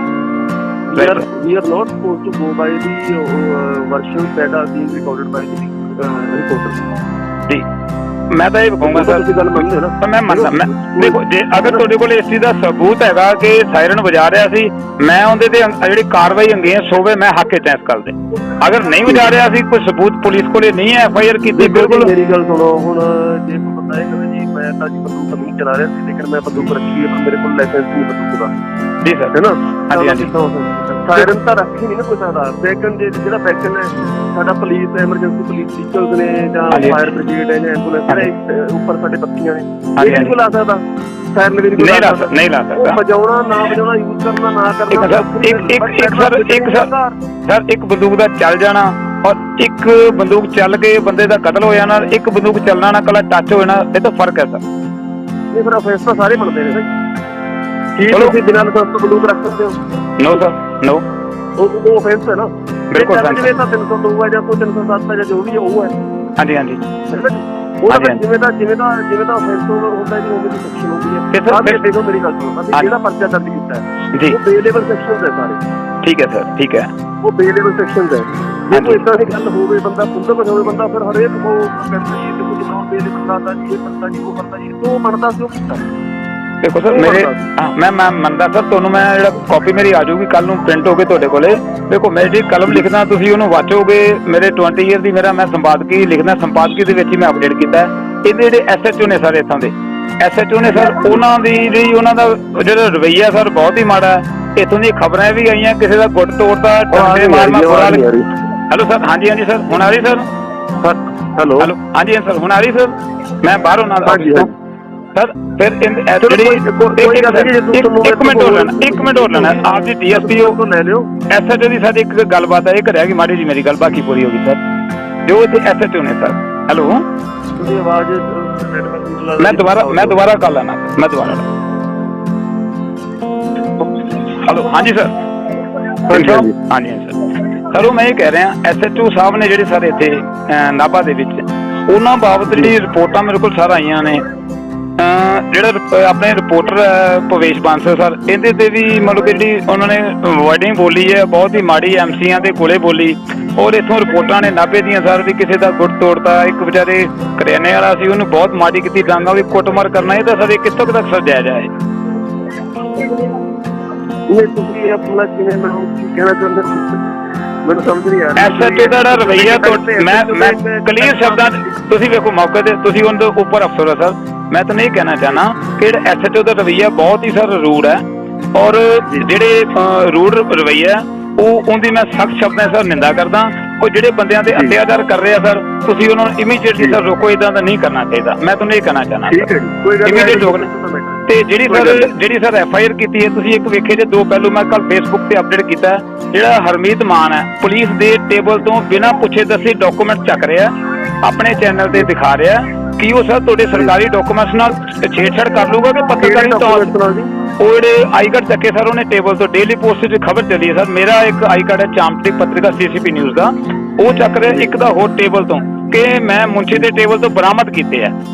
Speaker 4: We are not supposed to go by the versions that are being recorded by the reporters.
Speaker 1: ਜੀ ਮੈਂ ਤਾਂ ਇਹ ਕਹੂੰਗਾ ਸਰ,
Speaker 4: ਤੁਸੀਂ ਗੱਲ ਮੰਨਦੇ ਹੋ ਨਾ?
Speaker 1: ਤਾਂ ਮੈਂ ਮੰਨਦਾ। ਮੈਂ ਦੇਖੋ, ਜੇ ਅਗਰ ਤੁਹਾਡੇ ਕੋਲ ਇਸ ਚੀਜ਼ ਦਾ ਸਬੂਤ ਹੈਗਾ ਕਿ ਸਾਇਰਨ ਵਜਾ ਰਿਹਾ ਸੀ, ਮੈਂ ਉਹਦੇ ਤੇ ਜਿਹੜੀ ਕਾਰਵਾਈ ਅੰਗੇਂਸਟ ਹੋਵੇ ਮੈਂ ਹੱਕ ਚ ਇਸ ਗੱਲ ਦੇ। ਅਗਰ ਨਹੀਂ ਵਜਾ ਰਿਹਾ ਸੀ, ਕੋਈ ਸਬੂਤ ਪੁਲਿਸ ਕੋਲੇ ਨਹੀਂ ਹੈ FIR ਕੀਤੀ, ਬਿਲਕੁਲ।
Speaker 4: ਮੇਰੀ ਗੱਲ ਸੁਣੋ, ਹੁਣ ਜੇ ਕੋਈ ਬੰਦਾ ਇਹ ਕਹੇ ਜੀ ਮੈਂ ਤਾਂ ਜੀ ਬੰਦੂਕ ਨਹੀਂ ਚਲਾ ਰਿਹਾ ਸੀ, ਲੇਕਿਨ ਮੈਂ ਬੰਦੂਕ ਰੱਖੀ ਹੈ, ਪਰ ਮੇਰੇ ਕੋਲ ਲਾਇਸੈਂਸ ਨਹੀਂ ਬੰਦੂਕ ਦਾ,
Speaker 1: ਜੀ ਸਰ,
Speaker 4: ਹੈ ਨਾ?
Speaker 1: ਹਾਂਜੀ ਹਾਂਜੀ।
Speaker 4: ਸਾਇਰਨ ਤਾਂ ਰੱਖੀ ਨਹੀਂ ਨਾ ਕੋਈ ਸਕਦਾ। ਬੈਕਨ ਜਿਹੜਾ ਬੈਕਨ ਹੈ ਸਾਡਾ ਪੁਲਿਸ, ਐਮਰਜੈਂਸੀ ਪੁਲਿਸ ਵਹੀਕਲਸ ਨੇ ਜਾਂ ਫਾਇਰ ਬ੍ਰਿਗੇਡ ਹੈ ਜਾਂ ਐਂਬੂਲੈਂਸ ਹੈ, ਉੱਪਰ ਸਾਡੇ ਬੱਤੀਆਂ ਨੇ, ਇਹ ਨਹੀਂ ਕੋਈ ਲਾ ਸਕਦਾ ਸਾਇਰਨ ਵੀ
Speaker 1: ਨਹੀਂ ਲਾ ਸਕਦਾ, ਨਹੀਂ ਲਾ ਸਕਦਾ।
Speaker 4: ਵਜਾਉਣਾ ਨਾ ਵਜਾਉਣਾ, ਯੂਜ਼ ਕਰਨਾ ਨਾ ਕਰਨਾ।
Speaker 1: ਸਰ ਇੱਕ ਬੰਦੂਕ ਦਾ ਚੱਲ ਜਾਣਾ ਔਰ ਇੱਕ ਬੰਦੂਕ ਚੱਲ ਕੇ ਬੰਦੇ ਦਾ ਕਤਲ ਹੋ ਜਾਣਾ, ਇੱਕ ਬੰਦੂਕ ਚੱਲਣਾ ਨਾ ਕੱਲਾ ਟੱਚ ਹੋ ਜਾਣਾ, ਇਹ ਤਾਂ ਫਰਕ ਹੈ ਸਰ।
Speaker 4: ਨਹੀਂ ਫਿਰ ਅਫੈਂਸ ਤਾਂ ਸਾਰੇ ਬਣਦੇ ਨੇ ਕੀ ਤੁਸੀਂ ਬਿਨਾਂ ਲਾਇਸੈਂਸ ਤੋਂ ਬੰਦੂਕ ਰੱਖ ਸਕਦੇ ਹੋ?
Speaker 1: ਨੋ ਸਰ, ਨੋ,
Speaker 4: ਉਹ ਅਫੈਂਸ ਹੈ ਨਾ।
Speaker 1: ਬਿਲਕੁਲ ਸਰ।
Speaker 4: ਜਿਵੇਂ ਤਾਂ 302 ਹੈ ਜਾਂ 307 ਹੈ ਜਾਂ ਜੋ ਵੀ ਹੈ ਉਹ ਹੈ।
Speaker 1: ਹਾਂਜੀ ਹਾਂਜੀ,
Speaker 4: ਜਿਵੇਂ ਦਾ ਅਫੈਂਸ ਹੁੰਦਾ ਜੀ ਉਵੇਂ ਦੀ ਸੈਕਸ਼ਨ ਹੁੰਦੀ ਹੈ। ਆਹ ਦੇਖੋ ਮੇਰੀ ਗੱਲ ਸੁਣੋ, ਜਿਹੜਾ ਪਰਚਾ ਦਰਜ ਕੀਤਾ ਹੈ
Speaker 1: ਜੀ,
Speaker 4: ਉਹ ਬੇਲੇਬਲ ਸੈਕਸ਼ਨ ਹੈ ਸਾਰੇ।
Speaker 1: ਠੀਕ ਹੈ ਸਰ, ਠੀਕ ਹੈ,
Speaker 4: ਉਹ ਬੇਲੇਬਲ ਸੈਕਸ਼ਨ ਹੈ। ਜੇ ਕੋਈ ਇਦਾਂ ਦੀ ਗੱਲ ਹੋਵੇ, ਬੰਦਾ ਖੁੰਦਕ ਹੋਵੇ, ਬੰਦਾ ਫਿਰ ਹਰੇਕ ਉਹ ਕਹਿੰਦਾ ਜੀ ਤੇ ਕੁਝ ਨੌਨ ਬੇਲੇਬਲ ਲਾਦਾ ਜੀ, ਇਹ ਬੰਦਾ ਜੀ ਉਹ ਕਰਦਾ ਜੀ, ਉਹ ਮੰਨਦਾ ਸੀ ਉਹ ਕੀਤਾ।
Speaker 1: ਦੇਖੋ ਸਰ, ਮੇਰੇ ਮੈਂ ਮੰਨਦਾ ਸਰ, ਤੁਹਾਨੂੰ ਮੈਂ ਜਿਹੜਾ ਕਾਪੀ ਮੇਰੀ ਆ ਜਾਊਗੀ ਕੱਲ ਨੂੰ ਪ੍ਰਿੰਟ ਹੋ ਕੇ ਤੁਹਾਡੇ ਕੋਲੇ। ਦੇਖੋ ਮੈਂ ਜਿਹੜੀ ਕਲਮ ਲਿਖਦਾ ਤੁਸੀਂ ਉਹਨੂੰ ਵਾਚੋਗੇ। ਮੇਰੇ 20 ਈਅਰ ਦੀ ਮੇਰਾ ਮੈਂ ਸੰਪਾਦਕੀ ਲਿਖਦਾ, ਸੰਪਾਦਕੀ ਦੇ ਵਿੱਚ ਹੀ ਮੈਂ ਅਪਡੇਟ ਕੀਤਾ। ਇਹਦੇ ਜਿਹੜੇ SHO ਨੇ ਸਰ, ਇੱਥੋਂ ਦੇ SHO ਨੇ ਸਰ, ਉਹਨਾਂ ਦੀ ਜਿਹੜੀ ਉਹਨਾਂ ਦਾ ਜਿਹੜਾ ਰਵੱਈਆ ਸਰ ਬਹੁਤ ਹੀ ਮਾੜਾ ਹੈ। ਇੱਥੋਂ ਦੀਆਂ ਖਬਰਾਂ ਵੀ ਆਈਆਂ, ਕਿਸੇ ਦਾ ਗੁੱਟ ਤੋੜਦਾ, ਟੰਡੇ ਮਾਰਨਾ ਬੁਰਾ। ਹੈਲੋ ਸਰ, ਹਾਂਜੀ ਹਾਂਜੀ ਸਰ, ਹੁਣ ਆ ਰਹੀ ਸਰ?
Speaker 4: ਹੈਲੋ
Speaker 1: ਹੈਲੋ, ਹਾਂਜੀ ਸਰ, ਹੁਣ ਆ ਰਹੀ ਸਰ? ਮੈਂ ਬਾਹਰੋਂ ਨਾਲ ਸਰ, ਫਿਰ ਇੱਕ ਮਿੰਟ ਹੋਰ ਲੈਣਾ ਆਪ ਜੀ DSPO
Speaker 4: ਤੋਂ ਲੈ ਲਿਓ।
Speaker 1: SHO ਦੀ ਸਾਡੀ ਇੱਕ ਗੱਲਬਾਤ ਹੈ, ਇਹ ਕਰਿਆ ਕਿ ਮਾੜੀ ਜੀ ਮੇਰੀ ਗੱਲ ਬਾਕੀ ਪੂਰੀ ਹੋ ਗਈ ਸਰ। ਜੋ ਇੱਥੇ SHO ਨੇ ਸਰ। ਹੈਲੋ,
Speaker 4: ਤੁਸੀਂ ਆਵਾਜ਼
Speaker 1: ਮੈਂ ਦੁਬਾਰਾ ਕਰ ਲੈਣਾ, ਮੈਂ ਦੁਬਾਰਾ। ਹੈਲੋ, ਹਾਂਜੀ ਸਰ, ਹਾਂਜੀ ਹਾਂਜੀ ਸਰ, ਉਹ ਮੈਂ ਇਹ ਕਹਿ ਰਿਹਾ SHO ਸਾਹਿਬ ਨੇ ਜਿਹੜੇ ਸਾਰੇ ਇੱਥੇ ਨਾਭਾ ਦੇ ਵਿੱਚ, ਉਹਨਾਂ ਬਾਬਤ ਜਿਹੜੀ ਰਿਪੋਰਟਾਂ ਮੇਰੇ ਕੋਲ ਸਰ ਆਈਆਂ ਨੇ, ਜਿਹੜਾ ਆਪਣੇ ਰਿਪੋਰਟਰ ਭਵੇਸ਼ ਬਾਂਸਲ ਸਰ, ਇਹਦੇ ਤੇ ਵੀ ਮਤਲਬ ਕਿ ਜਿਹੜੀ ਉਹਨਾਂ ਨੇ ਵਰਡਿੰਗ ਬੋਲੀ ਹੈ ਬਹੁਤ ਹੀ ਮਾੜੀ, MCਆਂ ਦੇ ਕੋਲੇ ਬੋਲੀ। ਔਰ ਇੱਥੋਂ ਰਿਪੋਰਟਾਂ ਨੇ ਨਾਭੇ ਦੀਆਂ ਸਰ ਵੀ ਕਿਸੇ ਦਾ ਗੁੱਟ ਤੋੜਤਾ, ਇੱਕ ਵਿਚਾਰੇ ਕਰਿਆਨੇ ਵਾਲਾ ਸੀ ਉਹਨੂੰ ਬਹੁਤ ਮਾੜੀ ਕੀਤੀ, ਡਾਂਗਾ ਵੀ ਕੁੱਟਮਾਰ ਕਰਨਾ, ਇਹ ਤਾਂ ਸਰ ਕਿੱਥੋਂ ਤੱਕ ਸਰ ਜਾਇਜ਼ ਹੈ?
Speaker 4: ਇਹ ਤੁਸੀਂ ਆਪਣਾ ਕਿਵੇਂ ਮੈਨੂੰ ਕਹਿਣਾ ਚਾਹੁੰਦੇ ਹੋ? ਮੈਨੂੰ ਸਮਝ ਨਹੀਂ ਆ ਰਿਹਾ।
Speaker 1: SHO ਦਾ ਜਿਹੜਾ ਰਵੱਈਆ, ਮੈਂ ਕਲੀਅਰ ਸ਼ਬਦਾਂ ਤੁਸੀਂ ਵੇਖੋ ਮੌਕੇ ਤੇ, ਤੁਸੀਂ ਉਹਦੇ ਉੱਪਰ ਅਫਸਰ ਹੋ ਸਰ, ਮੈਂ ਤਾਂ ਨਹੀਂ ਕਹਿਣਾ ਚਾਹਨਾ ਕਿ ਜਿਹੜਾ SHO ਦਾ ਰਵੱਈਆ ਬਹੁਤ ਹੀ ਸਰ ਰੂਡ ਹੈ। ਔਰ ਜਿਹੜੇ ਰੂਡ ਰਵੱਈਆ ਉਹ ਉਹਦੀ ਮੈਂ ਸਖਤ ਸ਼ਬਦਾਂ ਸਰ ਨਿੰਦਾ ਕਰਦਾ। ਉਹ ਜਿਹੜੇ ਬੰਦਿਆਂ ਤੇ ਅਤਿਆਚਾਰ ਕਰ ਰਹੇ ਆ ਸਰ, ਤੁਸੀਂ ਉਹਨਾਂ ਨੂੰ ਇਮੀਡੀਏਟਲੀ ਸਰ ਰੋਕੋ, ਇਦਾਂ ਦਾ ਨਹੀਂ ਕਰਨਾ ਚਾਹੀਦਾ। ਮੈਂ ਤੁਹਾਨੂੰ ਇਹ ਕਹਿਣਾ ਚਾਹਨਾ ਇਮੀਡੀਏਟ ਰੋਕਣਾ। ਤੇ ਜਿਹੜੀ ਸਰ FIR ਕੀਤੀ ਹੈ, ਤੁਸੀਂ ਇੱਕ ਵੇਖੇ ਜੇ ਦੋ ਪਹਿਲੂ ਮੈਂ ਕੱਲ Facebook ਤੇ ਅਪਡੇਟ ਕੀਤਾ, ਜਿਹੜਾ ਹਰਮੀਤ ਮਾਨ ਹੈ ਪੁਲਿਸ ਦੇ ਟੇਬਲ ਤੋਂ ਬਿਨਾਂ ਪੁੱਛੇ ਦੱਸੇ ਡਾਕੂਮੈਂਟ ਚੱਕ ਰਿਹਾ, ਆਪਣੇ ਚੈਨਲ ਤੇ ਦਿਖਾ ਰਿਹਾ ਕਿ ਉਹ ਸਰ ਤੁਹਾਡੇ ਸਰਕਾਰੀ ਡਾਕੂਮੈਂਟਸ ਨਾਲ ਛੇੜਛਾੜ ਕਰ ਲੂਗਾ ਕਿ ਪੱਤਰਕਾਰੀ ਤੌਰ। ਉਹ ਜਿਹੜੇ ਆਈ ਕਾਰਡ ਚੱਕੇ ਸਰ ਉਹਨੇ ਟੇਬਲ ਤੋਂ, ਡੇਲੀ ਪੋਸਟ 'ਚ ਖਬਰ ਚੱਲੀ ਹੈ ਸਰ, ਮੇਰਾ ਇੱਕ ਆਈ ਕਾਰਡ ਹੈ ਚਾਂਪਟੀ ਪੱਤਰਿਕਾ CCP ਨਿਊਜ਼ ਦਾ, ਉਹ ਚੱਕ ਰਿਹਾ ਇੱਕ ਦਾ ਹੋਰ ਟੇਬਲ ਤੋਂ ਕਿ ਮੈਂ ਮੁੰਸ਼ੀ ਦੇ ਟੇਬਲ ਤੋਂ ਬਰਾਮਦ ਕੀਤੇ ਆ।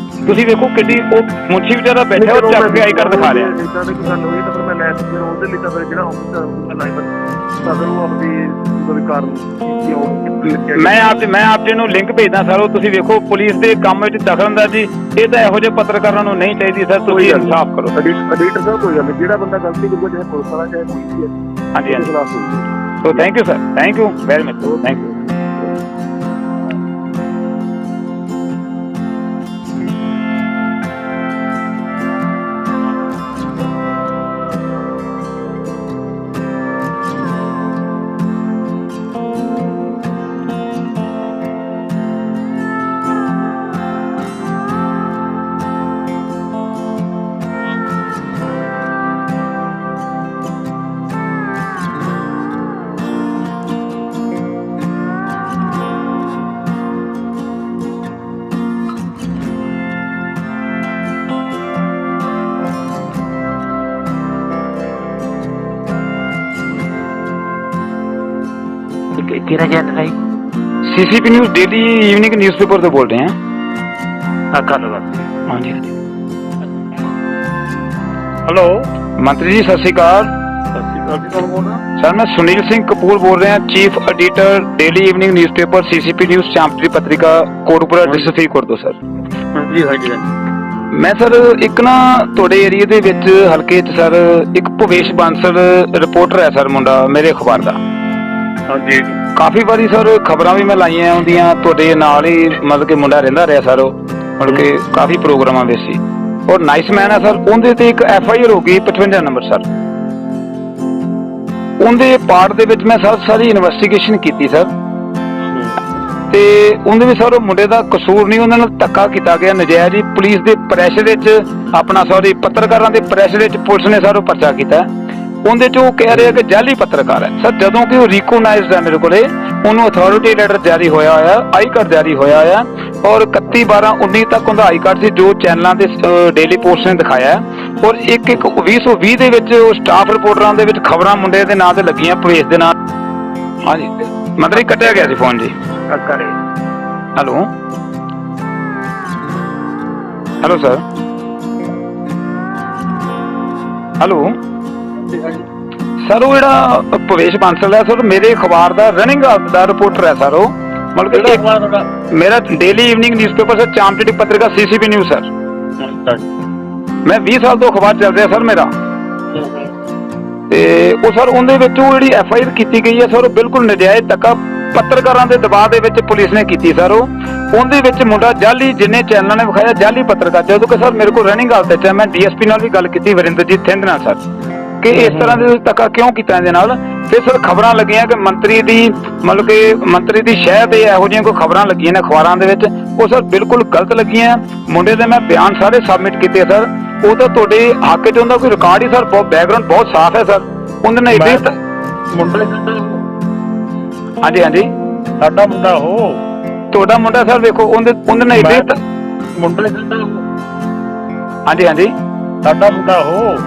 Speaker 1: ਤੁਸੀਂ ਵੇਖੋ ਕਿੱਡੀ ਉਹ ਮੁੰਸ਼ੀ ਵਿਚਾਰਾ ਬੈਠਾ, ਉਹ ਚੱਕ ਕੇ ਆਈ ਕਾਰਡ ਦਿਖਾ ਰਿਹਾ।
Speaker 4: ਇਦਾਂ ਦੀ ਕੋਈ ਗੱਲ ਹੋਈ ਤਾਂ ਫਿਰ ਮੈਂ ਲੈ ਸਕਦਾ ਉਹਦੇ ਲਈ, ਤਾਂ ਫਿਰ ਜਿਹੜਾ ਆਫਿਸਰ ਹੋਊਗਾ ਲਾਈਵਰ ਸਦਰ ਨੂੰ ਆਪਣੀ ਕੋਈ ਕਾਰਨ
Speaker 1: ਮੈਂ ਆਪ ਜੀ ਨੂੰ ਲਿੰਕ ਭੇਜਦਾ ਸਰ, ਉਹ ਤੁਸੀਂ ਵੇਖੋ ਪੁਲਿਸ ਦੇ ਕੰਮ ਵਿੱਚ ਦਖਲਅੰਦਾਜ਼ੀ ਇਹ ਤਾਂ ਇਹੋ ਜਿਹੇ ਪੱਤਰਕਾਰਾਂ ਨੂੰ ਨਹੀਂ ਚਾਹੀਦੀ ਸਰ। ਤੁਸੀਂ ਇਨਸਾਫ ਕਰੋ।
Speaker 4: ਐਡੀਟਰ ਸਾਹਿਬ ਕੋਈ ਗੱਲ ਨਹੀਂ, ਜਿਹੜਾ ਬੰਦਾ ਗਲਤੀ ਕਰੂਗਾ ਚਾਹੇ ਪੁਲਿਸ ਵਾਲਾ ਚਾਹੇ ਕੋਈ ਵੀ ਹੈ,
Speaker 1: ਹਾਂਜੀ ਹਾਂਜੀ। ਸੋ thank you sir, thank you very much, thank you.
Speaker 5: तेरा चैनल है
Speaker 1: CCP news daily evening newspaper तो बोल रहे हैं। हाँ जी हाँ जी।
Speaker 4: हेलो
Speaker 1: मंत्री जी सत श्री अकाल। सर मैं सुनील सिंह कपूर बोल रहे हैं, chief editor daily evening newspaper CCP news चांपटी पत्रिका कोटपुरा डिस्ट्रिक्ट फरीदकोट। सर
Speaker 4: ਜੀ ਹਾਂਜੀ
Speaker 1: ਮੈਂ ਸਰ ਇੱਕ ਨਾ ਤੁਹਾਡੇ ਏਰੀਆ ਦੇ ਵਿੱਚ ਹਲਕੇ 'ਚ ਸਰ ਇੱਕ ਭਵੇਸ਼ ਬਾਂਸਲ ਰਿਪੋਰਟਰ ਹੈ ਸਰ ਮੁੰਡਾ ਮੇਰੇ ਅਖਬਾਰ ਦਾ।
Speaker 4: ਹਾਂਜੀ
Speaker 1: ਕਾਫੀ ਵਾਰੀ ਸਰ ਖਬਰਾਂ ਵੀ ਮੈਂ ਲਾਈਆਂ ਹੁੰਦੀਆਂ ਤੁਹਾਡੇ ਨਾਲ ਹੀ, ਮਤਲਬ ਕਿ ਮੁੰਡਾ ਰਹਿੰਦਾ ਰਿਹਾ ਸਰ, ਉਹ ਮਤਲਬ ਕਿ ਕਾਫੀ ਪ੍ਰੋਗਰਾਮਾਂ ਵਿੱਚ ਸੀ ਔਰ ਨਾਈਸ ਮੈਨ ਹੈ ਸਰ। ਉਹਦੇ ਤੇ ਇੱਕ FIR ਹੋ ਗਈ 55 ਨੰਬਰ ਸਰ। ਉਹਦੇ ਪਾਰਟ ਦੇ ਵਿੱਚ ਮੈਂ ਸਾਰੀ ਇਨਵੈਸਟੀਗੇਸ਼ਨ ਕੀਤੀ ਸਰ, ਤੇ ਉਹਦੇ ਵਿੱਚ ਸਰ ਮੁੰਡੇ ਦਾ ਕਸੂਰ ਨਹੀਂ, ਉਹਨਾਂ ਨਾਲ ਧੱਕਾ ਕੀਤਾ ਗਿਆ ਨਜਾਇਜ਼ ਹੀ। ਪੁਲਿਸ ਦੇ ਪ੍ਰੈਸ਼ਰ ਵਿੱਚ ਆਪਣਾ ਪੱਤਰਕਾਰਾਂ ਦੇ ਪ੍ਰੈਸ਼ਰ ਵਿੱਚ ਪੁਲਿਸ ਨੇ ਸਰ ਉਹ ਪਰਚਾ ਕੀਤਾ। ਉਹਦੇ 'ਚ ਉਹ ਕਹਿ ਰਿਹਾ ਕਿ ਜਾਲੀ ਪੱਤਰਕਾਰ ਹੈ ਸਰ, ਜਦੋਂ ਕਿ ਉਹ ਰਿਕੋਗਨਾਈਜ਼ਡ ਹੈ ਮੇਰੇ ਕੋਲੇ। ਉਹਨੂੰ ਅਥਾਰਟੀ ਲੈਟਰ ਜਾਰੀ ਹੋਇਆ ਹੋਇਆ, ਆਈ ਕਾਰਡ ਜਾਰੀ ਹੋਇਆ ਹੋਇਆ ਔਰ 31/12/19 ਤੱਕ ਉਹਦਾ ਆਈ ਕਾਰਡ ਸੀ ਜੋ ਚੈਨਲਾਂ ਤੇ ਡੇਲੀ ਪੋਸਟ ਨੇ ਦਿਖਾਇਆ। ਔਰ 2020 ਦੇ ਵਿੱਚ ਉਹ ਸਟਾਫ ਰਿਪੋਰਟਰਾਂ ਦੇ ਵਿੱਚ ਖਬਰਾਂ ਮੁੰਡੇ ਦੇ ਨਾਂ ਤੇ ਲੱਗੀਆਂ ਭਵੇਸ਼ ਦੇ ਨਾਂ। ਹਾਂਜੀ ਮਤਲਬ ਕੱਟਿਆ ਗਿਆ ਸੀ ਫੋਨ ਜੀ। Hello hello sir, hello sir. ਉਹ ਜਿਹੜਾ ਭਵੇਸ਼ ਬਾਂਸਲ ਹੈ ਸਰ ਮੇਰੇ ਅਖਬਾਰ ਦਾ ਰਨਿੰਗ ਦਾ ਰਿਪੋਰਟਰ ਹੈ ਸਰ। ਉਹ ਮਤਲਬ ਕਿ ਮੇਰਾ ਡੇਲੀ ਈਵਨਿੰਗ ਨਿਊਜ਼ਪੇਪਰ ਸਰ ਚਾਮਟੜੀ ਪੱਤਰਿਕਾ CCP ਨਿਊਜ਼ ਸਰ। ਮੈਂ 20 ਸਾਲ ਤੋਂ ਅਖਬਾਰ ਚੱਲ ਰਿਹਾ ਸਰ ਮੇਰਾ। ਤੇ ਉਹ ਸਰ ਉਹਦੇ ਵਿੱਚ ਉਹ ਜਿਹੜੀ FIR ਕੀਤੀ ਗਈ ਹੈ ਸਰ, ਉਹ ਬਿਲਕੁਲ ਨਜਾਇਜ਼ ਧੱਕਾ ਪੱਤਰਕਾਰਾਂ ਦੇ ਦਬਾਅ ਦੇ ਵਿੱਚ ਪੁਲਿਸ ਨੇ ਕੀਤੀ ਸਰ। ਉਹਦੇ ਵਿੱਚ ਮੁੰਡਾ ਜਾਲੀ, ਜਿੰਨੇ ਚੈਨਲਾਂ ਨੇ ਵਿਖਾਇਆ ਜਾਲੀ ਪੱਤਰਕਾਰ, ਜਦੋਂ ਕਿ ਸਰ ਮੇਰੇ ਕੋਲ ਰਨਿੰਗ ਹਾਲਤ 'ਚ ਹੈ। ਮੈਂ DSP ਨਾਲ ਵੀ ਗੱਲ ਕੀਤੀ, ਵਰਿੰਦਰਜੀਤ ਸਿੰਘ ਨਾਲ ਸਰ, ਕਿ ਇਸ ਤਰ੍ਹਾਂ ਦੇ ਧੱਕਾ ਕਿਉਂ ਕੀਤਾ ਇਹਦੇ ਨਾਲ। ਫਿਰ ਸਰ ਖਬਰਾਂ ਲੱਗੀਆਂ ਕਿ ਮੰਤਰੀ ਦੀ ਮਤਲਬ ਕਿ ਮੰਤਰੀ ਦੀ ਸ਼ਹਿਰ ਦੇ ਇਹੋ ਜਿਹੀਆਂ ਕੋਈ ਖਬਰਾਂ ਲੱਗੀਆਂ ਨੇ ਅਖਬਾਰਾਂ ਦੇ ਵਿੱਚ, ਉਹ ਸਰ ਬਿਲਕੁਲ ਗਲਤ ਲੱਗੀਆਂ। ਮੁੰਡੇ ਦੇ ਮੈਂ ਬਿਆਨ ਸਾਰੇ ਸਬਮਿਟ ਕੀਤੇ ਸਰ। ਉਹ ਤਾਂ ਤੁਹਾਡੇ ਹੱਕ 'ਚ ਹੁੰਦਾ ਕੋਈ ਰਿਕਾਰਡ ਹੀ ਸਰ, ਬੈਕਗ੍ਰਾਉਂਡ ਬਹੁਤ ਸਾਫ਼ ਹੈ ਸਰ। ਉਹਦੇ ਨਾਲ ਇੱਦਾਂ ਹਾਂਜੀ ਹਾਂਜੀ
Speaker 4: ਸਾਡਾ ਮੁੰਡਾ ਉਹ
Speaker 1: ਤੁਹਾਡਾ ਮੁੰਡਾ ਸਰ ਵੇਖੋ ਉਹਦੇ ਨਾਲ ਇੱਦਾਂ
Speaker 4: ਮੁੰਡੇ
Speaker 1: ਹਾਂਜੀ ਹਾਂਜੀ
Speaker 4: ਸਾਡਾ ਮੁੰਡਾ ਉਹ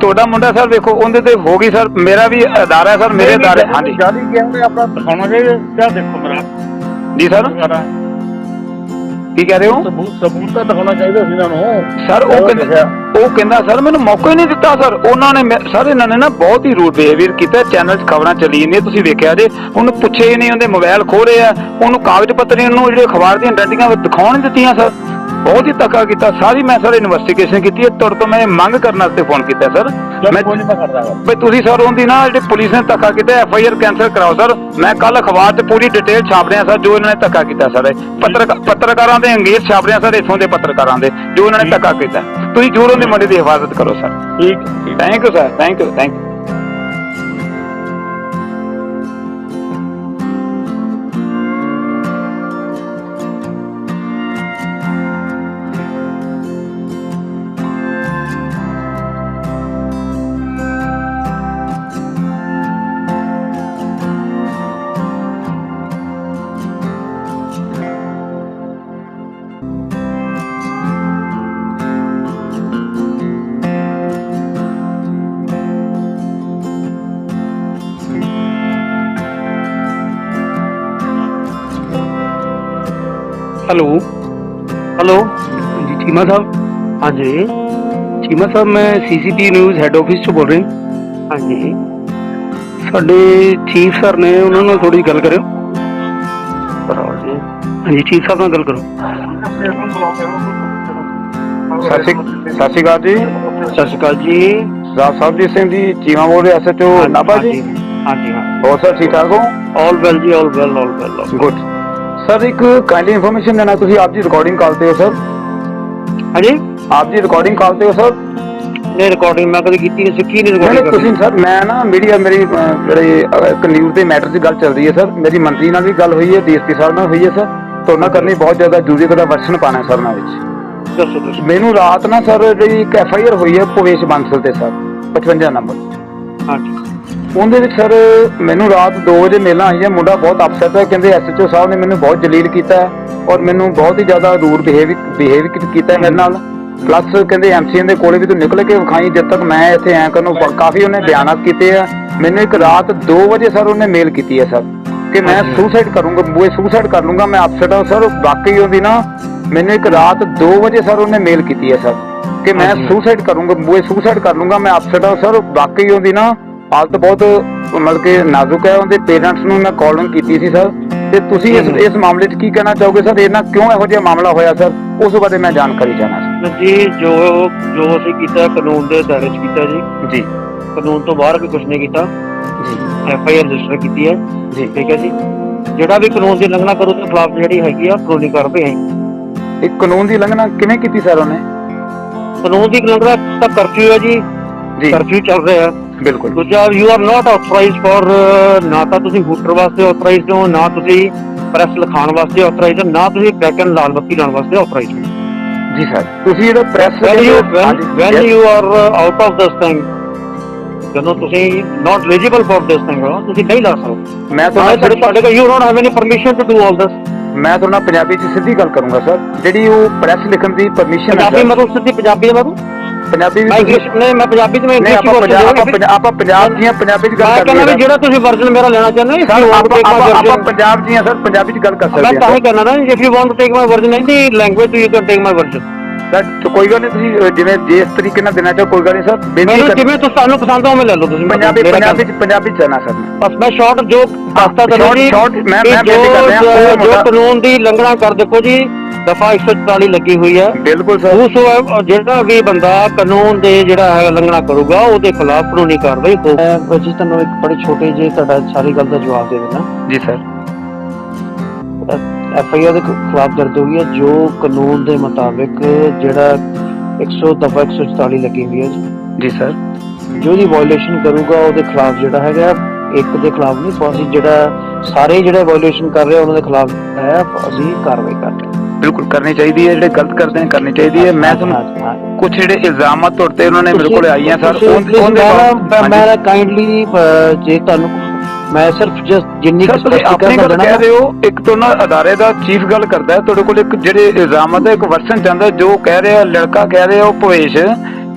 Speaker 1: ਤੁਹਾਡਾ ਮੁੰਡਾ ਸਰ ਵੇਖੋ ਉਹਦੇ ਤੇ ਹੋ ਗਈ ਸਰ। ਮੇਰਾ ਵੀ ਅਦਾਰਾ ਹੈ ਸਰ, ਮੇਰੇ ਅਦਾਰੇ। ਹਾਂਜੀ
Speaker 4: ਜਾਲੀ ਕਹਿੰਦੇ ਆਪਣਾ ਦਿਖਾਉਣਾ ਚਾਹੀਦਾ। ਦੇਖੋ ਮੇਰਾ
Speaker 1: ਜੀ ਸਰ ਕੀ ਕਹਿ ਰਹੇ ਹੋ?
Speaker 4: ਸਬੂਤ ਤਾਂ ਦਿਖਾਉਣਾ ਚਾਹੀਦਾ ਸੀ ਇਹਨਾਂ ਨੂੰ
Speaker 1: ਸਰ। ਉਹ ਕਹਿੰਦਾ ਸਰ ਮੈਨੂੰ ਮੌਕਾ ਹੀ ਨਹੀਂ ਦਿੱਤਾ ਸਰ। ਉਹਨਾਂ ਨੇ ਸਰ ਇਹਨਾਂ ਨੇ ਨਾ ਬਹੁਤ ਹੀ ਰੂਡ ਬਿਹੇਵੀਅਰ ਕੀਤਾ। ਚੈਨਲ 'ਚ ਖਬਰਾਂ ਚੱਲੀ ਜਾਂਦੀਆਂ, ਤੁਸੀਂ ਵੇਖਿਆ ਜੇ। ਉਹਨੂੰ ਪੁੱਛੇ ਹੀ ਨਹੀਂ, ਉਹਦੇ ਮੋਬਾਈਲ ਖੋਹ ਰਹੇ ਆ, ਉਹਨੂੰ ਕਾਗਜ਼ ਪੱਤਰ ਉਹਨੂੰ ਜਿਹੜੇ ਅਖਬਾਰ ਦੀਆਂ ਡੰਡੀਆਂ ਦਿਖਾਉਣ ਨਹੀਂ ਦਿੱਤੀਆਂ ਸਰ। ਬਹੁਤ ਹੀ ਧੱਕਾ ਕੀਤਾ। ਸਾਰੀ ਮੈਂ ਸਰ ਇਨਵੈਸਟੀਗੇਸ਼ਨ ਕੀਤੀ ਹੈ। ਤੁਹਾਡੇ ਤੋਂ ਮੈਂ ਮੰਗ ਕਰਨ ਵਾਸਤੇ ਫੋਨ ਕੀਤਾ ਸਰ। ਬਈ ਤੁਸੀਂ ਸਰ ਉਹਦੀ ਨਾ ਜਿਹੜੀ ਪੁਲਿਸ ਨੇ ਧੱਕਾ ਕੀਤਾ FIR ਕੈਂਸਲ ਕਰਾਓ ਸਰ। ਮੈਂ ਕੱਲ ਅਖਬਾਰ 'ਚ ਪੂਰੀ ਡਿਟੇਲ ਛਾਪ ਰਿਹਾ ਸਰ ਜੋ ਇਹਨਾਂ ਨੇ ਧੱਕਾ ਕੀਤਾ ਸਰ। ਪੱਤਰਕਾਰਾਂ ਦੇ ਅੰਗੇਜ ਛਾਪ ਰਿਹਾ ਸਰ, ਇੱਥੋਂ ਦੇ ਪੱਤਰਕਾਰਾਂ ਦੇ ਜੋ ਇਹਨਾਂ ਨੇ ਧੱਕਾ ਕੀਤਾ। ਤੁਸੀਂ ਜ਼ਰੂਰ ਉਹਦੀ ਮੁੰਡੇ ਦੀ ਹਿਫਾਜ਼ਤ ਕਰੋ ਸਰ।
Speaker 4: ਠੀਕ,
Speaker 1: thank you sir, thank you, thank you.
Speaker 7: Hello
Speaker 4: hello
Speaker 7: जी चीमा साहब।
Speaker 4: हाँ जी
Speaker 7: चीमा साहब मैं CCP न्यूज़ हेड ऑफिस से बोल रही हूँ।
Speaker 4: हाँ जी
Speaker 7: ਸਾਡੇ ਚੀਫ ਸਰ ਨੇ, ਉਹਨਾਂ ਨਾਲ ਥੋੜੀ ਗੱਲ ਕਰਿਓ। ਹਾਂਜੀ ਚੀਫ ਸਾਹਿਬ ਨਾਲ ਗੱਲ ਕਰੋ।
Speaker 1: ਸਤਿ ਸ਼੍ਰੀ ਅਕਾਲ ਜੀ।
Speaker 4: ਸਤਿ ਸ਼੍ਰੀ ਅਕਾਲ ਜੀ।
Speaker 1: ਰਾਜ ਸਾਹਿਬਜੀਤ ਸਿੰਘ ਜੀ ਚੀਮਾ ਬੋਲ ਰਹੇ SHO ਨਾਭਾ ਜੀ।
Speaker 4: ਹਾਂਜੀ ਹਾਂ
Speaker 1: ਹੋਰ ਸਰ ਠੀਕ ਠਾਕ ਹੋ?
Speaker 4: ਆਲ ਵੈਲ ਜੀ, ਆਲ ਵੈਲ।
Speaker 1: Good sir. ਇੱਕ ਕਾਈਂਡਲੀ ਇਨਫੋਰਮੇਸ਼ਨ ਦੇਣਾ, ਤੁਸੀਂ ਆਪ ਜੀ ਰਿਕਾर्डिंग ਕਾਲ ਤੇ ਹੋ ਸਰ?
Speaker 4: ਹਾਂਜੀ
Speaker 1: ਆਪ ਜੀ ਰਿਕਾर्डिंग ਕਾਲ ਤੇ ਹੋ ਸਰ?
Speaker 4: ਨਹੀਂ ਰਿਕਾर्डिंग ਮੈਂ ਕਦੇ ਕੀਤੀ ਨਹੀਂ, ਸਿੱਖੀ ਨਹੀਂ ਰਿਕਾर्डिंग।
Speaker 1: ਤੁਸੀਂ ਸਰ ਮੈਂ ਨਾ ਮੀਡੀਆ ਮੇਰੀ ਇੱਕ ਨਿਊਜ਼ ਦੇ ਮੈਟਰ 'ਚ ਗੱਲ ਚੱਲ ਰਹੀ ਹੈ ਸਰ। ਮੇਰੀ ਮੰਤਰੀ ਨਾਲ ਵੀ ਗੱਲ ਹੋਈ ਹੈ, DSP ਸਾਹਿਬ ਨਾਲ ਹੋਈ ਹੈ ਸਰ। ਤੁਹਾਡੇ ਨਾਲ ਕਰਨੀ ਬਹੁਤ ਜ਼ਿਆਦਾ ਜ਼ਰੂਰੀ, ਉਹਦਾ ਵਰਸ਼ਨ ਪਾਣਾ ਸਰ ਨਾਲ ਵਿੱਚ।
Speaker 4: ਦੱਸੋ।
Speaker 1: ਮੈਨੂੰ ਰਾਤ ਨਾ ਸਰ ਜਿਹੜੀ ਇੱਕ FIR ਹੋਈ ਹੈ ਭਵੇਸ਼ ਬਾਂਸਲ ਤੇ ਸਰ 55 ਨੰਬਰ।
Speaker 4: ਹਾਂਜੀ
Speaker 1: ਉਹਦੇ ਵਿੱਚ ਸਰ ਮੈਨੂੰ ਰਾਤ 2 ਵਜੇ ਮੇਲਾਂ ਆਈਆਂ। ਮੁੰਡਾ ਬਹੁਤ ਅਪਸੈਟ ਹੈ, ਕਹਿੰਦੇ SHO ਸਾਹਿਬ ਨੇ ਮੈਨੂੰ ਬਹੁਤ ਜਲੀਲ ਕੀਤਾ ਔਰ ਮੈਨੂੰ ਬਹੁਤ ਹੀ ਜ਼ਿਆਦਾ ਰੂਡ ਬਿਹੇਵ ਕੀਤਾ ਮੇਰੇ ਨਾਲ। ਪਲੱਸ ਕਹਿੰਦੇ MCN ਦੇ ਕੋਲੇ ਵੀ ਤੂੰ ਨਿਕਲ ਕੇ ਵਿਖਾਈ, ਜਦ ਤੱਕ ਮੈਂ ਇੱਥੇ ਐਂ ਕਰਨੂੰ। ਕਾਫੀ ਉਹਨੇ ਬਿਆਨਾਤ ਕੀਤੇ ਆ। ਮੈਨੂੰ ਇੱਕ ਰਾਤ 2 ਵਜੇ ਸਰ ਉਹਨੇ ਮੇਲ ਕੀਤੀ ਹੈ ਸਰ ਕਿ ਮੈਂ ਸੁਸਾਈਡ ਕਰੂੰਗਾ, ਬੂਏ ਸੁਸਾਈਡ ਕਰ ਲੂੰਗਾ, ਮੈਂ ਅਪਸੈਟ ਹਾਂ ਸਰ। ਵਾਕਈ ਉਹਦੀ ਨਾ ਮੈਨੂੰ ਇੱਕ ਰਾਤ 2 ਵਜੇ ਸਰ ਉਹਨੇ ਮੇਲ ਕੀਤੀ ਹੈ ਸਰ ਕਿ ਮੈਂ ਸੁਸਾਈਡ ਕਰੂੰਗਾ, ਬੂਏ ਸੁਸਾਈਡ ਕਰ ਲੂੰਗਾ, ਮੈਂ ਅਪਸੈਟ ਹਾਂ ਸਰ। ਵਾਕਈ ਉਹਦੀ ਨਾ ਹਾਲਤ ਬਹੁਤ ਮਤਲਬ ਕਿ ਨਾਜ਼ੁਕ ਹੈ। ਉਹਦੇ ਪੇਰੈਂਟਸ ਨੂੰ ਮੈਂ ਕਾਲ ਕੀਤੀ ਸੀ ਸਰ। ਤੇ ਤੁਸੀਂ ਇਸ ਮਾਮਲੇ 'ਚ ਕੀ ਕਹਿਣਾ ਚਾਹੋਗੇ ਸਰ? ਇਹਨਾਂ ਕਿਉਂ ਇਹੋ ਜਿਹਾ ਮਾਮਲਾ ਹੋਇਆ ਸਰ, ਉਸ ਬਾਰੇ ਮੈਂ ਜਾਣਕਾਰੀ ਚਾਹਨਾ
Speaker 10: ਜੀ। ਜੋ ਅਸੀਂ ਕੀਤਾ ਕਾਨੂੰਨ ਦੇ ਦਾਇਰੇ 'ਚ ਕੀਤਾ ਜੀ। ਕਾਨੂੰਨ ਤੋਂ ਬਾਹਰ ਵੀ ਕੁਝ ਨਹੀਂ ਕੀਤਾ ਜੀ। FIR ਰਜਿਸਟਰ ਕੀਤੀ ਹੈ ਜੀ, ਠੀਕ ਹੈ ਜੀ। ਜਿਹੜਾ ਵੀ ਕਾਨੂੰਨ ਦੀ ਉਲੰਘਣਾ ਕਰੂ ਉਹਦੇ ਖਿਲਾਫ ਜਿਹੜੀ ਹੈਗੀ ਆ ਕਾਨੂੰਨੀ ਕਾਰਵਾਈ ਹੈ।
Speaker 1: ਇਹ ਕਾਨੂੰਨ ਦੀ ਉਲੰਘਣਾ ਕਿਵੇਂ ਕੀਤੀ ਸਰ ਉਹਨੇ?
Speaker 10: ਕਾਨੂੰਨ ਦੀ ਉਲੰਘਣਾ ਤਾਂ ਕਰਫਿਊ ਹੈ ਜੀ, ਕਰਫਿਊ ਚੱਲ ਰਿਹਾ ਹੈ।
Speaker 1: ਬਿਲਕੁਲ।
Speaker 10: ਦੂਜਾ, you are not authorised for, ਨਾ ਤਾਂ ਤੁਸੀਂ ਹੂਟਰ ਵਾਸਤੇ ਆਥੋਰਾਈਜ਼ਡ ਹੋ, ਨਾ ਤੁਸੀਂ ਪ੍ਰੈਸ ਲਿਖਾਉਣ ਵਾਸਤੇ ਆਥੋਰਾਈਜ਼ਡ ਹੋ, ਨਾ ਤੁਸੀਂ ਬੈਕਨ ਲਾਲ ਬੱਤੀ ਲਾਉਣ ਵਾਸਤੇ ਆਥੋਰਾਈਜ਼ਡ ਹੋ।
Speaker 1: ਜੀ ਸਰ, ਤੁਸੀਂ ਜਿਹੜਾ press
Speaker 10: when you are out of this thing, ਜਦੋਂ ਤੁਸੀਂ not eligible for this thing ਹੋ, ਤੁਸੀਂ ਨਹੀਂ ਲਾ ਸਕਦੇ।
Speaker 1: ਮੈਂ ਤੁਹਾਡੇ
Speaker 10: ਕੋਲ you don't have any permission to do all this।
Speaker 1: ਮੈਂ ਤੁਹਾਡੇ ਨਾਲ ਪੰਜਾਬੀ 'ਚ ਸਿੱਧੀ ਗੱਲ ਕਰੂੰਗਾ ਸਰ। ਜਿਹੜੀ ਉਹ ਪ੍ਰੈਸ ਲਿਖਣ ਦੀ ਪਰਮਿਸ਼ਨ ਹੈ
Speaker 10: ਪੰਜਾਬੀ ਮਤਲਬ ਸਿੱਧੀ ਪੰਜਾਬੀ ਦਾ ਮਤਲਬ
Speaker 1: ਪੰਜਾਬੀ
Speaker 10: ਨਹੀਂ, ਮੈਂ ਪੰਜਾਬੀ 'ਚ ਮੈਂ ਇੰਗਲਿਸ਼
Speaker 1: ਆਪਾਂ ਪੰਜਾਬ ਦੀਆਂ ਪੰਜਾਬੀ 'ਚ ਗੱਲ
Speaker 10: ਕਰਦੇ ਹਾਂ। ਜਿਹੜਾ ਤੁਸੀਂ ਵਰਜਨ ਮੇਰਾ ਲੈਣਾ ਚਾਹੁੰਦੇ ਹੋ
Speaker 1: ਆਪਾਂ ਪੰਜਾਬ ਦੀਆਂ ਸਰ ਪੰਜਾਬੀ 'ਚ ਗੱਲ ਕਰ ਸਕਦੇ ਹਾਂ।
Speaker 10: ਮੈਂ ਤਾਂ ਹੀ ਕਹਿਣਾ ਨਾ, if you want to take my version in the language you can take my version।
Speaker 1: Sir ਕੋਈ ਗੱਲ ਨਹੀਂ, ਤੁਸੀਂ ਜਿਵੇਂ ਜਿਸ ਤਰੀਕੇ ਨਾਲ ਦੇਣਾ ਚਾਹੋ ਕੋਈ ਗੱਲ ਨਹੀਂ ਸਰ।
Speaker 10: ਮੈਨੂੰ ਜਿਵੇਂ ਤੁਹਾਨੂੰ ਪਸੰਦ ਹੋ ਮੈਂ ਲੈ ਲਓ। ਤੁਸੀਂ
Speaker 1: ਪੰਜਾਬੀ 'ਚ ਜਾਣਾ ਸਰ।
Speaker 10: ਬਸ ਮੈਂ ਸ਼ਾਰਟ ਜੋ ਦੱਸਦਾ ਤੁਹਾਨੂੰ ਜੀ, ਜੋ ਕਾਨੂੰਨ ਦੀ ਉਲੰਘਣਾ ਕਰ ਦੇਖੋ ਜੀ, ਦਫਾ 144 ਲੱਗੀ ਹੋਈ ਹੈ।
Speaker 1: ਬਿਲਕੁਲ ਸਰ।
Speaker 10: ਉਸ ਜਿਹੜਾ ਵੀ ਬੰਦਾ ਕਾਨੂੰਨ ਦੇ ਜਿਹੜਾ ਹੈ ਉਲੰਘਣਾ ਕਰੂਗਾ ਉਹਦੇ ਖਿਲਾਫ ਕਾਨੂੰਨੀ ਕਾਰਵਾਈ ਹੋਊਗੀ ਜੀ। ਤੁਹਾਨੂੰ ਇੱਕ ਬੜੀ ਛੋਟੀ ਜਿਹੀ ਤੁਹਾਡਾ ਸਾਰੀ ਗੱਲ ਦਾ ਜਵਾਬ ਦੇ ਦੇਣਾ
Speaker 1: ਜੀ ਸਰ।
Speaker 10: FIR ਦੇ ਖਿਲਾਫ ਦਰਜ ਹੋਈ ਹੈ ਜੋ ਕਾਨੂੰਨ ਦੇ ਮੁਤਾਬਿਕ ਜਿਹੜਾ 144 ਲੱਗੀ ਹੋਈ ਹੈ
Speaker 1: ਜੀ ਸਰ।
Speaker 10: ਜੋ ਦੀ ਵਾਇਓਲੇਸ਼ਨ ਕਰੂਗਾ ਉਹਦੇ ਖਿਲਾਫ ਜਿਹੜਾ ਹੈਗਾ, ਇੱਕ ਦੇ ਖਿਲਾਫ ਨਹੀਂ, ਅਸੀਂ ਜਿਹੜਾ ਸਾਰੇ ਜਿਹੜੇ ਵਾਇਓਲੇਸ਼ਨ ਕਰ ਰਹੇ ਉਹਨਾਂ ਦੇ ਖਿਲਾਫ ਹੈ ਅਸੀਂ ਕਾਰਵਾਈ ਕਰ ਰਹੇ ਹਾਂ।
Speaker 1: ਬਿਲਕੁਲ ਕਰਨੀ ਚਾਹੀਦੀ ਹੈ, ਜਿਹੜੇ ਗਲਤ ਕਰਦੇ ਨੇ ਕਰਨੀ ਚਾਹੀਦੀ ਹੈ। ਮੈਂ ਤੁਹਾਨੂੰ ਕੁਝ ਜਿਹੜੇ ਇਲਜ਼ਾਮਾਤ ਤੁਹਾਡੇ ਤੇ ਉਹਨਾਂ ਨੇ ਮੇਰੇ ਕੋਲ ਆਈਆਂ ਸਰ,
Speaker 10: ਮੈਂ ਕਾਈਂਡਲੀ ਜੇ ਤੁਹਾਨੂੰ ਮੈਂ ਸਿਰਫ ਜਿੰਨੀ
Speaker 1: ਆਪਣੀ ਗੱਲ ਕਹਿ ਰਹੇ ਹੋ, ਇੱਕ ਤੋਂ ਨਾ ਅਦਾਰੇ ਦਾ ਚੀਫ ਗੱਲ ਕਰਦਾ ਹੈ, ਤੁਹਾਡੇ ਕੋਲ ਇੱਕ ਜਿਹੜੇ ਇਲਜ਼ਾਮਾਤ ਦਾ ਇੱਕ ਵਰਸ਼ਨ ਜਾਂਦਾ ਜੋ ਕਹਿ ਰਿਹਾ ਲੜਕਾ ਕਹਿ ਰਿਹਾ ਉਹ ਭਵੇਸ਼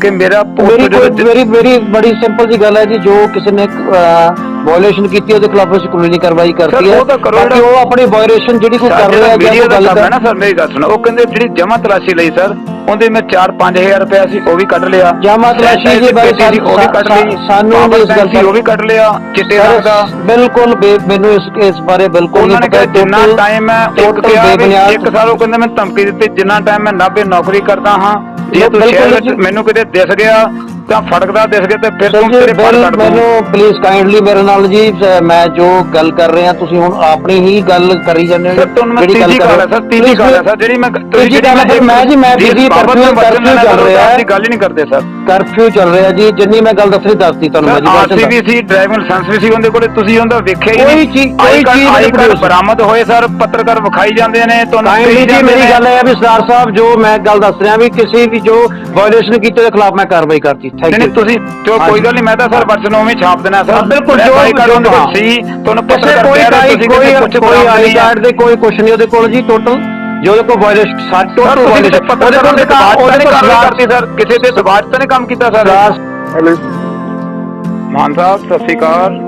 Speaker 1: ਕਿ ਮੇਰਾ
Speaker 10: ਮੇਰੀ ਬੜੀ ਸਿੰਪਲ ਜੀ ਗੱਲ ਹੈ ਜੀ। ਜੋ ਕਿਸੇ ਨੇ ਵਾਇਓਲੇਸ਼ਨ ਕੀਤੀ ਉਹਦੇ ਖਿਲਾਫ ਅਸੀਂ ਕਾਨੂੰਨੀ ਕਾਰਵਾਈ ਕਰਤੀ ਹੈ। ਬਾਕੀ ਉਹ ਆਪਣੀ ਵਾਇਓਲੇਸ਼ਨ ਜਿਹੜੀ ਕੋਈ ਕਰ ਰਿਹਾ
Speaker 1: ਹੈ ਗੱਲ ਹੈ ਨਾ ਸਰ, ਮੇਰੀ ਗੱਲ ਸੁਣੋ। ਉਹ ਕਹਿੰਦੇ ਜਿਹੜੀ ਜਮ੍ਹਾਂ ਤਲਾਸ਼ੀ ਲਈ ਸਰ ਉਹਦੇ ਮੈਂ 4-5 ਹਜ਼ਾਰ ਰੁਪਇਆ ਸੀ ਉਹ ਵੀ ਕੱਢ ਲਿਆ।
Speaker 10: ਜਮ੍ਹਾਂ ਤਲਾਸ਼ੀ ਦੀ ਬਾਰੇ
Speaker 1: ਉਹ ਵੀ ਕੱਢ ਲਈ,
Speaker 10: ਸਾਨੂੰ ਇਸ ਗੱਲ
Speaker 1: ਉਹ ਵੀ ਕੱਢ ਲਿਆ ਚਿੱਟੇ ਰੰਗ ਦਾ।
Speaker 10: ਬਿਲਕੁਲ ਮੈਨੂੰ ਇਸ ਬਾਰੇ ਬਿਲਕੁਲ
Speaker 1: ਨਹੀਂ ਪਤਾ। ਜਿੰਨਾ ਟਾਈਮ ਮੈਂ ਇੱਕ ਸਾਲ ਉਹ ਕਹਿੰਦੇ ਮੈਨੂੰ ਧਮਕੀ ਦਿੱਤੀ, ਜਿੰਨਾ ਟਾਈਮ ਮੈਂ ਨਾਭੇ ਨੌਕਰੀ ਕਰਦਾ ਹਾਂ, ਜੇ ਤੂੰ ਸ਼ਹਿਰ ਵਿੱਚ ਮੈਨੂੰ ਕਿਤੇ ਦਿਸ ਗਿਆ ਤਾਂ ਫੜਕਦਾ ਦਿਸ ਗਿਆ ਤੇ ਫਿਰ ਤੂੰ ਤੇਰੇ ਫੜ ਕੱਢ ਦੂੰ।
Speaker 10: ਮੈਨੂੰ ਪਲੀਜ਼ ਕਾਈਂਡਲੀ ਮੇਰੇ ਨਾਲ ਜੀ, ਮੈਂ ਜੋ ਗੱਲ ਕਰ ਰਿਹਾ ਤੁਸੀਂ ਹੁਣ ਆਪਣੀ ਹੀ ਗੱਲ ਕਰੀ ਜਾਂਦੇ ਹੋ।
Speaker 1: ਜਿਹੜੀ ਗੱਲ ਕਰ ਰਿਹਾ ਸਰ, ਤੀਜੀ ਗੱਲ ਹੈ ਸਰ ਜਿਹੜੀ ਮੈਂ
Speaker 10: ਮੈਂ ਜੀ ਮੈਂ ਬਿਜ਼ੀ ਕਰਫਿਊ ਚੱਲ ਰਿਹਾ ਹੈ,
Speaker 1: ਗੱਲ ਹੀ ਨਹੀਂ ਕਰਦੇ ਸਰ।
Speaker 10: ਕਰਫਿਊ ਚੱਲ ਰਿਹਾ ਜੀ, ਜਿੰਨੀ ਮੈਂ ਗੱਲ ਦੱਸਦੀ ਤੁਹਾਨੂੰ ਮੈਂ ਜੀ।
Speaker 1: ਆਰਸੀ ਵੀ ਸੀ, ਡਰਾਈਵਿੰਗ ਲਾਇਸੈਂਸ ਵੀ ਸੀ ਉਹਦੇ ਕੋਲੇ, ਤੁਸੀਂ ਉਹਦਾ ਵੇਖਿਆ ਹੀ
Speaker 10: ਨਹੀਂ। ਕੋਈ ਚੀਜ਼
Speaker 1: ਬਰਾਮਦ ਹੋਏ ਸਰ, ਪੱਤਰਕਾਰ ਵਿਖਾਈ ਜਾਂਦੇ ਨੇ ਤੁਹਾਨੂੰ।
Speaker 10: ਜੀ ਮੇਰੀ ਗੱਲ ਹੈ ਵੀ ਸਰਦਾਰ ਸਾਹਿਬ ਜੋ ਮੈਂ ਗੱਲ ਦੱਸ ਰਿਹਾ ਵੀ ਕਿਸੇ ਵੀ ਜੋ ਵਾਇਓਲੇਸ਼ਨ ਕੀਤੇ ਦੇ ਖਿਲਾਫ ਮੈਂ ਕਾਰਵਾਈ ਕਰਤੀ।
Speaker 1: ਨਹੀਂ ਤੁਸੀਂ ਜੋ ਕੋਈ ਗੱਲ ਨਹੀਂ, ਮੈਂ ਤਾਂ ਸਰ ਵਰਸ਼ਨ ਉਵੇਂ ਛਾਪ ਦੇਣਾ ਸਰ।
Speaker 10: ਬਿਲਕੁਲ ਜੋ
Speaker 1: ਸੀ ਤੁਹਾਨੂੰ ਪੱਤਰਕਾਰ
Speaker 10: ਕੋਈ ਆਈ ਕਾਰਡ ਦੇ ਕੋਈ ਕੁਛ ਨਹੀਂ ਉਹਦੇ ਕੋਲ ਜੀ। ਟੋਟਲ ਜੋ ਉਹਦੇ ਕੋਲ ਵਾਇਓਲੇਸ਼ਨ
Speaker 1: ਸਰ ਕਿਸੇ ਤੇ ਦਬਾਅ ਤਾਂ ਨਹੀਂ ਕੰਮ ਕੀਤਾ ਸਰ। ਮਾਨ ਸਾਹਿਬ ਸਤਿ ਸ਼੍ਰੀ ਅਕਾਲ।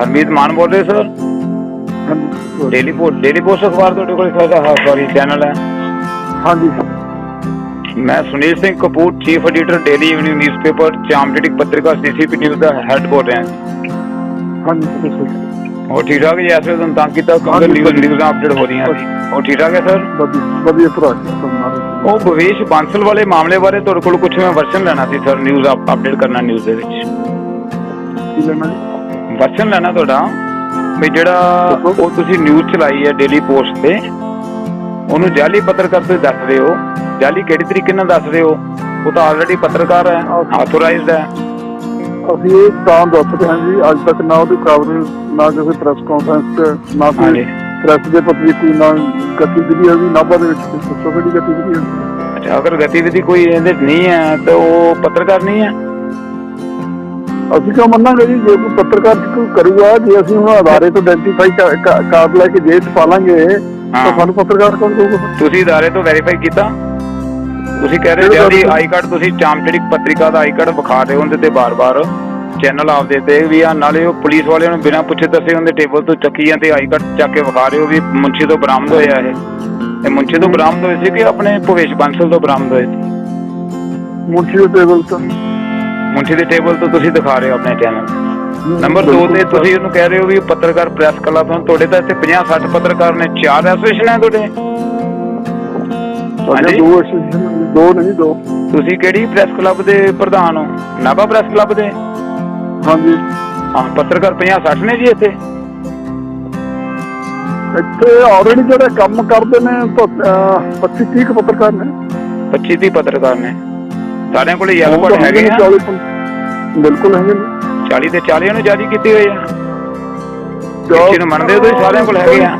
Speaker 1: ਹਰਮੀਤ ਮਾਨ ਬੋਲ ਰਹੇ ਸਰ। ਡੇਲੀ ਪੋਸਟ ਅਖਬਾਰ ਤੁਹਾਡੇ ਕੋਲ ਸੌਰੀ ਚੈਨਲ ਹੈ?
Speaker 11: ਹਾਂਜੀ।
Speaker 1: ਮੈਂ Sunil Singh Kapoor, chief editor daily evening newspaper ਚਾਮਟਿਕ ਪੱਤਰਿਕਾ CCP ਨਿਊਜ਼ ਦਾ ਹੈਡ ਬੋਲ ਰਿਹਾ
Speaker 11: ਹਾਂਜੀ।
Speaker 1: ਉਹ ਠੀਕ ਠਾਕ ਜੀ? ਐਸੇ ਤੁਹਾਨੂੰ ਤੰਗ ਕੀਤਾ ਕਿਉਂਕਿ ਨਿਊਜ਼ਾਂ ਅਪਡੇਟ ਹੋ ਰਹੀਆਂ ਸੀ। ਉਹ ਠੀਕ ਠਾਕ ਹੈ ਸਰ?
Speaker 11: ਵਧੀਆ ਭਰਾ।
Speaker 1: ਉਹ ਭਵੇਸ਼ ਬਾਂਸਲ ਵਾਲੇ ਮਾਮਲੇ ਬਾਰੇ ਤੁਹਾਡੇ ਕੋਲ ਕੁਝ ਮੈਂ ਵਰਸ਼ਨ ਲੈਣਾ ਸੀ ਸਰ, ਨਿਊਜ਼ ਅਪਡੇਟ ਕਰਨਾ ਨਿਊਜ਼ ਦੇ ਵਿੱਚ।
Speaker 11: ਕੀ ਲੈਣਾ ਜੀ?
Speaker 1: ਵਰਸ਼ਨ ਲੈਣਾ ਤੁਹਾਡਾ ਵੀ ਜਿਹੜਾ ਉਹ ਤੁਸੀਂ ਨਿਊਜ਼ ਚਲਾਈ ਹੈ ਡੇਲੀ ਪੋਸਟ ਤੇ, ਉਹਨੂੰ ਜਾਲੀ ਪੱਤਰਕਾਰ ਤੁਸੀਂ ਦੱਸ ਰਹੇ ਹੋ। ਜਾਲੀ ਕਿਹੜੇ ਤਰੀਕੇ ਨਾਲ ਦੱਸ ਰਹੇ ਹੋ? ਉਹ ਤਾਂ ਆਲਰੇਡੀ ਪੱਤਰਕਾਰ ਹੈ, ਆਥੋਰਾਈਜ਼ਡ ਹੈ।
Speaker 11: ਅਸੀਂ ਇਹ ਤਾਂ ਦੱਸਦੇ ਹਾਂ ਜੀ, ਅੱਜ ਤੱਕ ਨਾ ਉਹਦੀ ਕਵਰੇਜ, ਨਾ ਕਿਸੇ ਪ੍ਰੈਸ ਕਾਨਫਰੰਸ 'ਚ, ਨਾ ਕੋਈ ਪ੍ਰੈਸ ਦੇ ਪੱਤਰੀ ਕੋਈ ਨਾ ਗਤੀਵਿਧੀ ਹੋਈ ਨਾਭਾ ਦੇ ਵਿੱਚ। ਦੱਸੋ ਕਿਹੜੀ ਗਤੀਵਿਧੀ ਹੈ?
Speaker 1: ਅੱਛਾ, ਅਗਰ ਗਤੀਵਿਧੀ ਕੋਈ ਇਹਦੇ ਨਹੀਂ ਹੈ ਤਾਂ ਉਹ ਪੱਤਰਕਾਰ ਨਹੀਂ ਹੈ।
Speaker 11: ਅਸੀਂ ਕਿਉਂ ਮੰਨਾਂਗੇ ਜੀ? ਜੇ ਕੋਈ ਪੱਤਰਕਾਰ ਕੋਈ ਕਰੂਗਾ, ਜੇ ਅਸੀਂ ਹੁਣ ਅਦਾਰੇ ਤੋਂ ਆਇਡੈਂਟੀਫਾਈ ਕਾਰਡ ਲੈ ਕੇ ਜੇਲ੍ਹ 'ਚ ਪਾਲਾਂਗੇ ਤਾਂ ਸਾਨੂੰ ਪੱਤਰਕਾਰ ਕੌਣ ਕਹੂਗਾ?
Speaker 1: ਤੁਸੀਂ ਅਦਾਰੇ ਤੋਂ ਵੈਰੀਫਾਈ ਕੀਤਾ? ਤੁਸੀਂ ਕਹਿ ਰਹੇ ਹੋ ਜੀ ਆਈ ਕਾਰਡ ਤੁਸੀਂ ਚਾਮਟਿਕ ਪੱਤਰਿਕਾ ਦਾ ਆਈ ਕਾਰਡ ਵਿਖਾ ਰਹੇ ਹੋ ਉਹਦੇ ਤੇ ਬਾਰ-ਬਾਰ ਚੈਨਲ ਆਪਦੇ ਤੇ ਵੀ ਆ, ਨਾਲੇ ਉਹ ਪੁਲਿਸ ਵਾਲਿਆਂ ਨੂੰ ਬਿਨਾਂ ਪੁੱਛੇ ਦੱਸੇ ਉਹਦੇ ਟੇਬਲ ਤੋਂ ਚੱਕੀਆਂ ਤੇ ਆਈ ਕਾਰਡ ਚੱਕ ਕੇ ਵਿਖਾ ਰਹੇ ਹੋ ਵੀ ਮੁੰਸ਼ੀ ਤੋਂ ਬਰਾਮਦ ਹੋਇਆ ਇਹ ਮੁੰਸ਼ੀ ਤੋਂ ਬਰਾਮਦ ਹੋਏ ਸੀ ਕਿ ਆਪਣੇ ਭਵੇਸ਼ ਬਾਂਸਲ ਤੋਂ ਬਰਾਮਦ ਹੋਏ ਸੀ?
Speaker 11: ਮੁੰਸ਼ੀ ਦੇ ਟੇਬਲ ਤੋਂ।
Speaker 1: ਮੁੰਸ਼ੀ ਦੇ ਟੇਬਲ ਤੋਂ ਤੁਸੀਂ ਦਿਖਾ ਰਹੇ ਹੋ ਆਪਣੇ ਚੈਨਲ। ਨੰਬਰ 2 ਤੇ ਤੁਸੀਂ ਉਹਨੂੰ ਕਹਿ ਰਹੇ ਹੋ ਵੀ ਪੱਤਰਕਾਰ ਪ੍ਰੈਸ ਕਲੱਬ ਹਨ, ਤੁਹਾਡੇ ਤਾਂ ਇੱਥੇ 50-60 ਪੱਤਰਕਾਰ ਨੇ, 4 ਐਸੋਸੀਏਸ਼ਨ ਹੈ ਤੁਹਾਡੇ? ਹਾਂਜੀ,
Speaker 11: ਦੋ ਨਹੀਂ ਦੋ।
Speaker 1: ਤੁਸੀਂ ਕਿਹੜੀ ਪ੍ਰੈਸ ਕਲੱਬ ਦੇ ਪ੍ਰਧਾਨ ਹੋ? ਨਾਭਾ ਪ੍ਰੈਸ ਕਲੱਬ ਦੇ?
Speaker 11: ਹਾਂਜੀ
Speaker 1: ਹਾਂ, ਪੱਤਰਕਾਰ 50-60 ਨੇ ਜੀ ਇੱਥੇ।
Speaker 11: ਇੱਥੇ ਆਲਰੇਡੀ ਜਿਹੜੇ ਕੰਮ ਕਰਦੇ ਨੇ 25-30 ਪੱਤਰਕਾਰ ਨੇ।
Speaker 1: 25-30 ਪੱਤਰਕਾਰ ਨੇ, ਸਾਰਿਆਂ ਕੋਲ ਯੈਲੋ ਕਾਰਡ ਹੈਗੇ ਆ?
Speaker 11: ਬਿਲਕੁਲ ਹੈਗੇ ਨੇ।
Speaker 1: 40 ਤੇ 40 ਨੂੰ ਜਾਰੀ ਕੀਤੀ ਹੋਈ ਆ। ਕਿਸੇ ਨੂੰ ਮੰਨਦੇ ਹੋ ਤੁਸੀਂ? ਸਾਰਿਆਂ ਕੋਲ ਹੈਗੇ ਆ?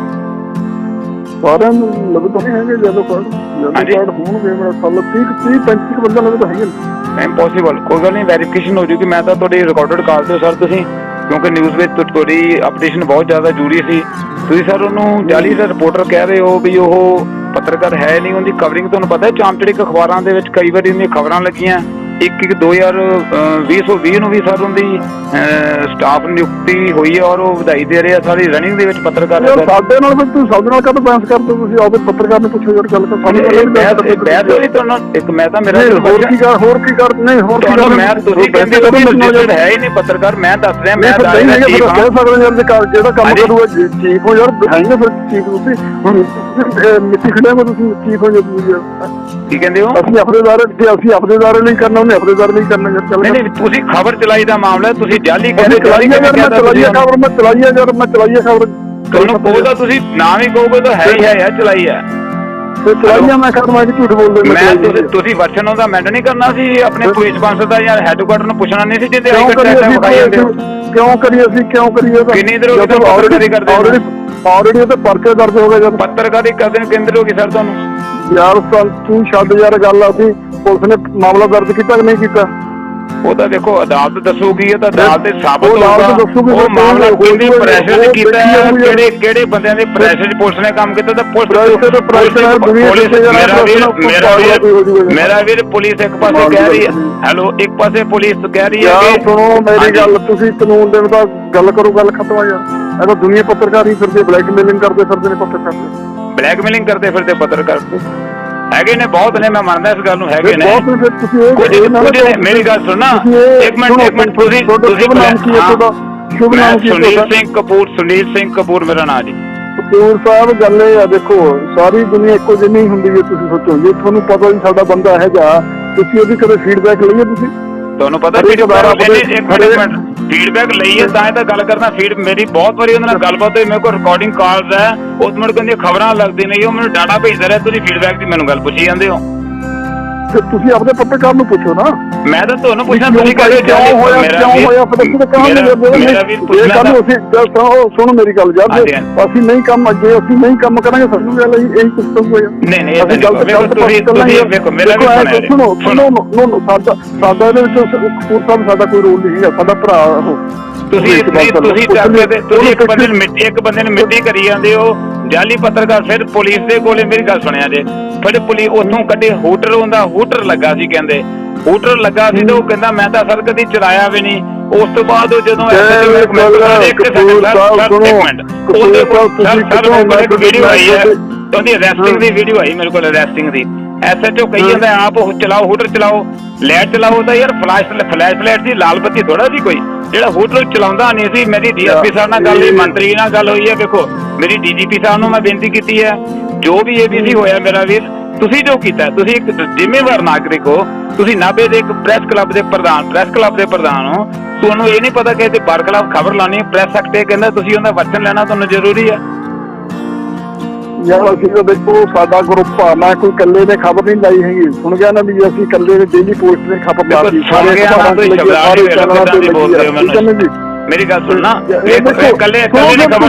Speaker 11: ਸਾਰਿਆਂ ਨੂੰ ਲੱਗਦਾ ਨਹੀਂ ਹੈਗੇ ਯੈਲੋ ਕਾਰਡ। ਯੈਲੋ ਕਾਰਡ ਹੋਣਗੇ ਮੇਰਾ ਖਿਆਲ 30-35 ਬੰਦਾ ਲੱਗਦਾ ਹੈਗੇ ਨੇ।
Speaker 1: ਇੰਪੋਸੀਬਲ, ਕੋਈ ਗੱਲ ਨਹੀਂ, ਵੈਰੀਫਿਕੇਸ਼ਨ ਹੋ ਜੂਗੀ। ਮੈਂ ਤਾਂ ਤੁਹਾਡੀ ਰਿਕਾਰਡਡ ਕਾਲ ਤੇ ਸਰ, ਤੁਸੀਂ ਕਿਉਂਕਿ ਨਿਊਜ਼ ਵਿੱਚ ਤੁਹਾਡੀ ਅਪਡੇਸ਼ਨ ਬਹੁਤ ਜ਼ਿਆਦਾ ਜ਼ਰੂਰੀ ਸੀ। ਤੁਸੀਂ ਸਰ ਉਹਨੂੰ ਜਾਲੀ ਦਾ ਰਿਪੋਰਟਰ ਕਹਿ ਰਹੇ ਹੋ ਵੀ ਉਹ ਪੱਤਰਕਾਰ ਹੈ ਨਹੀਂ, ਉਹਦੀ ਕਵਰਿੰਗ ਤੁਹਾਨੂੰ ਪਤਾ ਚਾਮਚੜਿਕ ਅਖਬਾਰਾਂ ਦੇ ਵਿੱਚ ਕਈ ਵਾਰੀ ਉਹਦੀਆਂ ਖਬਰਾਂ ਲੱਗੀਆਂ। 2020 ਨੂੰ ਵੀ ਸਰ ਉਹਦੀ ਸਟਾਫ ਨਿਯੁਕਤੀ ਹੋਈ ਹੈ ਔਰ ਉਹ ਵਧਾਈ ਦੇ ਰਹੇ ਆ ਸਾਰੀ ਰਨਿੰਗ ਦੇ ਵਿੱਚ ਪੱਤਰਕਾਰ।
Speaker 11: ਸਾਡੇ ਨਾਲ ਫਿਰ ਤੁਸੀਂ ਸਾਡੇ ਨਾਲ ਕਦੋਂ ਬਹਿਸ ਕਰਦੇ ਹੋ? ਤੁਸੀਂ ਆਪਦੇ ਪੱਤਰਕਾਰ ਨੂੰ ਪੁੱਛੋ ਯਾਰ, ਗੱਲ ਕਰ।
Speaker 1: ਬਹਿਸ ਹੋਈ ਤੁਹਾਨੂੰ? ਇੱਕ ਮੈਂ ਤਾਂ ਮੇਰਾ
Speaker 11: ਹੋਰ ਕੀ ਕਰ ਨਹੀਂ ਹੋਰ ਕੀ
Speaker 1: ਮੈਂ ਤੁਸੀਂ ਕਹਿੰਦੇ ਹੋ ਕਿ ਹੈ ਹੀ ਨਹੀਂ ਪੱਤਰਕਾਰ। ਮੈਂ ਦੱਸ ਰਿਹਾ ਮੈਂ
Speaker 11: ਕਹਿ ਸਕਦੇ ਯਾਰ ਜਿਹੜਾ ਕੰਮ ਕਰੂਗਾ ਚੀਫ ਹੋ ਯਾਰ, ਹੈਗੇ ਫਿਰ ਚੀਫ ਤੁਸੀਂ ਹੁਣ ਮਿੱਟੀ ਖੜਿਆ ਹੋ, ਤੁਸੀਂ ਚੀਫ ਹੋ ਯਾਰ।
Speaker 1: ਕੀ ਕਹਿੰਦੇ ਹੋ?
Speaker 11: ਅਸੀਂ ਆਪਣੇ ਦਾਰੇ ਲਈ ਕਰਨਾ, ਉਹਨੇ ਆਪਣੇ ਦਾਰੇ ਲਈ ਕਰਨਾ ਯਾਰ। ਚੱਲ
Speaker 1: ਨਹੀਂ, ਤੁਸੀਂ ਖਬਰ ਚਲਾਈ ਦਾ ਮਾਮਲਾ, ਤੁਸੀਂ ਜਾਲੀ ਕਹਿੰਦੇ
Speaker 11: ਚਲਾਈਏ ਖਬਰ, ਮੈਂ ਚਲਾਈਏ ਖਬਰ।
Speaker 1: ਤੁਹਾਨੂੰ ਕਹੋਗਾ ਤੁਸੀਂ ਨਾ ਵੀ ਕਹੋਗੇ ਤਾਂ ਹੈ ਹੀ ਹੈ ਯਾਰ, ਚਲਾਈ ਹੈ
Speaker 11: ਚਲਾਈਏ। ਮੈਂ ਕਰਨਾ ਝੂਠ ਬੋਲਦੇ
Speaker 1: ਮੈਂ ਤੁਸੀਂ ਵਰਸ਼ਨ ਉਹਦਾ ਮੈਂਡ ਨਹੀਂ ਕਰਨਾ ਸੀ ਆਪਣੇ ਪੁਲਿਸ ਪੰਸ ਦਾ ਜਾਂ ਹੈਡਕੁਆਟਰ ਨੂੰ ਪੁੱਛਣਾ ਨਹੀਂ ਸੀ ਜਿੱਦੇ
Speaker 11: ਕਿਉਂ ਕਰੀਏ ਅਸੀਂ? ਕਿਉਂ ਕਰੀਏ?
Speaker 1: ਕਿੰਨੀ ਦੇਰ ਹੋ ਗਈ ਪੱਤਰਕਾਰੀ ਕਰਦੇ?
Speaker 11: ਆਲਰੇਡੀ ਉਹ ਤੇ ਪਰਚੇ ਦਰਜ ਹੋ ਗਏ ਜਦ
Speaker 1: ਪੱਤਰਕਾਰੀ ਕਰਦੇ ਨੂੰ। ਕਿੰਨੇ ਦੇਰ ਹੋ ਗਈ ਸਰ ਤੁਹਾਨੂੰ?
Speaker 11: ਯਾਰ ਤੂੰ ਛੱਡ ਯਾਰ ਗੱਲ। ਅਸੀਂ ਪੁਲਿਸ ਨੇ ਮਾਮਲਾ ਦਰਜ ਕੀਤਾ ਕਿ ਨਹੀਂ ਕੀਤਾ?
Speaker 1: ਉਹ ਤਾਂ ਦੇਖੋ ਅਦਾਲਤ ਦੱਸੂਗੀ, ਇਹ ਤਾਂ ਅਦਾਲਤ ਤੇ ਸਾਬਤ ਹੋਊਗਾ ਉਹ ਮਾਮਲਾ ਕਿਹਦੇ ਪ੍ਰੈਸ਼ਰ ਚ ਕੀਤਾ ਹੈ, ਕਿਹੜੇ ਬੰਦਿਆਂ ਦੇ ਪ੍ਰੈਸ਼ਰ ਚ ਪੁਲਿਸ ਨੇ ਕੰਮ ਕੀਤਾ। ਤਾਂ ਮੇਰਾ ਵੀਰ ਪੁਲਿਸ ਇੱਕ ਪਾਸੇ ਕਹਿ ਰਹੀ ਹੈ, ਹੈਲੋ, ਇੱਕ ਪਾਸੇ ਪੁਲਿਸ ਕਹਿ ਰਹੀ ਹੈ ਕਿ
Speaker 11: ਸੁਣੋ ਮੇਰੀ ਗੱਲ, ਤੁਸੀਂ ਕਾਨੂੰਨ ਦੇ ਮੁਤਾਬਕ ਗੱਲ ਕਰੋ, ਗੱਲ ਖਤਮ ਆ ਯਾਰ। ਇਹ ਤਾਂ ਦੁਨੀਆ ਪੱਤਰਕਾਰ ਹੀ ਫਿਰਦੇ, ਬਲੈਕਮੇਲਿੰਗ ਕਰਦੇ ਫਿਰਦੇ ਨੇ ਪੱਤਰਕਾਰ।
Speaker 1: ਬਲੈਕਮੇਲਿੰਗ ਕਰਦੇ ਫਿਰਦੇ ਪੱਤਰਕਾਰ ਹੈਗੇ ਨੇ, ਬਹੁਤ ਨੇ, ਮੈਂ ਮੰਨਦਾ ਇਸ ਗੱਲ ਨੂੰ, ਹੈਗੇ ਨੇ ਕੁਝ ਨੇ। ਮੇਰੀ ਗੱਲ ਸੁਣਨਾ ਇੱਕ ਮਿੰਟ ਤੁਸੀਂ ਸੁਨੀਲ ਸਿੰਘ ਕਪੂਰ ਮੇਰਾ ਨਾਂ ਜੀ।
Speaker 11: ਕਪੂਰ ਸਾਹਿਬ ਗੱਲ ਇਹ ਆ, ਦੇਖੋ ਸਾਰੀ ਦੁਨੀਆ ਇੱਕੋ ਜਿਹੀ ਨਹੀਂ ਹੁੰਦੀ। ਜੇ ਤੁਸੀਂ ਸੋਚੋ, ਜੇ ਤੁਹਾਨੂੰ ਪਤਾ ਵੀ ਸਾਡਾ ਬੰਦਾ ਇਹ ਜਾ, ਤੁਸੀਂ ਉਹਦੀ ਕਦੇ ਫੀਡਬੈਕ ਲਈਏ? ਤੁਸੀਂ
Speaker 1: ਤੁਹਾਨੂੰ ਪਤਾ ਫੀਡਬੈਕ ਲਈਏ ਤਾਂ ਇਹ ਤਾਂ ਗੱਲ ਕਰਨਾ। ਮੇਰੀ ਬਹੁਤ ਵਾਰੀ ਉਹਨਾਂ ਨਾਲ ਗੱਲਬਾਤ ਹੋਈ, ਮੇਰੇ ਕੋਲ ਰਿਕਾਰਡਿੰਗ ਕਾਲਸ ਹੈ, ਉਹ ਮੈਨੂੰ ਕਹਿੰਦੇ ਖਬਰਾਂ ਲੱਗਦੀ ਨਹੀਂ, ਉਹ ਮੈਨੂੰ ਡਾਟਾ ਭੇਜਦਾ ਰਿਹਾ। ਤੁਸੀਂ ਫੀਡਬੈਕ ਦੀ ਮੈਨੂੰ ਗੱਲ ਪੁੱਛੀ ਜਾਂਦੇ ਹੋ।
Speaker 11: ਤੁਸੀਂ ਆਪਣੇ ਪੱਤਰਕਾਰ ਨੂੰ ਪੁੱਛੋ ਨਾ।
Speaker 1: ਮੈਂ ਤਾਂ ਤੁਹਾਨੂੰ ਪੁੱਛਣਾ, ਤੁਸੀਂ ਕਹਿੰਦੇ
Speaker 11: ਕਿਉਂ ਹੋਇਆ ਸੁਣੋ ਮੇਰੀ ਗੱਲ ਯਾਰ, ਅਸੀਂ ਨਹੀਂ ਕੰਮ, ਜੇ ਅਸੀਂ ਨਹੀਂ ਕੰਮ ਕਰਾਂਗੇ ਸਾਨੂੰ ਗੱਲ ਇਹੀ ਸਿਸਟਮ ਹੋਇਆ।
Speaker 1: ਨਹੀਂ
Speaker 11: ਸਾਡਾ ਇਹਦੇ ਵਿੱਚ ਕਪੂਰ ਸਾਹਿਬ ਸਾਡਾ ਕੋਈ ਰੋਲ ਨਹੀਂ ਹੈਗਾ, ਸਾਡਾ ਭਰਾ ਉਹ।
Speaker 1: ਤੁਸੀਂ ਇੱਕ ਬੰਦੇ ਨੂੰ ਮਿੱਟੀ ਕਰੀ ਜਾਂਦੇ ਹੋ, ਜਾਲੀ ਪੱਤਰਕਾਰ। ਫਿਰ ਪੁਲਿਸ ਦੇ ਕੋਲੇ ਮੇਰੀ ਗੱਲ ਸੁਣਿਆ ਜੇ, ਫਿਰ ਪੁਲਿਸ ਉੱਥੋਂ ਕੱਢੇ ਹੂਟਰ ਹੁੰਦਾ, ਹੂਟਰ ਲੱਗਾ ਸੀ, ਕਹਿੰਦੇ ਹੂਟਰ ਲੱਗਾ ਸੀ ਤੇ ਉਹ ਕਹਿੰਦਾ ਮੈਂ ਤਾਂ ਸਰ ਕਦੀ ਚਲਾਇਆ ਵੀ ਨਹੀਂ। ਉਸ ਤੋਂ ਬਾਅਦ ਉਹ ਜਦੋਂ ਵੀਡੀਓ ਆਈ ਹੈ, ਉਹਦੀ ਅਰੈਸਟਿੰਗ ਦੀ ਵੀਡੀਓ ਆਈ ਮੇਰੇ ਕੋਲ, ਅਰੈਸਟਿੰਗ ਦੀ। SHO ਕਹੀ ਜਾਂਦਾ ਆਪ ਉਹ ਚਲਾਓ, ਹੂਟਰ ਚਲਾਓ, ਲਾਈਟ ਚਲਾਓ। ਤਾਂ ਯਾਰ ਫਲੈਸ਼ ਲਾਈਟ ਦੀ ਲਾਲ ਬੱਤੀ ਥੋੜਾ ਸੀ ਕੋਈ ਜਿਹੜਾ ਹੂਟਰ ਚਲਾਉਂਦਾ ਨਹੀਂ ਸੀ। ਮੇਰੀ DSP ਸਾਹਿਬ ਨਾਲ ਗੱਲ ਹੋਈ, ਮੰਤਰੀ ਨਾਲ ਗੱਲ ਹੋਈ ਹੈ। ਵੇਖੋ ਮੇਰੀ DGP ਸਾਹਿਬ ਨੂੰ ਮੈਂ ਬੇਨਤੀ ਕੀਤੀ ਹੈ, ਜੋ ਵੀ ABC ਹੋਇਆ ਮੇਰਾ ਵੀਰ, ਤੁਸੀਂ ਜੋ ਕੀਤਾ, ਤੁਸੀਂ ਇੱਕ ਜ਼ਿੰਮੇਵਾਰ ਨਾਗਰਿਕ ਹੋ, ਤੁਸੀਂ ਨਾਭੇ ਦੇ ਇੱਕ ਪ੍ਰੈਸ ਕਲੱਬ ਦੇ ਪ੍ਰਧਾਨ ਹੋ। ਤੁਹਾਨੂੰ ਇਹ ਨਹੀਂ ਪਤਾ ਕਿ ਇਹਦੇ ਬਰਖਲਾਫ ਖਬਰ ਲਾਉਣੀ, ਪ੍ਰੈਸ ਐਕਟ ਕਹਿੰਦਾ ਤੁਸੀਂ ਉਹਦਾ ਵਚਨ ਲੈਣਾ ਤੁਹਾਨੂੰ ਜ਼ਰੂਰੀ ਹੈ।
Speaker 11: ਯਾਰ ਅਸੀਂ ਤਾਂ ਦੇਖੋ ਸਾਡਾ ਗਰੁੱਪ ਆ, ਮੈਂ ਕੋਈ ਇਕੱਲੇ ਨੇ ਖਬਰ ਨਹੀਂ ਲਾਈ ਹੈਗੀ। ਸੁਣ ਗਿਆ ਨਾ ਵੀ ਅਸੀਂ ਇਕੱਲੇ ਨੇ ਡੇਲੀ ਪੋਸਟ ਨੇ ਖਬਰ ਲਾਈ।
Speaker 1: ਮੇਰੀ ਗੱਲ ਸੁਣਨਾ, ਇਕੱਲੇ ਨੇ ਖਬਰ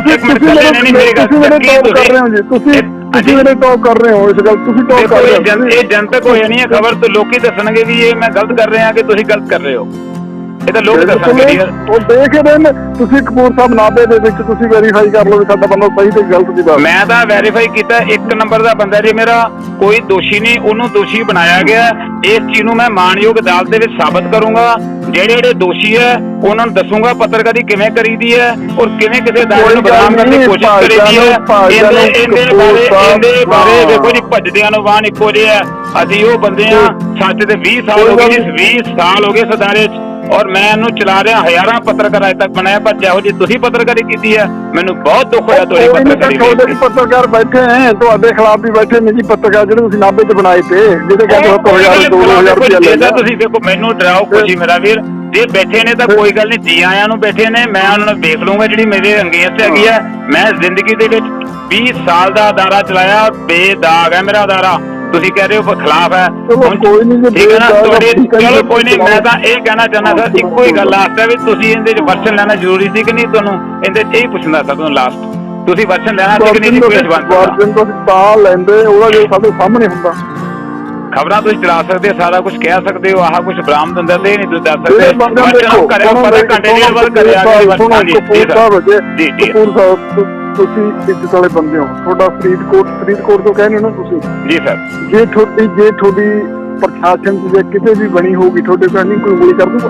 Speaker 11: ਤੁਸੀਂ ਮੇਰੇ ਟਾਕ ਕਰ ਰਹੇ ਹੋ, ਇਸ ਗੱਲ ਤੁਸੀਂ ਟਾਕ ਕਰ ਰਹੇ ਹੋ।
Speaker 1: ਇਹ ਜਨਤਕ ਹੋ ਜਾਣੀ ਹੈ ਖਬਰ, ਤੋਂ ਲੋਕੀ ਦੱਸਣਗੇ ਵੀ ਇਹ ਮੈਂ ਗਲਤ ਕਰ ਰਿਹਾ ਕਿ ਤੁਸੀਂ ਗਲਤ ਕਰ ਰਹੇ ਹੋ। ਇਹ ਤਾਂ ਲੋਕ ਦੱਸਣਗੇ।
Speaker 11: ਉਹ ਦੇਖ ਰਹੇ ਨੇ। ਤੁਸੀਂ ਕਪੂਰ ਸਾਹਿਬ ਨਾਭੇ ਦੇ ਵਿੱਚ ਤੁਸੀਂ ਵੈਰੀਫਾਈ ਕਰ ਲਓ ਵੀ ਸਾਡਾ ਬੰਦਾ ਸਹੀ ਤੇ ਗਲਤ ਦੀ ਬਾਤ।
Speaker 1: ਮੈਂ ਤਾਂ ਵੈਰੀਫਾਈ ਕੀਤਾ, 1 ਨੰਬਰ ਦਾ ਬੰਦਾ ਜੀ ਮੇਰਾ, ਕੋਈ ਦੋਸ਼ੀ ਨਹੀਂ, ਉਹਨੂੰ ਦੋਸ਼ੀ ਬਣਾਇਆ ਗਿਆ। ਇਸ ਚੀਜ਼ ਨੂੰ ਮੈਂ ਮਾਣਯੋਗ ਅਦਾਲਤ ਦੇ ਵਿੱਚ ਸਾਬਤ ਕਰੂੰਗਾ। ਜਿਹੜੇ ਦੋਸ਼ੀ ਹੈ ਉਹਨਾਂ ਨੂੰ ਦੱਸੂਗਾ ਪੱਤਰਕਾਰੀ ਕਿਵੇਂ ਕਰੀਦੀ ਹੈ ਔਰ ਕਿਵੇਂ ਕਿਸੇ ਅਦਾਲਤ ਨੂੰ ਬਦਨਾਮ ਕਰਨ ਦੀ ਕੋਸ਼ਿਸ਼ ਕਰੀਦੀ ਹੈ। ਇਹਦੇ ਬਾਰੇ ਦੇਖੋ ਜੀ, ਭੱਜਦਿਆਂ ਨੂੰ ਵਾਹਨ ਇੱਕੋ ਜਿਹੇ ਹੈ। ਅਸੀਂ ਉਹ ਬੰਦੇ ਆ, ਸੱਚ ਤੇ 20 ਸਾਲ ਹੋ ਗਏ ਜੀ, 20 ਸਾਲ ਹੋ ਗਏ ਸਦਾਰੇ ਚ। ਔਰ ਮੈਂ ਇਹਨੂੰ ਚਲਾ ਰਿਹਾ, ਹਜ਼ਾਰਾਂ ਪੱਤਰਕਾਰ ਅਜੇ ਤੱਕ ਬਣਾਇਆ, ਪਰ ਜਿਹੋ ਜਿਹੀ ਤੁਸੀਂ ਪੱਤਰਕਾਰੀ ਕੀਤੀ ਹੈ ਮੈਨੂੰ ਬਹੁਤ ਦੁੱਖ ਹੋਇਆ ਤੁਹਾਡੀ ਪੱਤਰਕਾਰੀ ਵੇਖ ਕੇ।
Speaker 11: ਪੱਤਰਕਾਰ ਬੈਠੇ ਹੈ ਤੁਹਾਡੇ ਖਿਲਾਫ ਵੀ ਬੈਠੇ ਨੇ ਜੀ ਪੱਤਰਕਾਰ, ਜਿਹੜੇ ਤੁਸੀਂ ਨਾਭੇ 'ਚ ਬਣਾਏ ਤੇ, ਜਿਹਦੇ ਕਹਿੰਦੇ 2000 ਰੁਪਇਆ ਲੈਂਦਾ।
Speaker 1: ਤੁਸੀਂ ਦੇਖੋ ਮੈਨੂੰ ਡਰਾਓ ਖੁਸ਼ੀ ਮੇਰਾ ਵੀਰ, ਜੇ ਬੈਠੇ ਨੇ ਤਾਂ ਕੋਈ ਗੱਲ ਨਹੀਂ, ਜੀ ਆਇਆਂ ਨੂੰ ਬੈਠੇ ਨੇ, ਮੈਂ ਉਹਨਾਂ ਨੂੰ ਵੇਖ ਲੂੰਗਾ। ਜਿਹੜੀ ਮੇਰੇ ਅੰਗੇਜ਼ ਹੈਗੀ ਹੈ, ਮੈਂ ਜ਼ਿੰਦਗੀ ਦੇ ਵਿੱਚ 20 ਸਾਲ ਦਾ ਅਦਾਰਾ ਚਲਾਇਆ, ਬੇਦਾਗ ਹੈ ਮੇਰਾ ਅਦਾਰਾ। ਤੁਸੀਂ ਕਹਿ ਰਹੇ ਹੋ ਖਿਲਾਫ ਹੈ,
Speaker 11: ਕੋਈ ਨਹੀਂ,
Speaker 1: ਠੀਕ ਹੈ ਨਾ ਤੁਹਾਡੇ, ਚਲੋ ਕੋਈ ਨਹੀਂ। ਮੈਂ ਤਾਂ ਇਹ ਕਹਿਣਾ ਚਾਹੁੰਦਾ ਸਰ, ਇੱਕੋ ਹੀ ਗੱਲ ਆਸਤਾ ਵੀ ਤੁਸੀਂ ਇਹਦੇ 'ਚ ਵਰਸ਼ਨ ਲੈਣਾ ਜ਼ਰੂਰੀ ਸੀ ਕਿ ਨਹੀਂ, ਤੁਹਾਨੂੰ ਇਹਦੇ 'ਚ ਇਹ ਪੁੱਛਣਾ ਸਰ ਤੁਹਾਨੂੰ ਲਾਸਟ, ਤੁਸੀਂ ਵਰਸ਼ਨ ਲੈਣਾ ਸੀ ਕਿ ਨਹੀਂ?
Speaker 11: ਵਰਸ਼ਨ ਤੋਂ ਤਾਂ ਲੈਂਦੇ, ਉਹਦਾ ਜੋ ਸਾਡੇ ਸਾਹਮਣੇ ਹੁੰਦਾ।
Speaker 1: ਖਬਰਾਂ ਤੁਸੀਂ ਚਲਾ ਸਕਦੇ ਹੋ, ਸਾਰਾ ਕੁਝ ਕਹਿ ਸਕਦੇ ਹੋ, ਆਹ ਕੁਝ ਬਰਾਮਦ ਹੁੰਦਾ ਤੇ ਨਹੀਂ ਤੁਸੀਂ ਦੱਸ ਸਕਦੇ। ਵਰਸ਼ਨ ਕਰਿਆ ਪਤਾ ਘੰਟੇ ਡੇਢ ਬਾਅਦ ਕਰਿਆ ਜੀ ਜੀ
Speaker 11: ਤੁਸੀਂ ਇੱਜ਼ਤ ਵਾਲੇ ਬੰਦੇ ਹੋ, ਤੁਹਾਡਾ ਫਰੀਦਕੋਟ ਤੋਂ ਕਹਿੰਦੇ ਹੋ ਨਾ ਤੁਸੀਂ
Speaker 1: ਜੀ ਸਰ।
Speaker 11: ਜੇ ਤੁਹਾਡੀ ਪ੍ਰਸ਼ਾਸਨ ਜੇ ਕਿਤੇ ਵੀ ਬਣੀ ਹੋਊਗੀ, ਤੁਹਾਡੇ ਕੋਲ ਨਹੀਂ ਕੋਈ ਗੋਲੀ ਕਰ ਦੂਗਾ?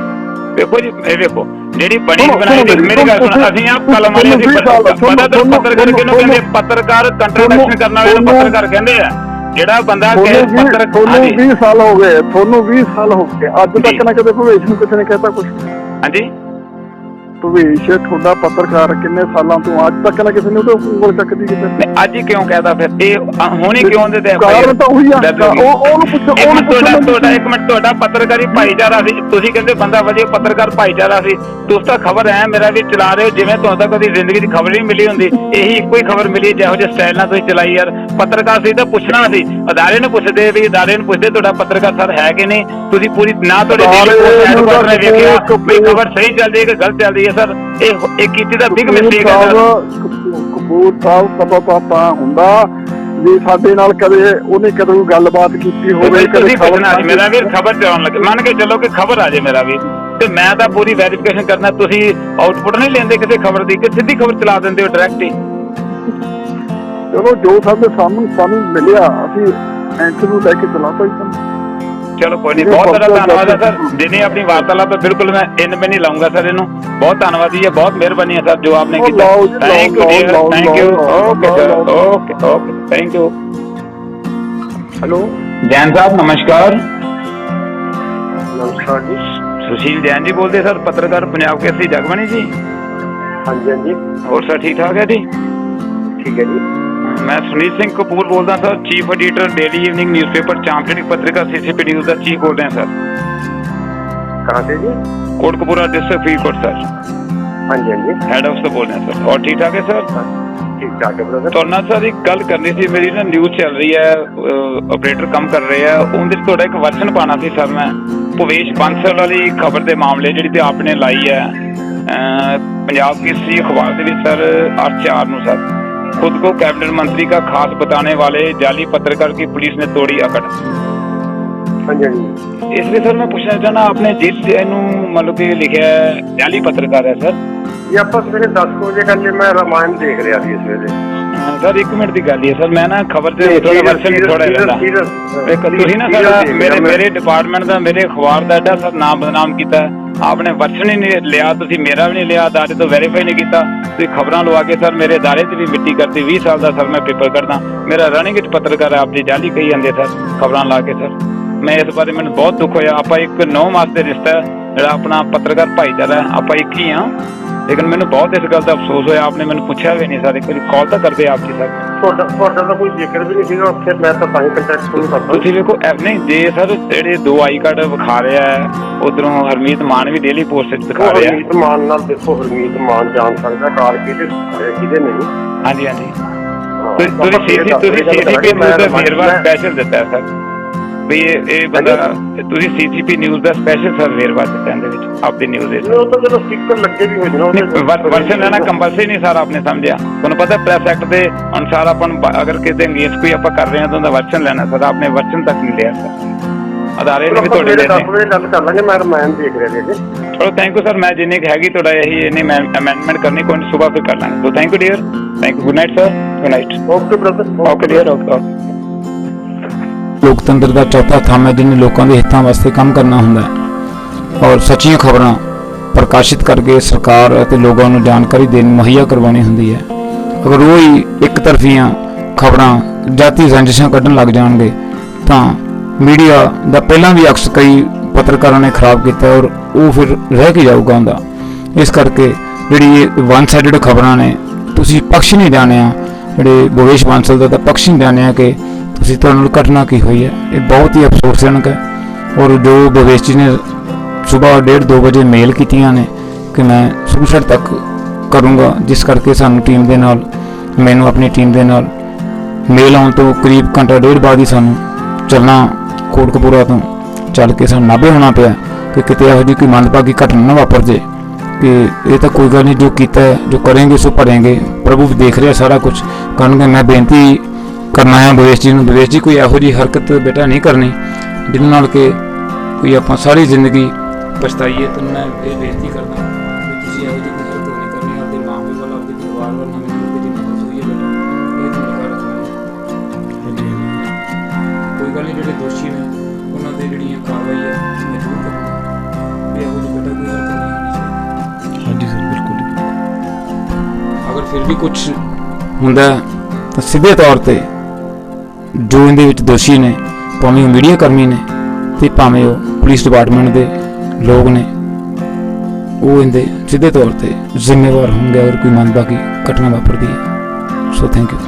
Speaker 1: ਵੇਖੋ ਜੀ, ਇਹ ਵੇਖੋ ਜਿਹੜੀ ਬਣੀ ਬਣਾਈ, ਮੇਰੀ ਗੱਲ ਸੁਣ, ਅਸੀਂ ਆਪ ਕਲਮ ਵਾਲੇ ਅਸੀਂ ਪਤਾ ਤਾਂ ਪੱਤਰਕਾਰ ਕਿਹਨੂੰ ਕਹਿੰਦੇ? ਪੱਤਰਕਾਰ ਕੰਟਰੋਡਕਸ਼ਨ ਕਰਨ ਵਾਲੇ ਨੂੰ ਪੱਤਰਕਾਰ ਕਹਿੰਦੇ ਆ। ਜਿਹੜਾ ਬੰਦਾ
Speaker 11: ਤੁਹਾਨੂੰ 20 ਸਾਲ ਹੋ ਗਏ, ਤੁਹਾਨੂੰ 20 ਸਾਲ ਹੋ ਗਏ, ਅੱਜ ਤੱਕ ਨਾ ਕਦੇ ਭਵੇਸ਼ ਨੂੰ ਕਿਸੇ ਨੇ ਕਹਿਤਾ ਕੁਝ?
Speaker 1: ਹਾਂਜੀ,
Speaker 11: ਭਵੇਸ਼ ਤੁਹਾਡਾ ਪੱਤਰਕਾਰ ਕਿੰਨੇ ਸਾਲਾਂ ਤੋਂ, ਅੱਜ ਤੱਕ ਨਾ ਕਿਸੇ ਨੇ ਉਹਦੇ ਉਂਗਲ ਚੱਕਦੀ ਕਿਸੇ?
Speaker 1: ਅੱਜ ਹੀ ਕਿਉਂ ਕਹਿਦਾ ਫਿਰ? ਇਹ ਹੁਣੀ ਕਿਉਂ ਦੇ
Speaker 11: ਕਾਰਨ ਤਾਂ ਉਹੀ ਆ, ਉਹਨੂੰ ਪੁੱਛੋ।
Speaker 1: ਤੁਹਾਡਾ ਇੱਕ ਮਿੰਟ, ਤੁਹਾਡਾ ਪੱਤਰਕਾਰੀ ਭਾਈਚਾਰਾ ਸੀ, ਤੁਸੀਂ ਕਹਿੰਦੇ ਬੰਦਾ ਵਧੀਆ ਪੱਤਰਕਾਰ ਭਾਈਚਾਰਾ ਸੀ। ਤੁਸੀਂ ਤਾਂ ਖਬਰ ਹੈ ਮੇਰਾ ਵੀ ਚਲਾ ਰਹੇ ਹੋ ਜਿਵੇਂ ਤੁਹਾਨੂੰ ਤਾਂ ਕਦੀ ਜ਼ਿੰਦਗੀ ਦੀ ਖਬਰ ਨਹੀਂ ਮਿਲੀ ਹੁੰਦੀ। ਇਹੀ ਇੱਕੋ ਹੀ ਖਬਰ ਮਿਲੀ ਜਿਹੋ ਜਿਹੇ ਸਟਾਈਲ ਨਾਲ ਤੁਸੀਂ ਚਲਾਈ ਯਾਰ। ਪੱਤਰਕਾਰ ਸੀ ਤਾਂ ਪੁੱਛਣਾ ਸੀ, ਅਦਾਰੇ ਨੂੰ ਪੁੱਛਦੇ ਵੀ, ਅਦਾਰੇ ਨੂੰ ਪੁੱਛਦੇ ਤੁਹਾਡਾ ਪੱਤਰਕਾਰ ਸਰ ਹੈ ਕਿ ਨਹੀਂ। ਤੁਸੀਂ ਪੂਰੀ ਨਾ ਤੁਹਾਡੇ ਨੇ ਵੇਖਿਆ ਵੀ ਖਬਰ ਸਹੀ ਚੱਲਦੀ ਹੈ ਕਿ ਗਲਤ ਚੱਲਦੀ ਹੈ ਸਰ। ਇਹ ਕੀਤੀ ਤਾਂ ਬਿਗ ਮਿਸਟੇਕ ਹੈ ਸਰ।
Speaker 11: ਕਪੂਰ ਸਾਹਿਬ ਪਤਾ ਤਾਂ ਹੁੰਦਾ ਜੇ ਸਾਡੇ ਨਾਲ ਕਦੇ ਉਹਨੇ ਕਦੇ ਗੱਲਬਾਤ ਕੀਤੀ ਹੋਵੇ।
Speaker 1: ਤੁਸੀਂ ਪੁੱਛਣਾ ਸੀ ਮੇਰਾ ਵੀਰ, ਖਬਰ ਚਲਾਉਣ ਲੱਗੇ, ਮੰਨ ਕੇ ਚੱਲੋ ਕਿ ਖਬਰ ਆ ਜੇ ਮੇਰਾ ਵੀਰ, ਤੇ ਮੈਂ ਤਾਂ ਪੂਰੀ ਵੈਰੀਫਿਕੇਸ਼ਨ ਕਰਨਾ। ਤੁਸੀਂ ਆਊਟਪੁੱਟ ਨਹੀਂ ਲੈਂਦੇ ਕਿਸੇ ਖਬਰ ਦੀ, ਕਿ ਸਿੱਧੀ ਖਬਰ ਚਲਾ ਦਿੰਦੇ ਹੋ ਡਾਇਰੈਕਟ ਹੀ?
Speaker 11: ਚਲੋ ਜੋ ਸਾਡੇ ਸਾਹਮਣੇ ਸਾਨੂੰ ਮਿਲਿਆ, ਅਸੀਂ ਇੰਟਰਵਿਊ ਲੈ ਕੇ ਚਲਾਤਾ ਜੀ।
Speaker 1: ਚਲੋ ਕੋਈ ਨਹੀਂ, ਬਹੁਤ ਬੜਾ ਧੰਨਵਾਦ ਹੈ ਸਰ। ਜਿੰਨੀ ਆਪਣੀ ਵਾਰਤਾਲਾਪ ਹੈ ਬਿਲਕੁਲ ਮੈਂ ਮੈਂ ਨਹੀਂ ਲਾਉਂਗਾ ਸਰ ਇਹਨੂੰ। ਬਹੁਤ ਧੰਨਵਾਦੀ ਹੈ, ਬਹੁਤ ਮਿਹਰਬਾਨੀ ਹੈ ਸਰ ਜੋ ਆਪਨੇ ਕੀਤਾ। Thank you dear, thank you. Okay sir, okay okay, thank you. Hello Jain साहब, नमस्कार।
Speaker 4: नमस्कार जी।
Speaker 1: सुशील जैन जी बोलते सर, पत्रकार पंजाब केसरी जगबानी जी।
Speaker 4: हाँ जी, हाँ जी।
Speaker 1: और सर ठीक ठाक है जी?
Speaker 4: ठीक है जी।
Speaker 1: मैं सुनील सिंह कपूर बोलता sir, chief editor daily evening newspaper चैंपियन पत्रिका सीसीपी न्यूज़ का चीफ बोल रहे हैं सर।
Speaker 4: कहाँ से जी?
Speaker 1: Kotkapura district Faridkot sir.
Speaker 4: हाँ जी, हाँ जी।
Speaker 1: हेड ऑफ से बोल रहे हैं सर। और ठीक ठाक है सर?
Speaker 4: ठीक ठाक है ब्रदर।
Speaker 1: तो ना सर एक गल करनी सी, मेरी ना न्यूज़ चल रही है, ऑपरेटर काम कर रहे हैं, उनके थोड़ा एक वर्शन पाना सी सर। मैं भवेश बांसल वाली खबर के मामले जी तो आपने लाई है पंजाब केसरी अखबार के सर 8/4 नूं सर, खुद को कैबिनेट मंत्री का खास बताने वाले जाली पत्रकार की पुलिस ने तोड़ी अकड़।
Speaker 4: हाँ जी, हाँ जी।
Speaker 1: इसलिए सर मैं पूछना चाहना, आपने जिस मतलब कि लिखा है जाली पत्रकार है सर,
Speaker 4: ये आप सवेरे 10 बजे करके मैं रामायण देख रहा थी सवेरे
Speaker 1: सर। एक मिनट की गल है सर, मैं ना खबर से थोड़ा वर्षन थोड़ा रहता तुसी ना सर मेरे डिपार्टमेंट का, मेरे अखबार का एडा सर नाम बदनाम किया। आपने वर्षन ही नहीं लिया, तुसी मेरा भी नहीं लिया, अदारे तो वेरीफाई नहीं किया। तुसी खबरां लवा के सर मेरे अदारे से भी मिट्टी करती। 20 साल का सर मैं पेपर करदा, मेरा रनिंग पत्रकार है, आप जी जाली कही जाते सर खबरां ला के सर। मैं इस बारे मैंने बहुत दुख होया। आप एक 9 मास का रिश्ता है जो अपना पत्रकार भाईचारा है, आप एक ही हाँ, लेकिन मैंने बहुत इस गल का अफसोस होया आपने मैंने पूछा भी नहीं सर। एक बार कॉल तो करते आपकी सर,
Speaker 4: ਤੁਹਾਡਾ ਕੋਈ ਜ਼ਿਕਰ ਵੀ ਨਹੀਂ ਸੀਗਾ ਉੱਥੇ, ਮੈਂ ਤਾਂ ਤਾਂ ਹੀ ਕੰਟੈਕਟ ਸ਼ੁਰੂ ਕਰਤਾ।
Speaker 1: ਤੁਸੀਂ ਵੇਖੋ ਨਹੀਂ ਜੇ ਸਰ ਜਿਹੜੇ 2 ਆਈ ਕਾਰਡ ਵਿਖਾ ਰਿਹਾ ਹੈ, ਉਧਰੋਂ ਹਰਮੀਤ ਮਾਨ ਵੀ ਡੇਲੀ ਪੋਸਟ ਵਿੱਚ ਦਿਖਾ ਰਿਹਾ।
Speaker 4: ਹਰਮੀਤ ਮਾਨ ਨਾਲ ਦੇਖੋ, ਹਰਮੀਤ ਮਾਨ ਜਾਣ ਸਕਦਾ ਕਾਰ ਕਿਹਦੇ ਨਹੀਂ।
Speaker 1: ਹਾਂਜੀ ਹਾਂਜੀ, ਤੁਸੀਂ ਸੀਸੀਪੀ ਨਿਊਜ਼ ਦਾ ਵੇਰਵਾ ਸਪੈਸ਼ਲ ਦਿੱਤਾ ਸਰ ਵੀ ਇਹ ਬੰਦਾ, ਤੁਸੀਂ ਸੀਸੀਪੀ ਨਿਊਜ਼ ਦਾ ਸਪੈਸ਼ਲ ਸਰ ਵੇਰਵਾ ਦਿੱਤਾ ਇਹਦੇ ਵਿੱਚ ਆਪਦੀ ਨਿਊਜ਼ ਦੇ।
Speaker 4: ਉਹ ਤਾਂ ਜਦੋਂ ਸਟicker ਲੱਗੇ ਵੀ ਹੋਏ ਨੇ
Speaker 1: ਵਰਸ਼ਨ ਲੈਣਾ ਕੰਪਲਸਰੀ ਨਹੀਂ ਸਰ, आपने समझा? ਤੁਹਾਨੂੰ ਪਤਾ ਪ੍ਰੈਸ ਐਕਟ ਦੇ ਅਨੁਸਾਰ ਆਪਾਂ ਅਗਰ ਕਿਸੇ ਅੰਗੇਜ ਕੋਈ ਆਪਾਂ ਕਰ ਰਹੇ ਹਾਂ ਤਾਂ ਉਹਦਾ ਵਰਸ਼ਨ ਲੈਣਾ ਸਰ। आपने ਵਰਸ਼ਨ ਤੱਕ ਨਹੀਂ ਲਿਆ ਸਰ, ਅਦਾਰੇ ਨੇ ਵੀ ਤੁਹਾਡੇ ਦੇ
Speaker 4: ਗੱਲ ਕਰ ਲਾਂਗੇ। ਮੈਂ ਰਾਮਾਇਣ ਦੇਖ ਰਿਹਾ ਜੀ।
Speaker 1: ਚਲੋ ਥੈਂਕ ਯੂ ਸਰ, ਮੈਂ ਜਿੰਨੀ ਹੈਗੀ ਤੁਹਾਡਾ ਇਹੀ ਇੰਨੀ ਮੈਂ ਅਮੈਂਡਮੈਂਟ ਕਰਨੀ, ਕੋਈ ਸੁਬਾਹ ਫਿਰ ਕਰ ਲਾਂਗੇ। So thank you dear, thank you, good night sir. Good night.
Speaker 4: Okay brother.
Speaker 1: Okay dear, okay. ਲੋਕਤੰਤਰ ਦਾ ਚੌਥਾ ਥੰਮ ਹੈ ਜਿਹਨੇ ਲੋਕਾਂ ਦੇ ਹਿੱਤਾਂ ਵਾਸਤੇ ਕੰਮ ਕਰਨਾ ਹੁੰਦਾ ਹੈ ਔਰ ਸੱਚੀਆਂ ਖਬਰਾਂ ਪ੍ਰਕਾਸ਼ਿਤ ਕਰਕੇ ਸਰਕਾਰ ਅਤੇ ਲੋਕਾਂ ਨੂੰ ਜਾਣਕਾਰੀ ਦੇਣ ਮੁਹੱਈਆ ਕਰਵਾਉਣੀ ਹੁੰਦੀ ਹੈ। ਅਗਰ ਉਹ ਹੀ ਇੱਕ ਤਰਫੀਆਂ ਖਬਰਾਂ ਜਾਤੀ ਰੰਜਿਸ਼ਾਂ ਕੱਢਣ ਲੱਗ ਜਾਣਗੇ ਤਾਂ ਮੀਡੀਆ ਦਾ ਪਹਿਲਾਂ ਵੀ ਅਕਸ ਕਈ ਪੱਤਰਕਾਰਾਂ ਨੇ ਖਰਾਬ ਕੀਤਾ ਔਰ ਉਹ ਫਿਰ ਰਹਿ ਕੇ ਜਾਊਗਾ ਉਹਦਾ। ਇਸ ਕਰਕੇ ਜਿਹੜੀ ਇਹ ਵਨ ਸਾਈਡਡ ਖਬਰਾਂ ਨੇ, ਤੁਸੀਂ ਪਕਸ਼ ਨਹੀਂ ਜਾਣਿਆ, ਜਿਹੜੇ ਭੁਪੇਸ਼ ਬਾਂਸਲ ਦਾ ਤਾਂ ਪਕਸ਼ ਨਹੀਂ ਜਾਣਿਆ ਕਿ ਤੁਸੀਂ ਤੁਹਾਡੇ ਨਾਲ ਘਟਨਾ ਕੀ ਹੋਈ ਹੈ। ਇਹ ਬਹੁਤ ਹੀ ਅਫਸੋਸਜਨਕ ਹੈ। ਔਰ ਜੋ ਭੁਪੇਸ਼ ਜੀ ਨੇ ਸਵੇਰ 1:30-2 ਵਜੇ ਮੇਲ ਕੀਤੀਆਂ ਨੇ ਕਿ ਮੈਂ ਸੁਸਾਈਡ ਤੱਕ ਕਰੂੰਗਾ, ਜਿਸ ਕਰਕੇ ਸਾਨੂੰ ਟੀਮ ਦੇ ਨਾਲ, ਮੈਨੂੰ ਆਪਣੀ ਟੀਮ ਦੇ ਨਾਲ ਮੇਲ ਆਉਣ ਤੋਂ ਕਰੀਬ ਘੰਟਾ ਡੇਢ ਬਾਅਦ ਹੀ ਸਾਨੂੰ ਚੱਲਣਾ, ਕੋਟਕਪੂਰਾ ਤੋਂ ਚੱਲ ਕੇ ਸਾਨੂੰ ਨਾਭੇ ਹੋਣਾ ਪਿਆ ਕਿ ਕਿਤੇ ਇਹੋ ਜਿਹੀ ਕੋਈ ਮੰਦਭਾਗੀ ਘਟਨਾ ਨਾ ਵਾਪਰ ਜੇ। ਕਿ ਇਹ ਤਾਂ ਕੋਈ ਗੱਲ ਨਹੀਂ, ਜੋ ਕੀਤਾ ਹੈ, ਜੋ ਕरेंगे ਸੋ ਭरेंगे, ਪ੍ਰਭੂ ਦੇਖ ਰਿਹਾ ਸਾਰਾ ਕੁਝ ਕਰਨਗੇ। ਮੈਂ ਬੇਨਤੀ ਕਰਨਾ ਹੈ ਭੁਪੇਸ਼ ਜੀ ਨੂੰ, ਭੁਪੇਸ਼ ਜੀ ਕੋਈ ਇਹੋ ਜਿਹੀ ਹਰਕਤ ਬੇਟਾ ਨਹੀਂ ਕਰਨੀ ਜਿਹਦੇ ਨਾਲ ਕਿ ਕੋਈ ਆਪਾਂ ਸਾਰੀ ਜ਼ਿੰਦਗੀ ਪਛਤਾਈਏ। ਤਾਂ ਮੈਂ ਇਹ ਬੇਨਤੀ ਕਰਦਾ ਕਿ ਤੁਸੀਂ ਇਹੋ ਜਿਹੀ ਕੋਈ ਹਰਕਤ ਨਹੀਂ ਕਰਨੀ, ਆਪਦੇ ਮਾਂ-ਪਿਓ ਵੱਲ, ਆਪਦੇ ਪਰਿਵਾਰ ਵੱਲ ਨਾ ਮੈਨੂੰ ਕਿ ਜਿੰਨੀ ਹੋਈ ਹੈ ਬੇਟਾ ਇਹ ਤਾਂ ਨਿਕਾਲ ਰੱਖਣਾ। ਕੋਈ ਗੱਲ ਨਹੀਂ, ਜਿਹੜੇ ਦੋਸ਼ੀ ਨੇ ਉਹਨਾਂ ਦੇ ਜਿਹੜੀਆਂ ਕਾਰਵਾਈ ਹੈ ਮੈਂ ਜ਼ਰੂਰ ਕਰਾਂਗਾ ਵੀ ਇਹੋ ਜਿਹੀ ਬੇਟਾ ਕੋਈ ਹਰਕਤ ਨਹੀਂ ਹੋਣੀ ਚਾਹੀਦੀ।
Speaker 7: ਹਾਂਜੀ ਸਰ, ਬਿਲਕੁਲ।
Speaker 1: ਅਗਰ ਫਿਰ ਵੀ ਕੁਝ ਹੁੰਦਾ ਤਾਂ ਸਿੱਧੇ ਤੌਰ ਤੇ ਜੋ ਇਹਦੇ ਵਿੱਚ ਦੋਸ਼ੀ ਨੇ, ਭਾਵੇਂ ਉਹ ਮੀਡੀਆ ਕਰਮੀ ਨੇ ਤੇ ਭਾਵੇਂ ਉਹ ਪੁਲਿਸ ਡਿਪਾਰਟਮੈਂਟ ਦੇ ਲੋਕ ਨੇ, ਉਹ ਇਹਦੇ ਸਿੱਧੇ ਤੌਰ ਤੇ ਜ਼ਿੰਮੇਵਾਰ ਹੋਣਗੇ ਅਗਰ ਕੋਈ ਮੰਦਭਾਗੀ ਘਟਨਾ ਵਾਪਰਦੀ ਹੈ। ਸੋ ਥੈਂਕ ਯੂ।